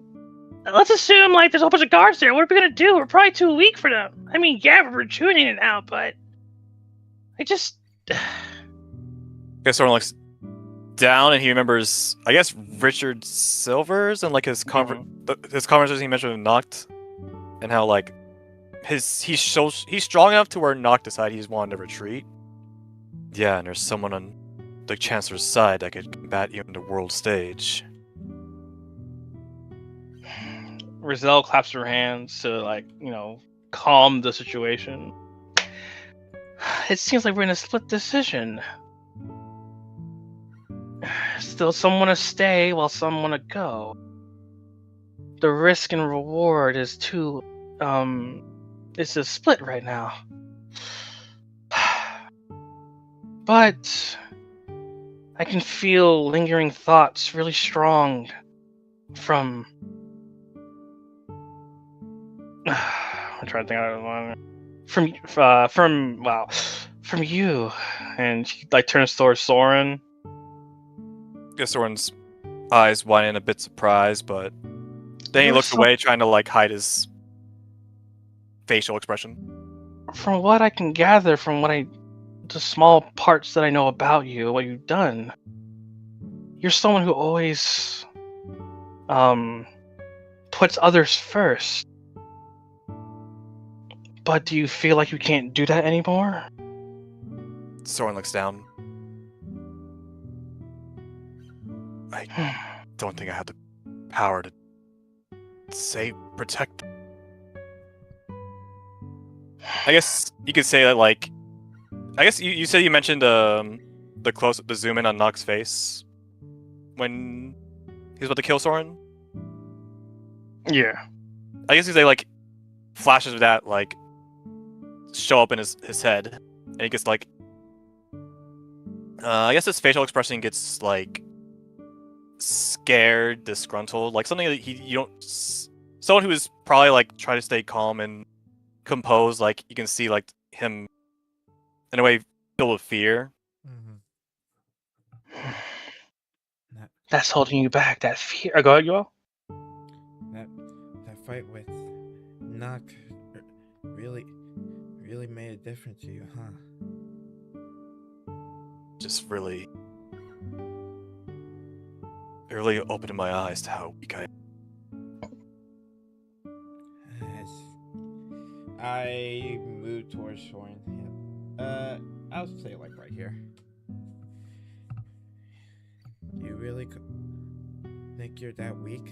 let's assume like there's a whole bunch of guards there. What are we gonna do? We're probably too weak for them. I mean, yeah, we're rejuvenated now, but I just. Okay, Soren looks down and he remembers, I guess, Richard Silvers and like his conversation he mentioned with Noct, and how like he's strong enough to where Noct decided he's wanted to retreat. Yeah, and there's someone on the Chancellor's side that could combat even the world stage. Rizal claps her hands to like, calm the situation. It seems like we're in a split decision. Still some want to stay while some want to go. The risk and reward is too, it's a split right now. But I can feel lingering thoughts really strong from... I'm trying to think out of one. From you. And she like turns towards Soren. Guess Soren's eyes widen a bit surprised, but then he looks away, trying to like hide his facial expression. From what I can gather from the small parts that I know about you, what you've done, you're someone who always puts others first. But do you feel like you can't do that anymore? Soren looks down. I don't think I have the power to protect. I guess you could say that, like, I guess you said you mentioned the zoom in on Noct's face when he was about to kill Soren. Yeah. I guess you say like flashes of that like show up in his head, and he gets like, I guess his facial expression gets like scared, disgruntled, like something that someone who is probably like trying to stay calm and composed, like you can see like him in a way filled with fear. Mm-hmm. That's holding you back, that fear. Go ahead, you all. That fight with Noct really made a difference to you, huh? Just really opened my eyes to how weak I am. As I move towards Soren, I'll say like right here. You really think you're that weak?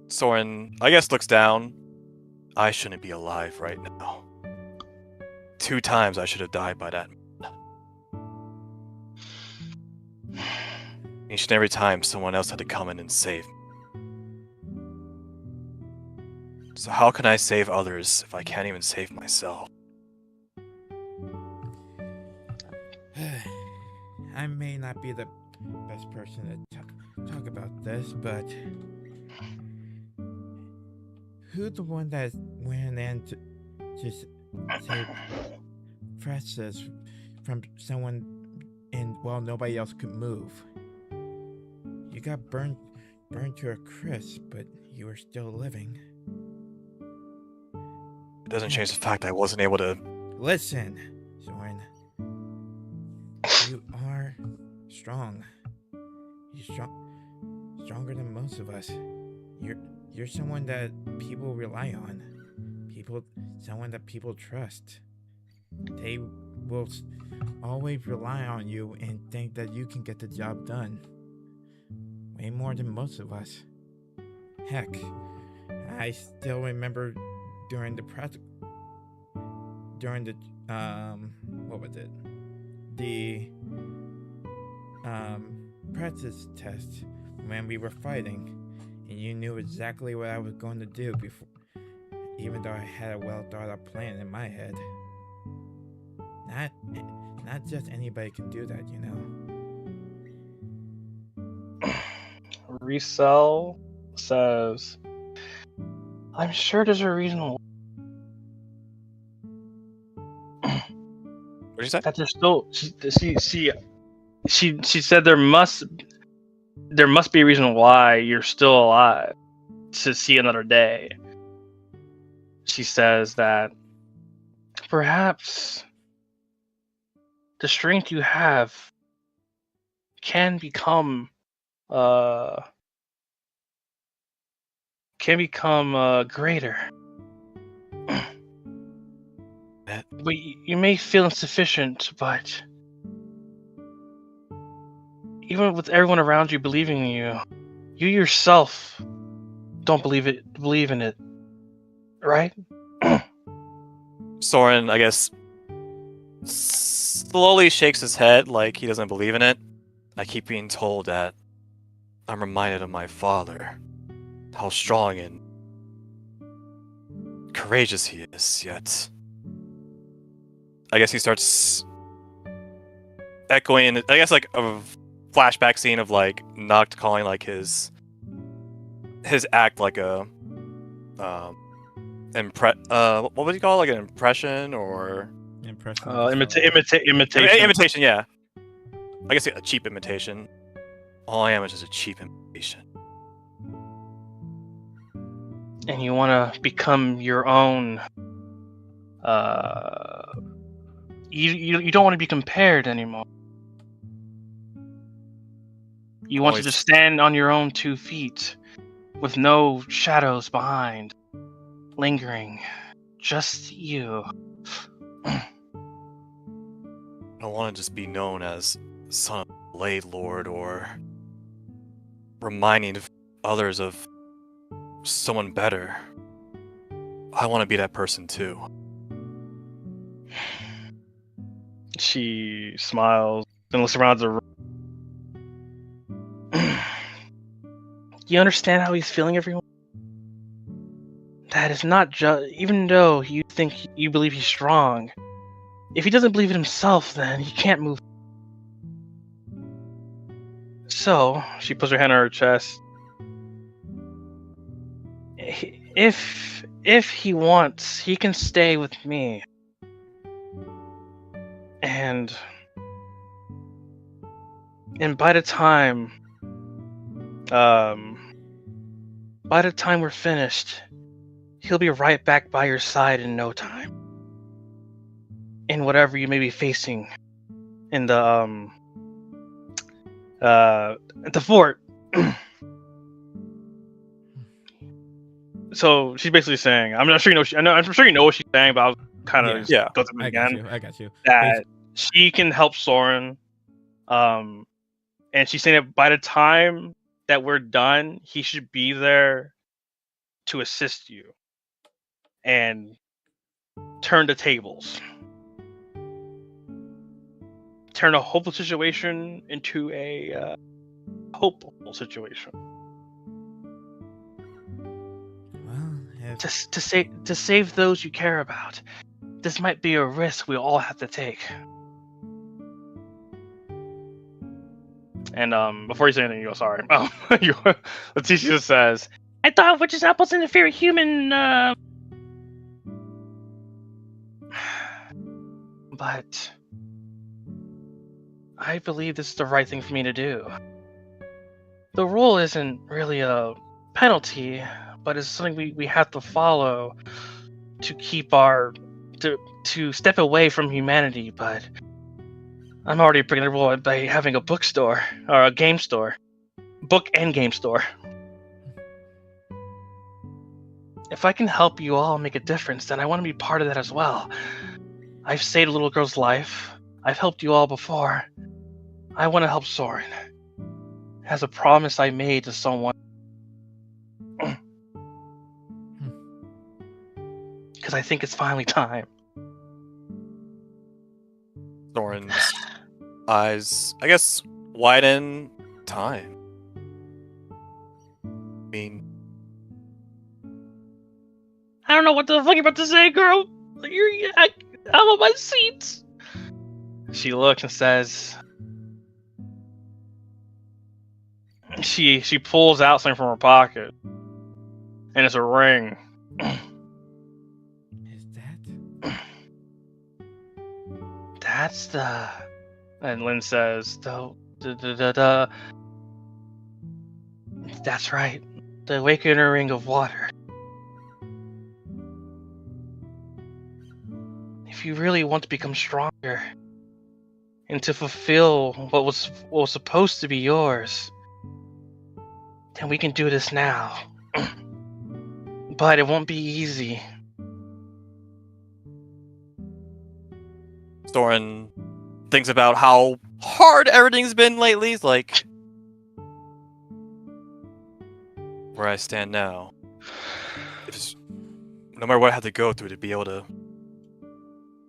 Soren, I guess, looks down. I shouldn't be alive right now. 2 times I should have died by that. Each and every time someone else had to come in and save me. So how can I save others if I can't even save myself? I may not be the best person to talk about this, but who's the one that went in to just save Francis from someone while nobody else could move? You got burned to a crisp, but you were still living. It doesn't change the fact I wasn't able to... Listen, Soren. You are strong. You're stronger than most of us. You're someone that people rely on. Someone that people trust. They will always rely on you and think that you can get the job done. Way more than most of us. Heck, I still remember during the what was it? The practice test when we were fighting, and you knew exactly what I was going to do before, even though I had a well thought out plan in my head. Not just anybody can do that, you know. Resell says, I'm sure there's a reason What did you say? that there's still. She said there must be a reason why you're still alive to see another day. She says that perhaps the strength you have can become greater. But you may feel insufficient, but even with everyone around you believing in you, you yourself don't believe in it, right? Soren, I guess, slowly shakes his head like he doesn't believe in it. I keep being told that I'm reminded of my father, how strong and courageous he is, yet I guess he starts echoing, I guess, like a flashback scene of like Noct calling like his act like a what would you call it? Like an impression or Impression. Imitation. imitation, yeah. I guess a cheap imitation. All I am is just a cheap imitation. And you want to become your own. You don't want to be compared anymore. You want to just stand on your own 2 feet, with no shadows behind, lingering, just you. I don't want to just be known as son of the Blade Lord or reminding others of someone better. I want to be that person too. She smiles and looks around the room. You understand how he's feeling, everyone? That is not just. Even though you believe he's strong, if he doesn't believe in himself, then he can't move. So she puts her hand on her chest. If he wants, he can stay with me. And by the time we're finished, he'll be right back by your side in no time. In whatever you may be facing in the fort. So she's basically saying, I'm not sure you know. I'm sure you know what she's saying, but I'll kind of go through it again. I got you. That she can help Soren, and she's saying that by the time that we're done, he should be there to assist you and turn the tables, turn a hopeless situation into a hopeful situation. Well, To save those you care about. This might be a risk we all have to take. And before you say anything, you go, sorry. Leticia says, I thought witches' apples interfere with human. But I believe this is the right thing for me to do. The rule isn't really a penalty, but it's something we have to follow to keep to step away from humanity. But I'm already breaking the rule by having a bookstore or a game store, book and game store. If I can help you all make a difference, then I want to be part of that as well. I've saved a little girl's life. I've helped you all before. I want to help Soren. As a promise I made to someone. Because I think it's finally time. Soren's eyes, I guess, widen. Time. I mean, I don't know what the fuck you're about to say, girl. I'm on my seats. She looks and says. She pulls out something from her pocket, and it's a ring Is that? That's the. And Lynn says, That's right. The Awakener Ring of Water. If you really want to become stronger and to fulfill what was supposed to be yours, then we can do this now. But it won't be easy. Soren thinks about how hard everything's been lately. He's like, where I stand now, no matter what I have to go through to be able to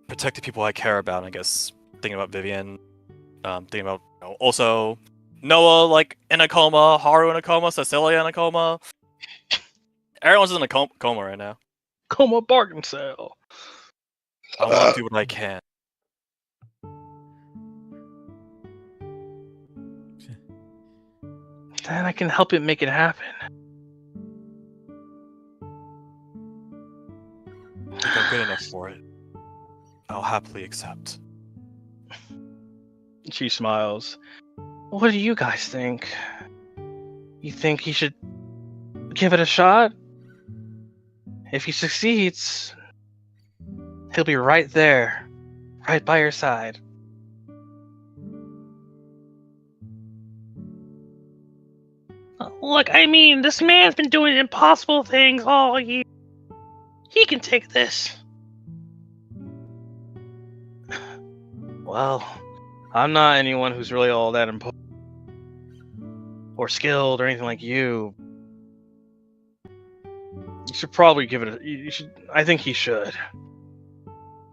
protect the people I care about. I guess thinking about Vivian, thinking about also Noah like in a coma, Haru in a coma, Cecilia in a coma. Everyone's in a coma right now. Coma bargain sale. I want to do what I can. Then I can help it make it happen. I think I'm good enough for it. I'll happily accept. She smiles. What do you guys think? You think he should give it a shot? If he succeeds, he'll be right there, right by your side. Look, I mean, this man's been doing impossible things all year. He can take this. Well, I'm not anyone who's really all that important or skilled or anything like you. You should probably give it you should. I think he should.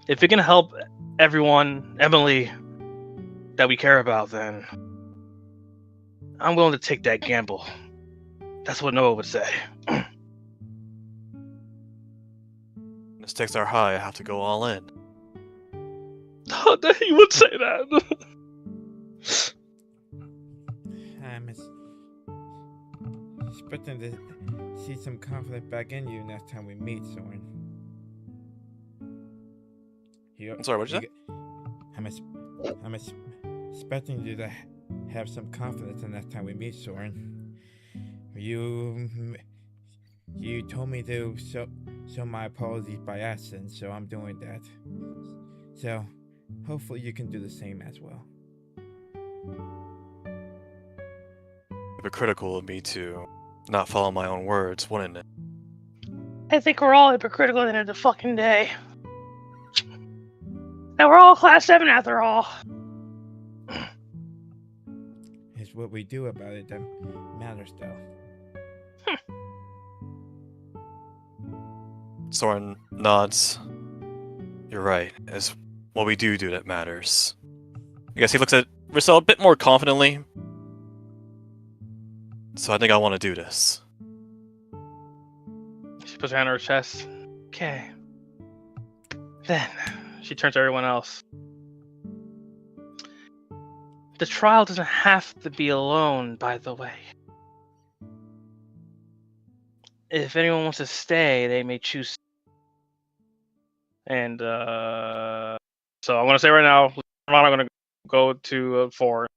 If it can help everyone, Emily, that we care about, then I'm willing to take that gamble. That's what Noah would say. The stakes are high. I have to go all in. He would say that. I'm expecting to see some confidence back in you next time we meet, Soren. I'm sorry, what'd you say? I'm expecting you to have some confidence the next time we meet, Soren. You told me to show my apologies by accident, so I'm doing that. So, hopefully you can do the same as well. Hypocritical of me to not follow my own words, wouldn't it? I think we're all hypocritical at the end of the fucking day. Now we're all class 7 after all. It's what we do about it that matters, though. Soren nods. You're right. It's what we do that matters. I guess he looks at Rissel a bit more confidently. So I think I want to do this. She puts her hand on her chest. Okay. Then she turns to everyone else. The trial doesn't have to be alone, by the way. If anyone wants to stay, they may choose. And so I'm gonna say right now, I'm gonna go to 4.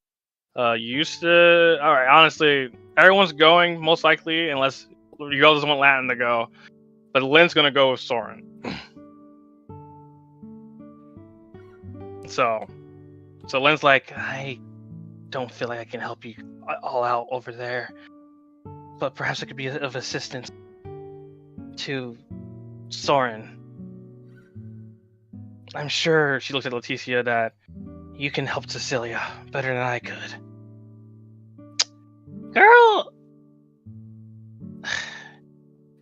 Used to. All right. Honestly, everyone's going most likely, unless you all just want Latin to go. But Lynn's gonna go with Soren. So Lynn's like, I don't feel like I can help you all out over there, but perhaps I could be of assistance to Soren. I'm sure, she looks at Leticia, that you can help Cecilia better than I could. Girl!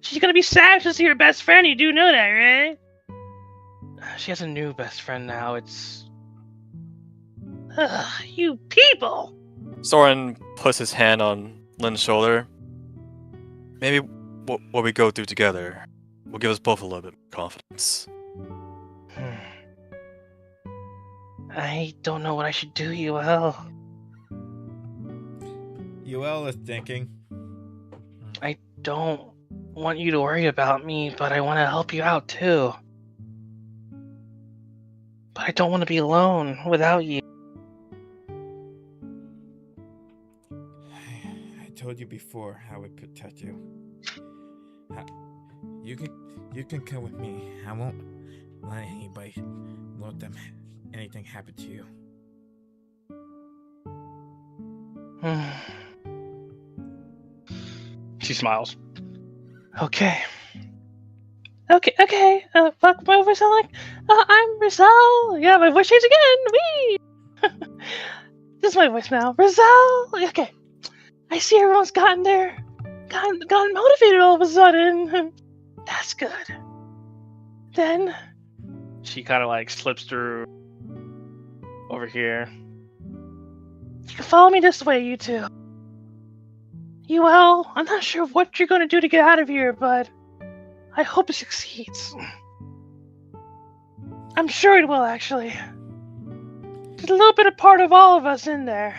She's gonna be sad to see her best friend, you do know that, right? She has a new best friend now. It's... Ugh, you people! Soren puts his hand on Lynn's shoulder. Maybe what we go through together will give us both a little bit more confidence. I don't know what I should do, UL. UL is thinking. I don't want you to worry about me, but I want to help you out too. But I don't want to be alone without you. I told you before I would protect you. You can come with me. I won't let anybody let them anything happen to you. She smiles. Okay. Fuck my voice sound like? I'm Rizal. Yeah, my voice changed again. Wee. This is my voice now. Rizal. Okay. I see everyone's gotten motivated all of a sudden. That's good. Then She kind of like slips through over here. you can follow me this way, you two. Well, I'm not sure what you're gonna do to get out of here, but I hope it succeeds. I'm sure it will, actually. There's a little bit of part of all of us in there.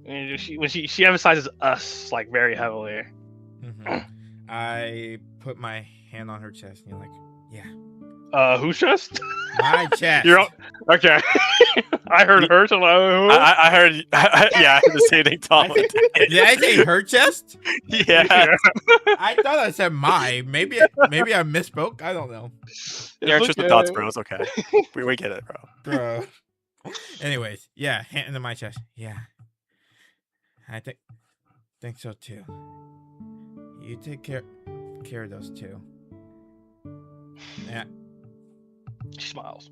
And she emphasizes us like very heavily. Mm-hmm. I put my hand on her chest and you're like, yeah. Whose chest? My chest. You're okay. I heard her. So I heard. Yeah, I heard the same thing Tom did. Did I say her chest? Yeah. I thought I said my. Maybe I misspoke. I don't know. Your intrusive thoughts, bro. It's okay. We get it, bro. Anyways, yeah, hand into my chest. Yeah. I think so too. You take care of those two. Yeah. She smiles.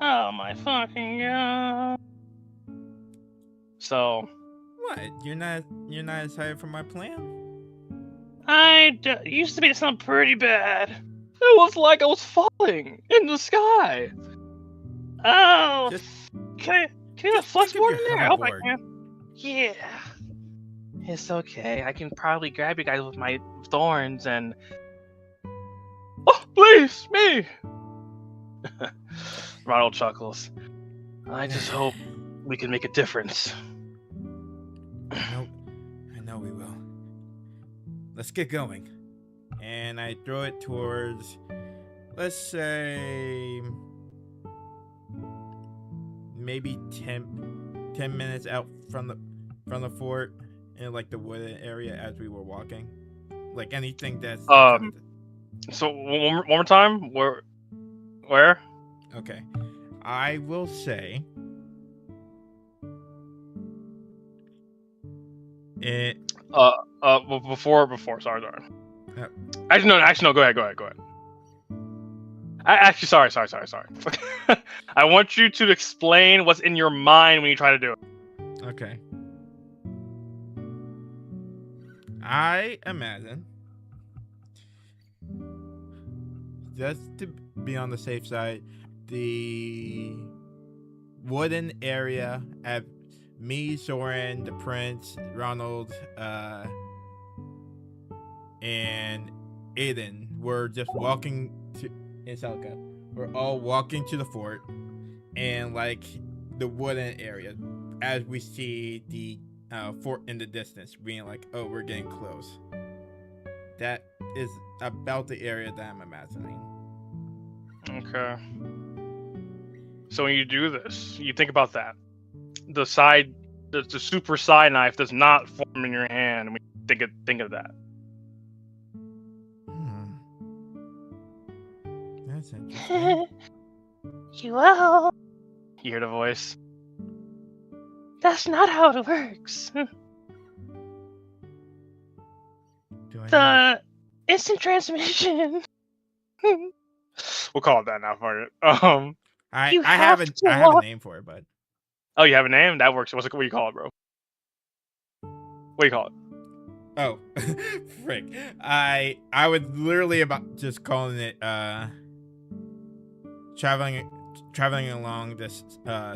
Oh my fucking god. So What? You're not excited for my plan? Used to be sound pretty bad. it was like I was falling in the sky. Oh, Just can you have flex think of more your in there? I hope I hoverboard. can. Yeah. It's okay. I can probably grab you guys with my thorns and. Oh, please, me! Ronald chuckles. I just hope we can make a difference. I know we will. Let's get going. And I throw it towards, let's say, maybe 10 minutes out from the fort in like the wooded area as we were walking. Like anything that's So one more time. Where? Okay. I will say it. Before. Sorry. Yep. Actually, no. Go ahead. Sorry. I want you to explain what's in your mind when you try to do it. Okay. I imagine, just to be on the safe side, the wooden area at me, Soren, the Prince, Ronald, and Aiden were just walking to Isalka. We're all walking to the fort, and like the wooden area, as we see the fort in the distance, being like, oh, we're getting close. That is about the area that I'm imagining. Okay. So when you do this, you think about that. The super side knife does not form in your hand. When you think of that. That's interesting. Well, You hear the voice. that's not how it works. Do I not- The instant transmission. We'll call it that now. Fuck it. You I have have a to I have a walk- name for it, but Oh, you have a name? That works. What do you call it, bro? What do you call it? oh, frick! I was literally about just calling it traveling along this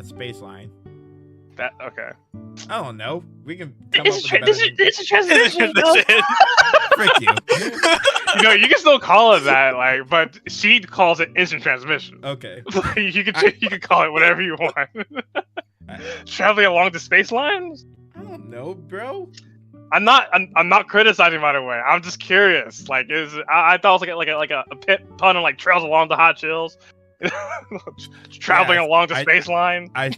space line. That okay. I don't know. We can come up with a better name. It's a transmission. no? Frick you. You can still call it that, like, but she calls it instant transmission. Okay. you can call it whatever you want. Traveling along the space lines? I don't know, bro. I'm not criticizing, by the way. I'm just curious. Like, I thought it was like a pit pun on like trails along the hot chills, traveling Yes, along the space line. I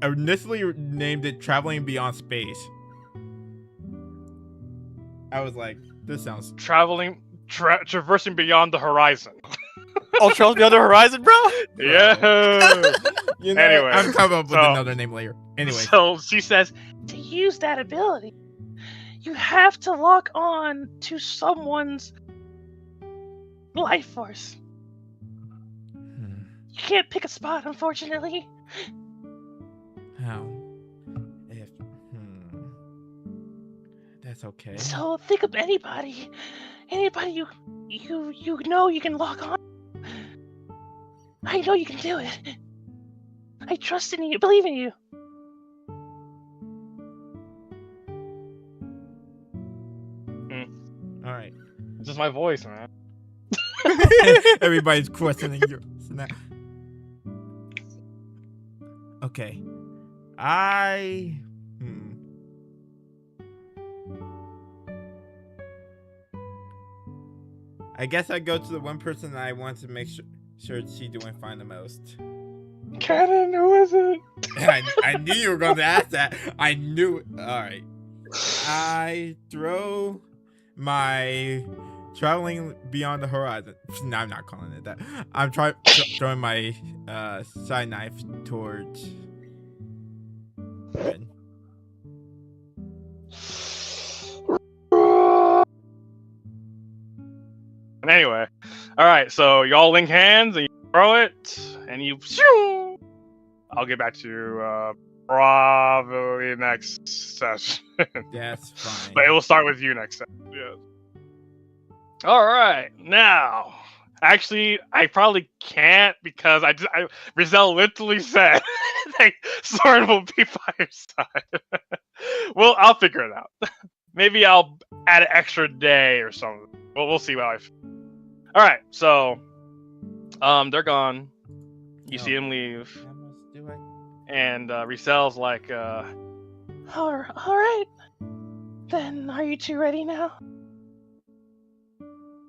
initially named it Traveling Beyond Space. I was like, this sounds Traversing beyond the horizon. Oh, Trails Beyond the Horizon, bro. Yeah. you know, Anyway, I'm coming up with so- another name later. Anyway, So she says, To use that ability, you have to lock on to someone's life force. You can't pick a spot, unfortunately. how? If that's okay. So think of anybody you know you can lock on. I know you can do it. I trust in you, believe in you. All right. "It's just my voice, man." Everybody's questioning your snap. Okay. I guess I go to the one person that I want to make sure she's doing fine the most. Cannon, who is it? I knew you were going to ask that. I knew it. All right. I throw my Traveling Beyond the Horizon. No, I'm not calling it that. I'm throwing my side knife towards Red. And anyway, all right. So y'all link hands and you throw it, and you. I'll get back to you probably next session. That's fine. But it will start with you next session. Yeah. All right. Now, actually, I probably can't because Rizal literally said like Soren will be by your side. Well, I'll figure it out. Maybe I'll add an extra day or something. Well, we'll see what I. All right. So, they're gone. You see him leave. How much do I? And Rizel's like, All right. Then are you two ready now?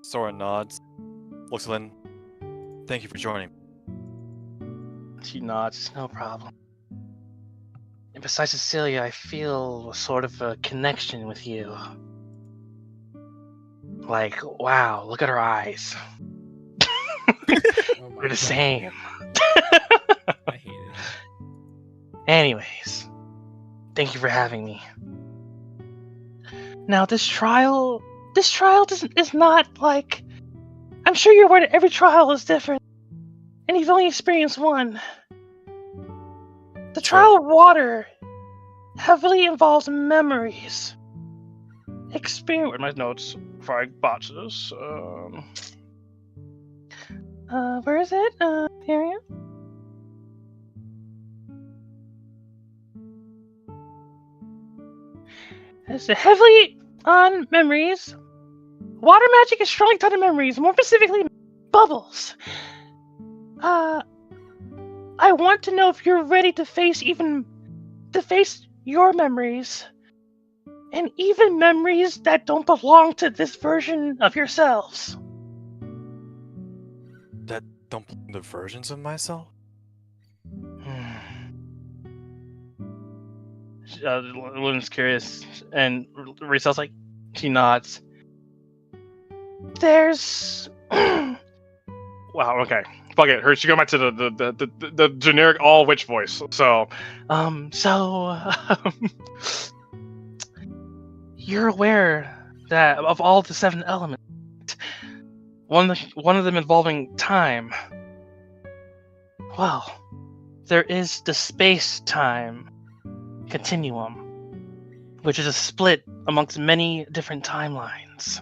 Sora nods. Looks at Lynn. Thank you for joining. She nods. No problem. And besides Cecilia, I feel sort of a connection with you. Like, wow, look at her eyes. Oh my They're the God. same. I hate it. Anyways, thank you for having me. Now, this trial is not like. I'm sure you're aware that every trial is different, and you've only experienced one. The trial of water heavily involves memories. where's my notes before I botch this? Where is it? Here we go. It's heavily on memories. Water magic is strongly tied to memories, more specifically, bubbles. I want to know if you're ready to face your memories, and even memories that don't belong to this version of yourselves. That don't belong to versions of myself? Lynn's curious, and Rizel's like, she nods. There's. Wow. Okay. Fuck it. She go back to the generic all witch voice. So, you're aware that of all the 7 elements, one of them involving time. Well, there is the space-time continuum, which is a split amongst many different timelines.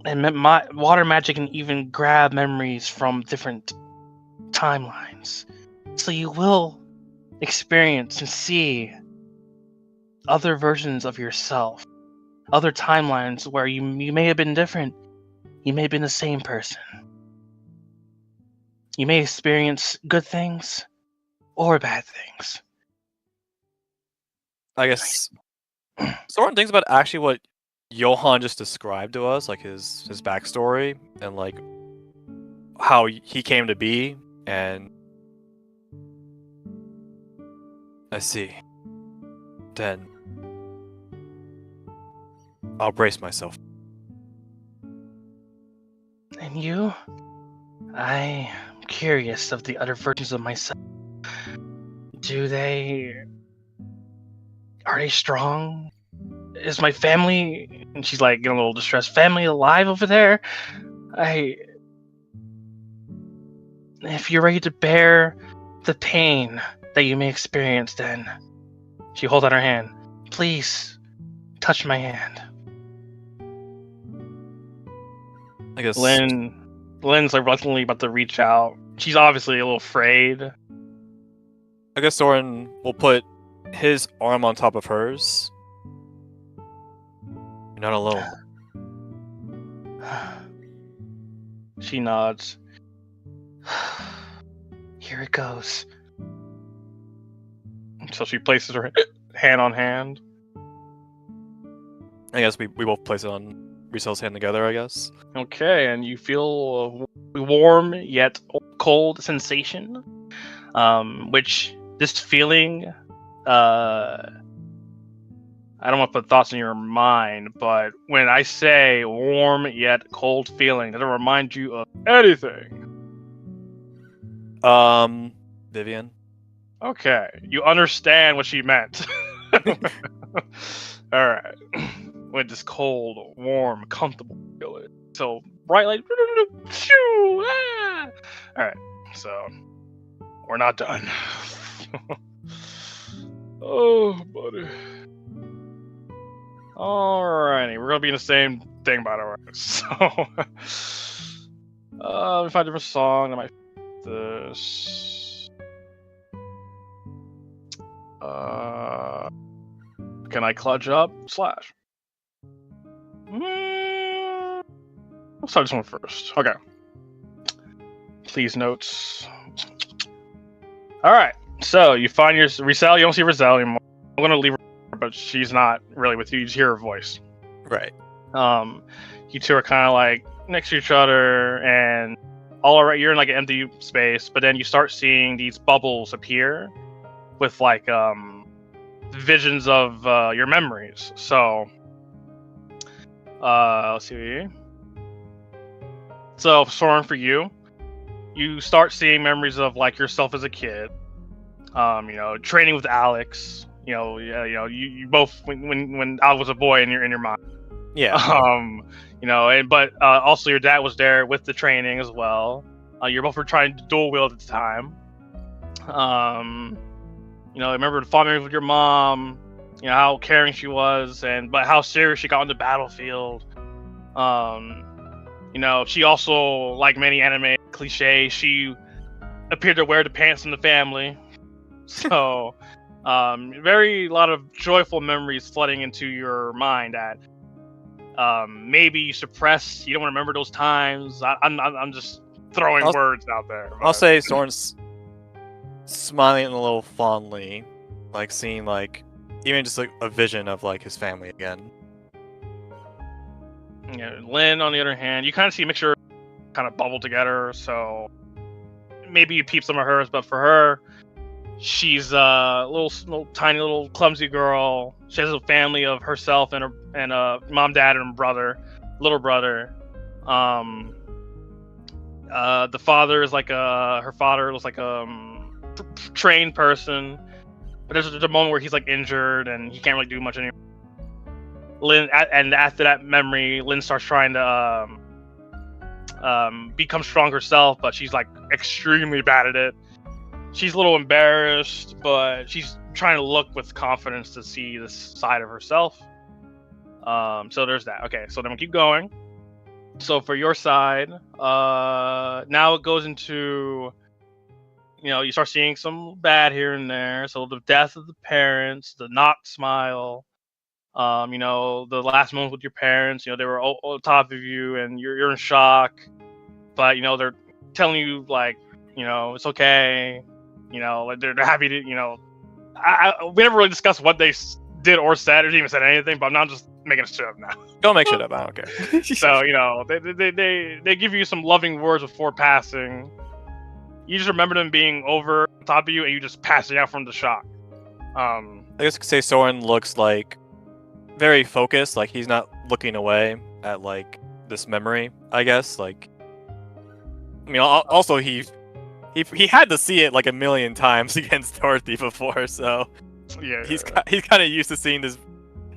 And my water magic can even grab memories from different timelines. So you will experience and see other versions of yourself, other timelines where you may have been different, you may have been the same person. You may experience good things or bad things. I guess Soren thinks about actually what Johan just described to us, like his backstory and like how he came to be, and I see. Then I'll brace myself. And you? I am curious of the other versions of myself. Are they strong? Is my family, and she's like getting a little distressed, family alive over there? If you're ready to bear the pain that you may experience, then she holds out her hand. Please touch my hand. I guess Lynn's like reluctantly about to reach out. She's obviously a little afraid. Soren will put his arm on top of hers. You're not alone. She nods. Here it goes. So she places her hand on hand. I guess we both place it on Risel's hand together, I guess. Okay, and you feel a warm yet cold sensation. Which this feeling, I don't want to put thoughts in your mind, but when I say warm yet cold feeling, does it remind you of anything? Vivian. Okay, you understand what she meant. Alright. With this cold, warm, comfortable feeling. So, bright light. Alright, so, we're not done. Oh, buddy. Alrighty, we're gonna be in the same thing, by the way. So, let me find a different song. I might this. Can I clutch up? Slash. Let's start this one first. Okay. Please notes. Alright, so you find your Rizal. You don't see Rizal anymore. I'm gonna leave her, but she's not really with you. You just hear her voice. Right. You two are kind of like next to each other, and all around you're in like an empty space. But then you start seeing these bubbles appear with like visions of your memories. So, let's see. So, Soren, for you, you start seeing memories of like yourself as a kid. Training with Alex. You both when Alex was a boy in your mind. Yeah. But also your dad was there with the training as well. You both were trying to dual wield at the time. I remember the fond memories with your mom. How caring she was, but how serious she got on the battlefield. She also, like many anime cliches, she appeared to wear the pants in the family. So, very lot of joyful memories flooding into your mind that maybe you suppress. You don't remember those times. I'm just throwing words out there. I'll say Soren's smiling a little fondly, like seeing like even just like a vision of like his family again. Lynn, on the other hand, you kind of see a mixture kind of bubble together, so maybe you peep some of hers, but for her, she's a little tiny little clumsy girl. She has a family of herself and a mom, dad, and little brother. The father is like her father was like a trained person, but there's a moment where he's like injured and he can't really do much anymore. Lynn, and after that memory, Lynn starts trying to become strong herself, but she's like extremely bad at it. She's a little embarrassed, but she's trying to look with confidence to see this side of herself. So there's that. Okay, so then we'll keep going. So for your side, now it goes into, you start seeing some bad here and there. So the death of the parents, the not smile, the last moment with your parents, they were on top of you and you're in shock. But, they're telling you, like, You know, it's okay. You know, like they're happy to. You know, we never really discussed what they did or said, or even said anything. But I'm not just making shit up now. Don't make shit up. I don't care. So you know, they give you some loving words before passing. You just remember them being over top of you, and you just passing out from the shock. I guess I could say Soren looks like very focused, like he's not looking away at like this memory. I guess like, I mean, also he had to see it like a million times against Dorothy before, so yeah, he's kind of used to seeing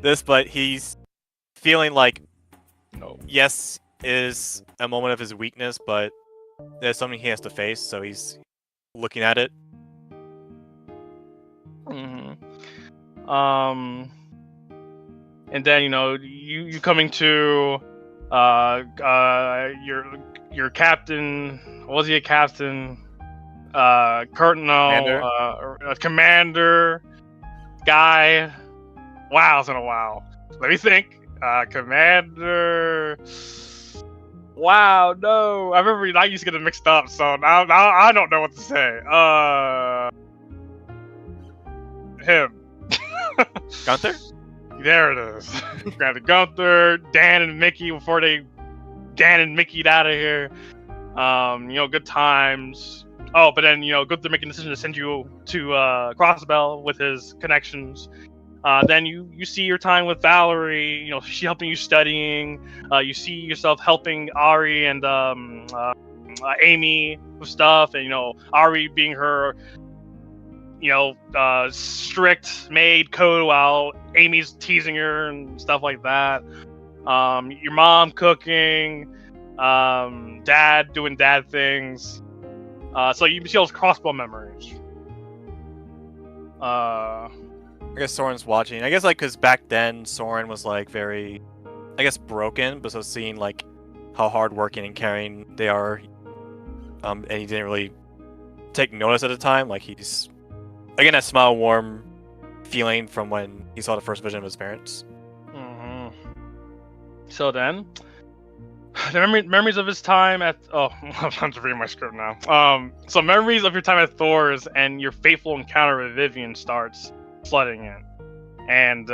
this, but he's feeling like, yes, is a moment of his weakness, but there's something he has to face, so he's looking at it. And then you know you coming to your captain. Was he a captain? Colonel, commander guy. Wow, it's been a while. Let me think. Commander. Wow, no. I remember I used to get it mixed up, so now I don't know what to say. Him. Gunther? There it is. Grab Gunther, Dan and Mickey before Dan and Mickey'd out of here. You know, good times. Oh, but then, you know, Gunther making the decision to send you to Crossbell with his connections. Then you see your time with Valerie, you know, she helping you studying. You see yourself helping Ari and Amy with stuff, and you know, Ari being her, you know, strict maid code while Amy's teasing her and stuff like that. Your mom cooking, dad doing dad things. So you see those crossbow memories. I guess Soren's watching. I guess like because back then Soren was like very, I guess, broken, but so seeing like how hardworking and caring they are, and he didn't really take notice at the time. Like he's again that smile, warm feeling from when he saw the first vision of his parents. Mm-hmm. So then, the memories of his time at I'm just reading my script now. So memories of your time at Thor's and your fateful encounter with Vivian starts flooding in, and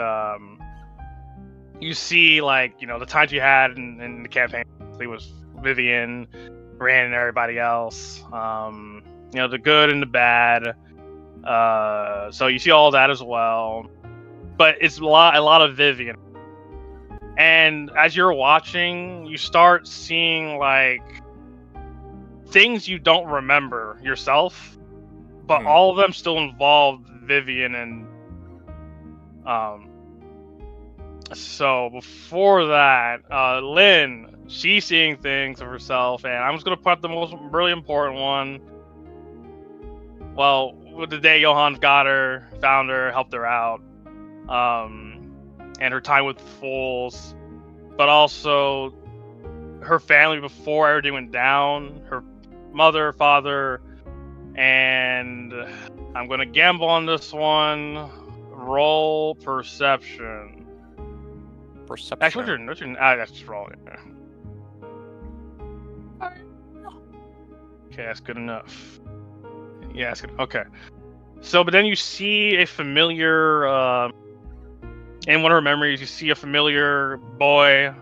you see like, you know, the times you had in the campaign. It was Vivian, Rand, and everybody else. You know, the good and the bad. So you see all that as well, but it's a lot of Vivian. And as you're watching, you start seeing like things you don't remember yourself, but all of them still involve Vivian. And so before that, Lynn, she's seeing things of herself, and I'm just gonna put the most really important one. Well, the day Johan got her, found her, helped her out, and her time with Fools, but also her family before everything went down, her mother, father, and I'm gonna gamble on this one. Roll perception. Actually, what's your that's just roll it. Okay, that's good enough. Yeah, that's good. Okay. So, but then you see a familiar, in one of her memories, you see a familiar boy,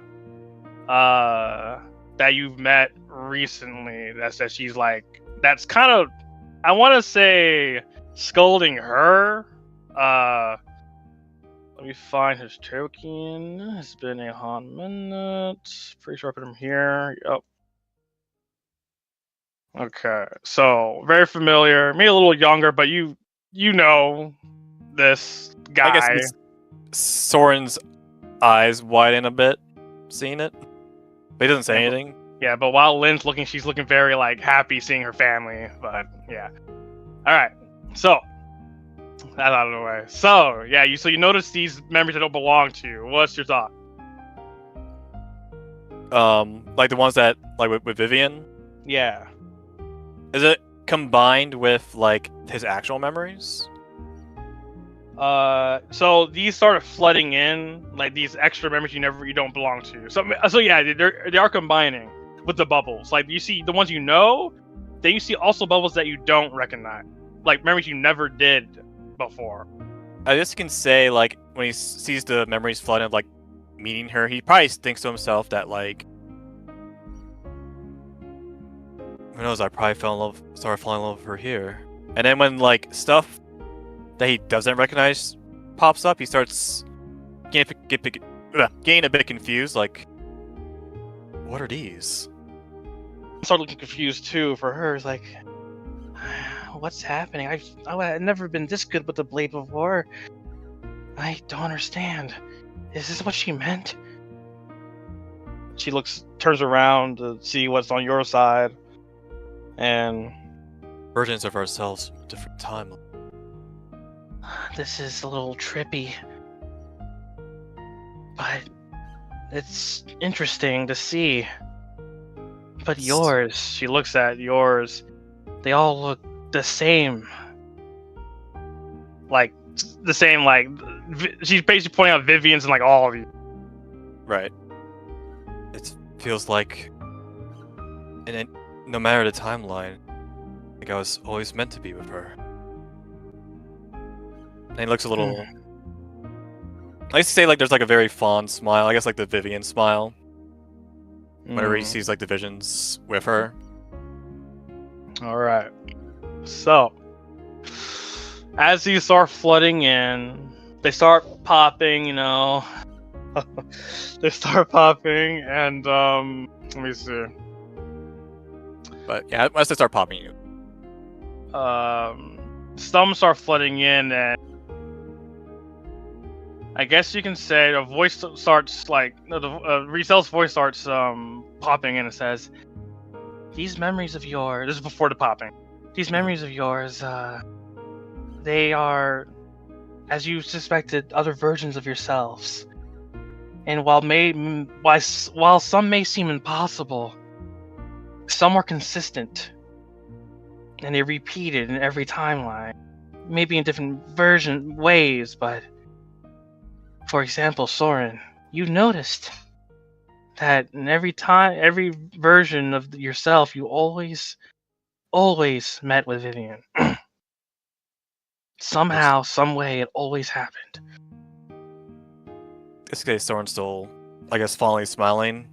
that you've met recently. That she's like, that's kind of, I want to say, scolding her. Let me find his token. It's been a hot minute. Pretty sure I put him here. Yep. Okay, so very familiar, maybe a little younger, but you know this guy. I guess Soren's eyes widen a bit, seeing it, but he doesn't say anything. Yeah, but while Lynn's looking, she's looking very like happy seeing her family. But yeah, all right. So that's out of the way. So yeah, you notice these members that don't belong to you. What's your thought? Like the ones that like with Vivian. Yeah. Is it combined with like his actual memories? So these started flooding in, like these extra memories you don't belong to. So yeah, they are combining with the bubbles. Like you see the ones you know, then you see also bubbles that you don't recognize, like memories you never did before. I guess you can say, like, when he sees the memories flooding of, like, meeting her, he probably thinks to himself that, like, who knows, I probably started falling in love with her here. And then when, like, stuff that he doesn't recognize pops up, he starts getting a bit confused, like, what are these? I started looking confused too. For her, it's like, what's happening? I've never been this good with the blade before. I don't understand. Is this what she meant? She turns around to see what's on your side, and Versions of ourselves, different time. This is a little trippy, but it's interesting to see. But yours, she looks at yours. they all look the same. Like the same, like she's basically pointing out Vivian's and like all of you. Right. It feels like, no matter the timeline, like I was always meant to be with her. And he looks a little. I used to say like there's like a very fond smile. I guess like the Vivian smile. Whenever he sees like the visions with her. All right. So, as these start flooding in, they start popping. You know, they start popping, and let me see. But yeah, once they start popping, Some start flooding in, and I guess you can say the voice starts like Rizel's voice starts popping in and says, "These memories of yours." This is before the popping. These memories of yours, they are, as you suspected, other versions of yourselves. And while some may seem impossible, some are consistent, and they repeated in every timeline, maybe in different ways, but. For example, Soren, you noticed that in every version of yourself, you always met with Vivian. Somehow, some way, it always happened. this case Soren's still, I guess, fondly smiling.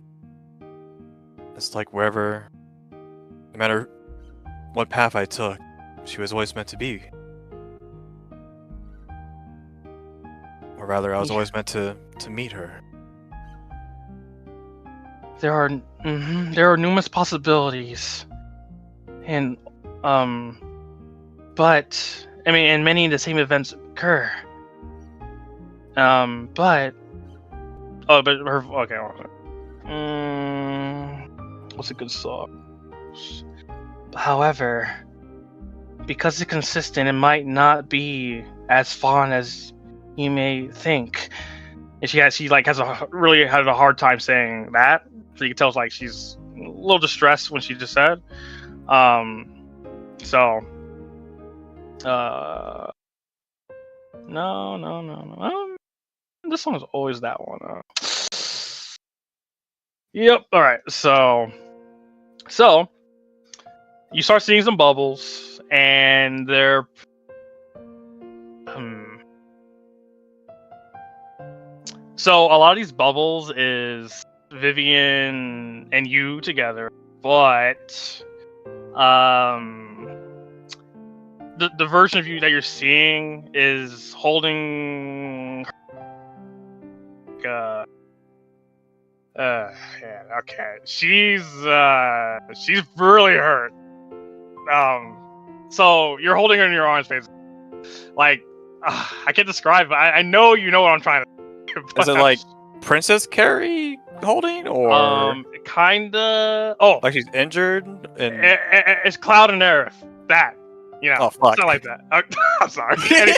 It's like wherever, no matter what path I took, she was always meant to be. Or rather, I was always meant to meet her. There are numerous possibilities, and but I mean, and many of the same events occur. But her okay. What's a good song? However, because it's consistent, it might not be as fun as you may think. And she really had a hard time saying that. So you can tell like she's a little distressed when she just said. No. This song is always that one. Yep. All right. So you start seeing some bubbles, and they're So a lot of these bubbles is Vivian and you together, but the version of you that you're seeing is holding yeah, okay. She's really hurt. So you're holding her in your arms, basically. Like, I can't describe it. I know you know what I'm trying to. Is it like Princess Carrie holding, or kinda? Oh, like she's injured? And it's Cloud and Aerith. That, you know, oh fuck, something like that. I'm sorry. Anyway.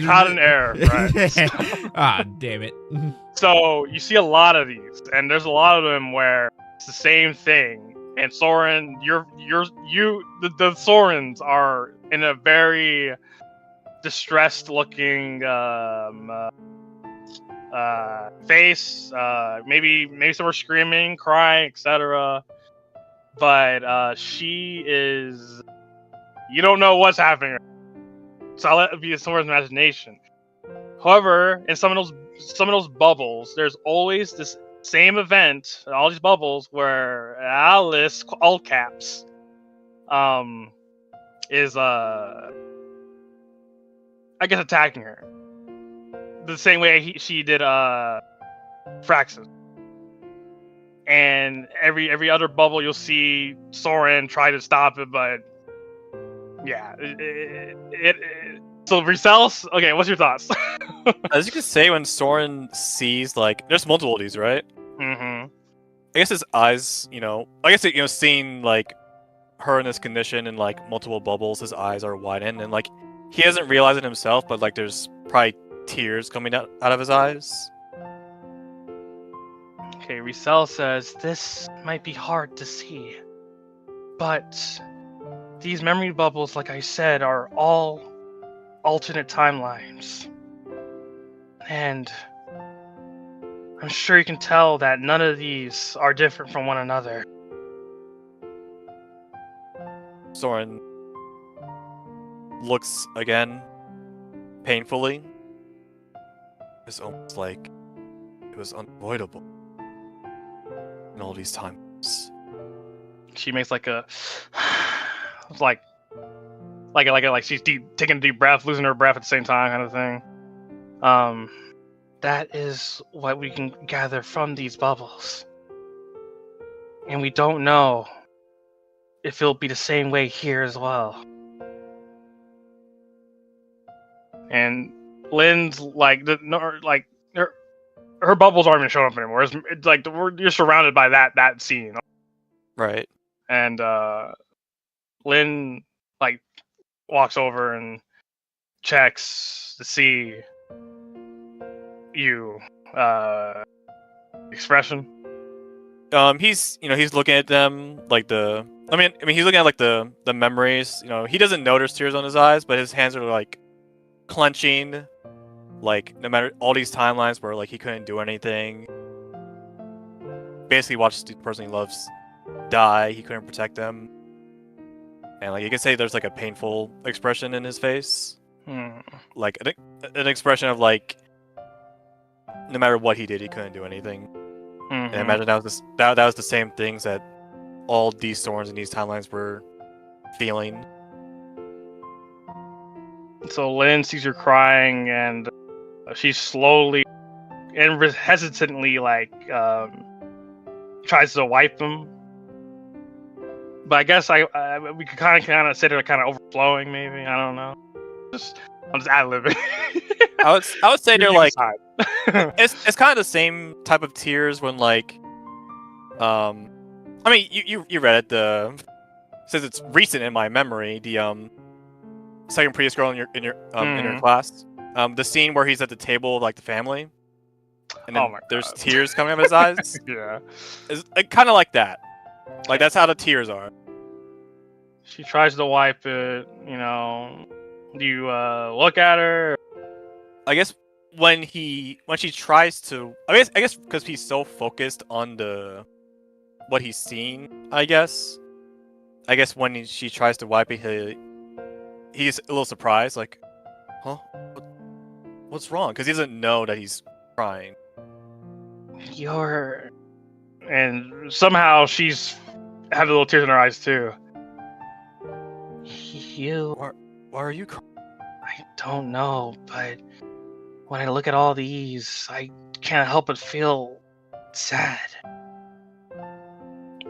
Cloud and Aerith, right? Ah, damn it. So you see a lot of these, and there's a lot of them where it's the same thing. And Soren, the Sorens are in a very distressed looking face. Maybe some are screaming, crying, etc. but she is. You don't know what's happening, so I'll let it be Sora's imagination. However, in some of those bubbles, there's always this same event, all these bubbles where Alice, all caps, is I guess attacking her the same way she did Fraxus. And every other bubble you'll see Soren try to stop it, but yeah, so Briselle's okay. What's your thoughts? As you can say, when Soren sees like there's multiple of these, right? Mm-hmm. I guess his eyes, seeing like her in this condition and like multiple bubbles, his eyes are widened, and like he doesn't realize it himself, but like there's probably tears coming out of his eyes. Okay, Risel says this might be hard to see, but these memory bubbles, like I said, are all alternate timelines. And I'm sure you can tell that none of these are different from one another. Soren looks again painfully. It's almost like it was unavoidable in all these times. She makes like a like she's taking a deep breath, losing her breath at the same time, kind of thing. That is what we can gather from these bubbles. And we don't know if it'll be the same way here as well. And Lynn's like her bubbles aren't even showing up anymore. It's like you're surrounded by that scene, Right. and Lynn like walks over and checks to see you expression. He's looking at them like he's looking at like the memories. He doesn't notice tears on his eyes, but his hands are like clenching, like no matter all these timelines where like he couldn't do anything. Basically, watched the person he loves die. He couldn't protect them, and like you can say, there's like a painful expression in his face, like an expression of like no matter what he did, he couldn't do anything. And I imagine that was the same things that all these Sorens in these timelines were feeling. So Lynn sees her crying, and she slowly and hesitantly tries to wipe them. But I guess we could kind of say they're kind of overflowing, maybe. I don't know. I'm just ad-libbing. I would say they're like it's kind of the same type of tears when like you read it, since it's recent in my memory, the second prettiest girl in your class, the scene where he's at the table with like the family, and then there's tears coming out of his eyes. Yeah, it's kind of like that. Like that's how the tears are. She tries to wipe it. Do you look at her? I guess when she tries to, I guess because he's so focused on what he's seeing. I guess when she tries to wipe it, he's a little surprised, like, huh? What's wrong? Because he doesn't know that he's crying. And somehow she's had a little tears in her eyes too. Why are you crying? I don't know, but when I look at all these, I can't help but feel sad.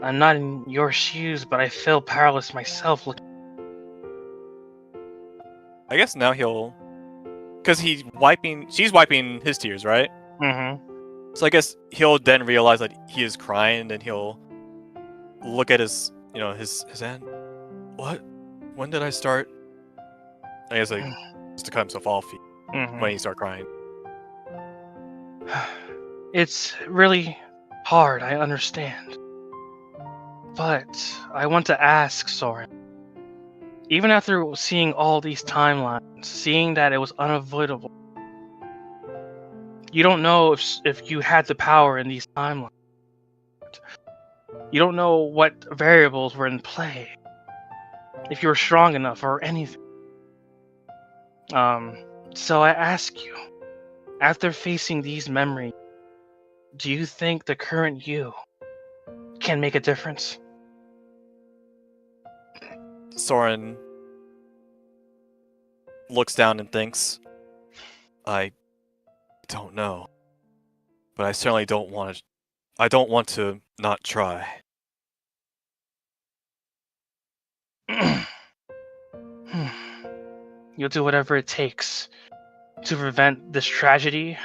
I'm not in your shoes, but I feel powerless myself. I guess now because she's wiping his tears, right? Mm-hmm. So I guess he'll then realize that he is crying, and then he'll look at his hand. What? When did I start? I guess like just to cut himself off when he starts crying. It's really hard, I understand. But I want to ask, Soren. Even after seeing all these timelines, seeing that it was unavoidable, you don't know if you had the power in these timelines. You don't know what variables were in play. If you were strong enough or anything. So I ask you, after facing these memories, do you think the current you can make a difference? Soren looks down and thinks, I don't know. But I certainly don't want to. I don't want to not try. You'll do whatever it takes to prevent this tragedy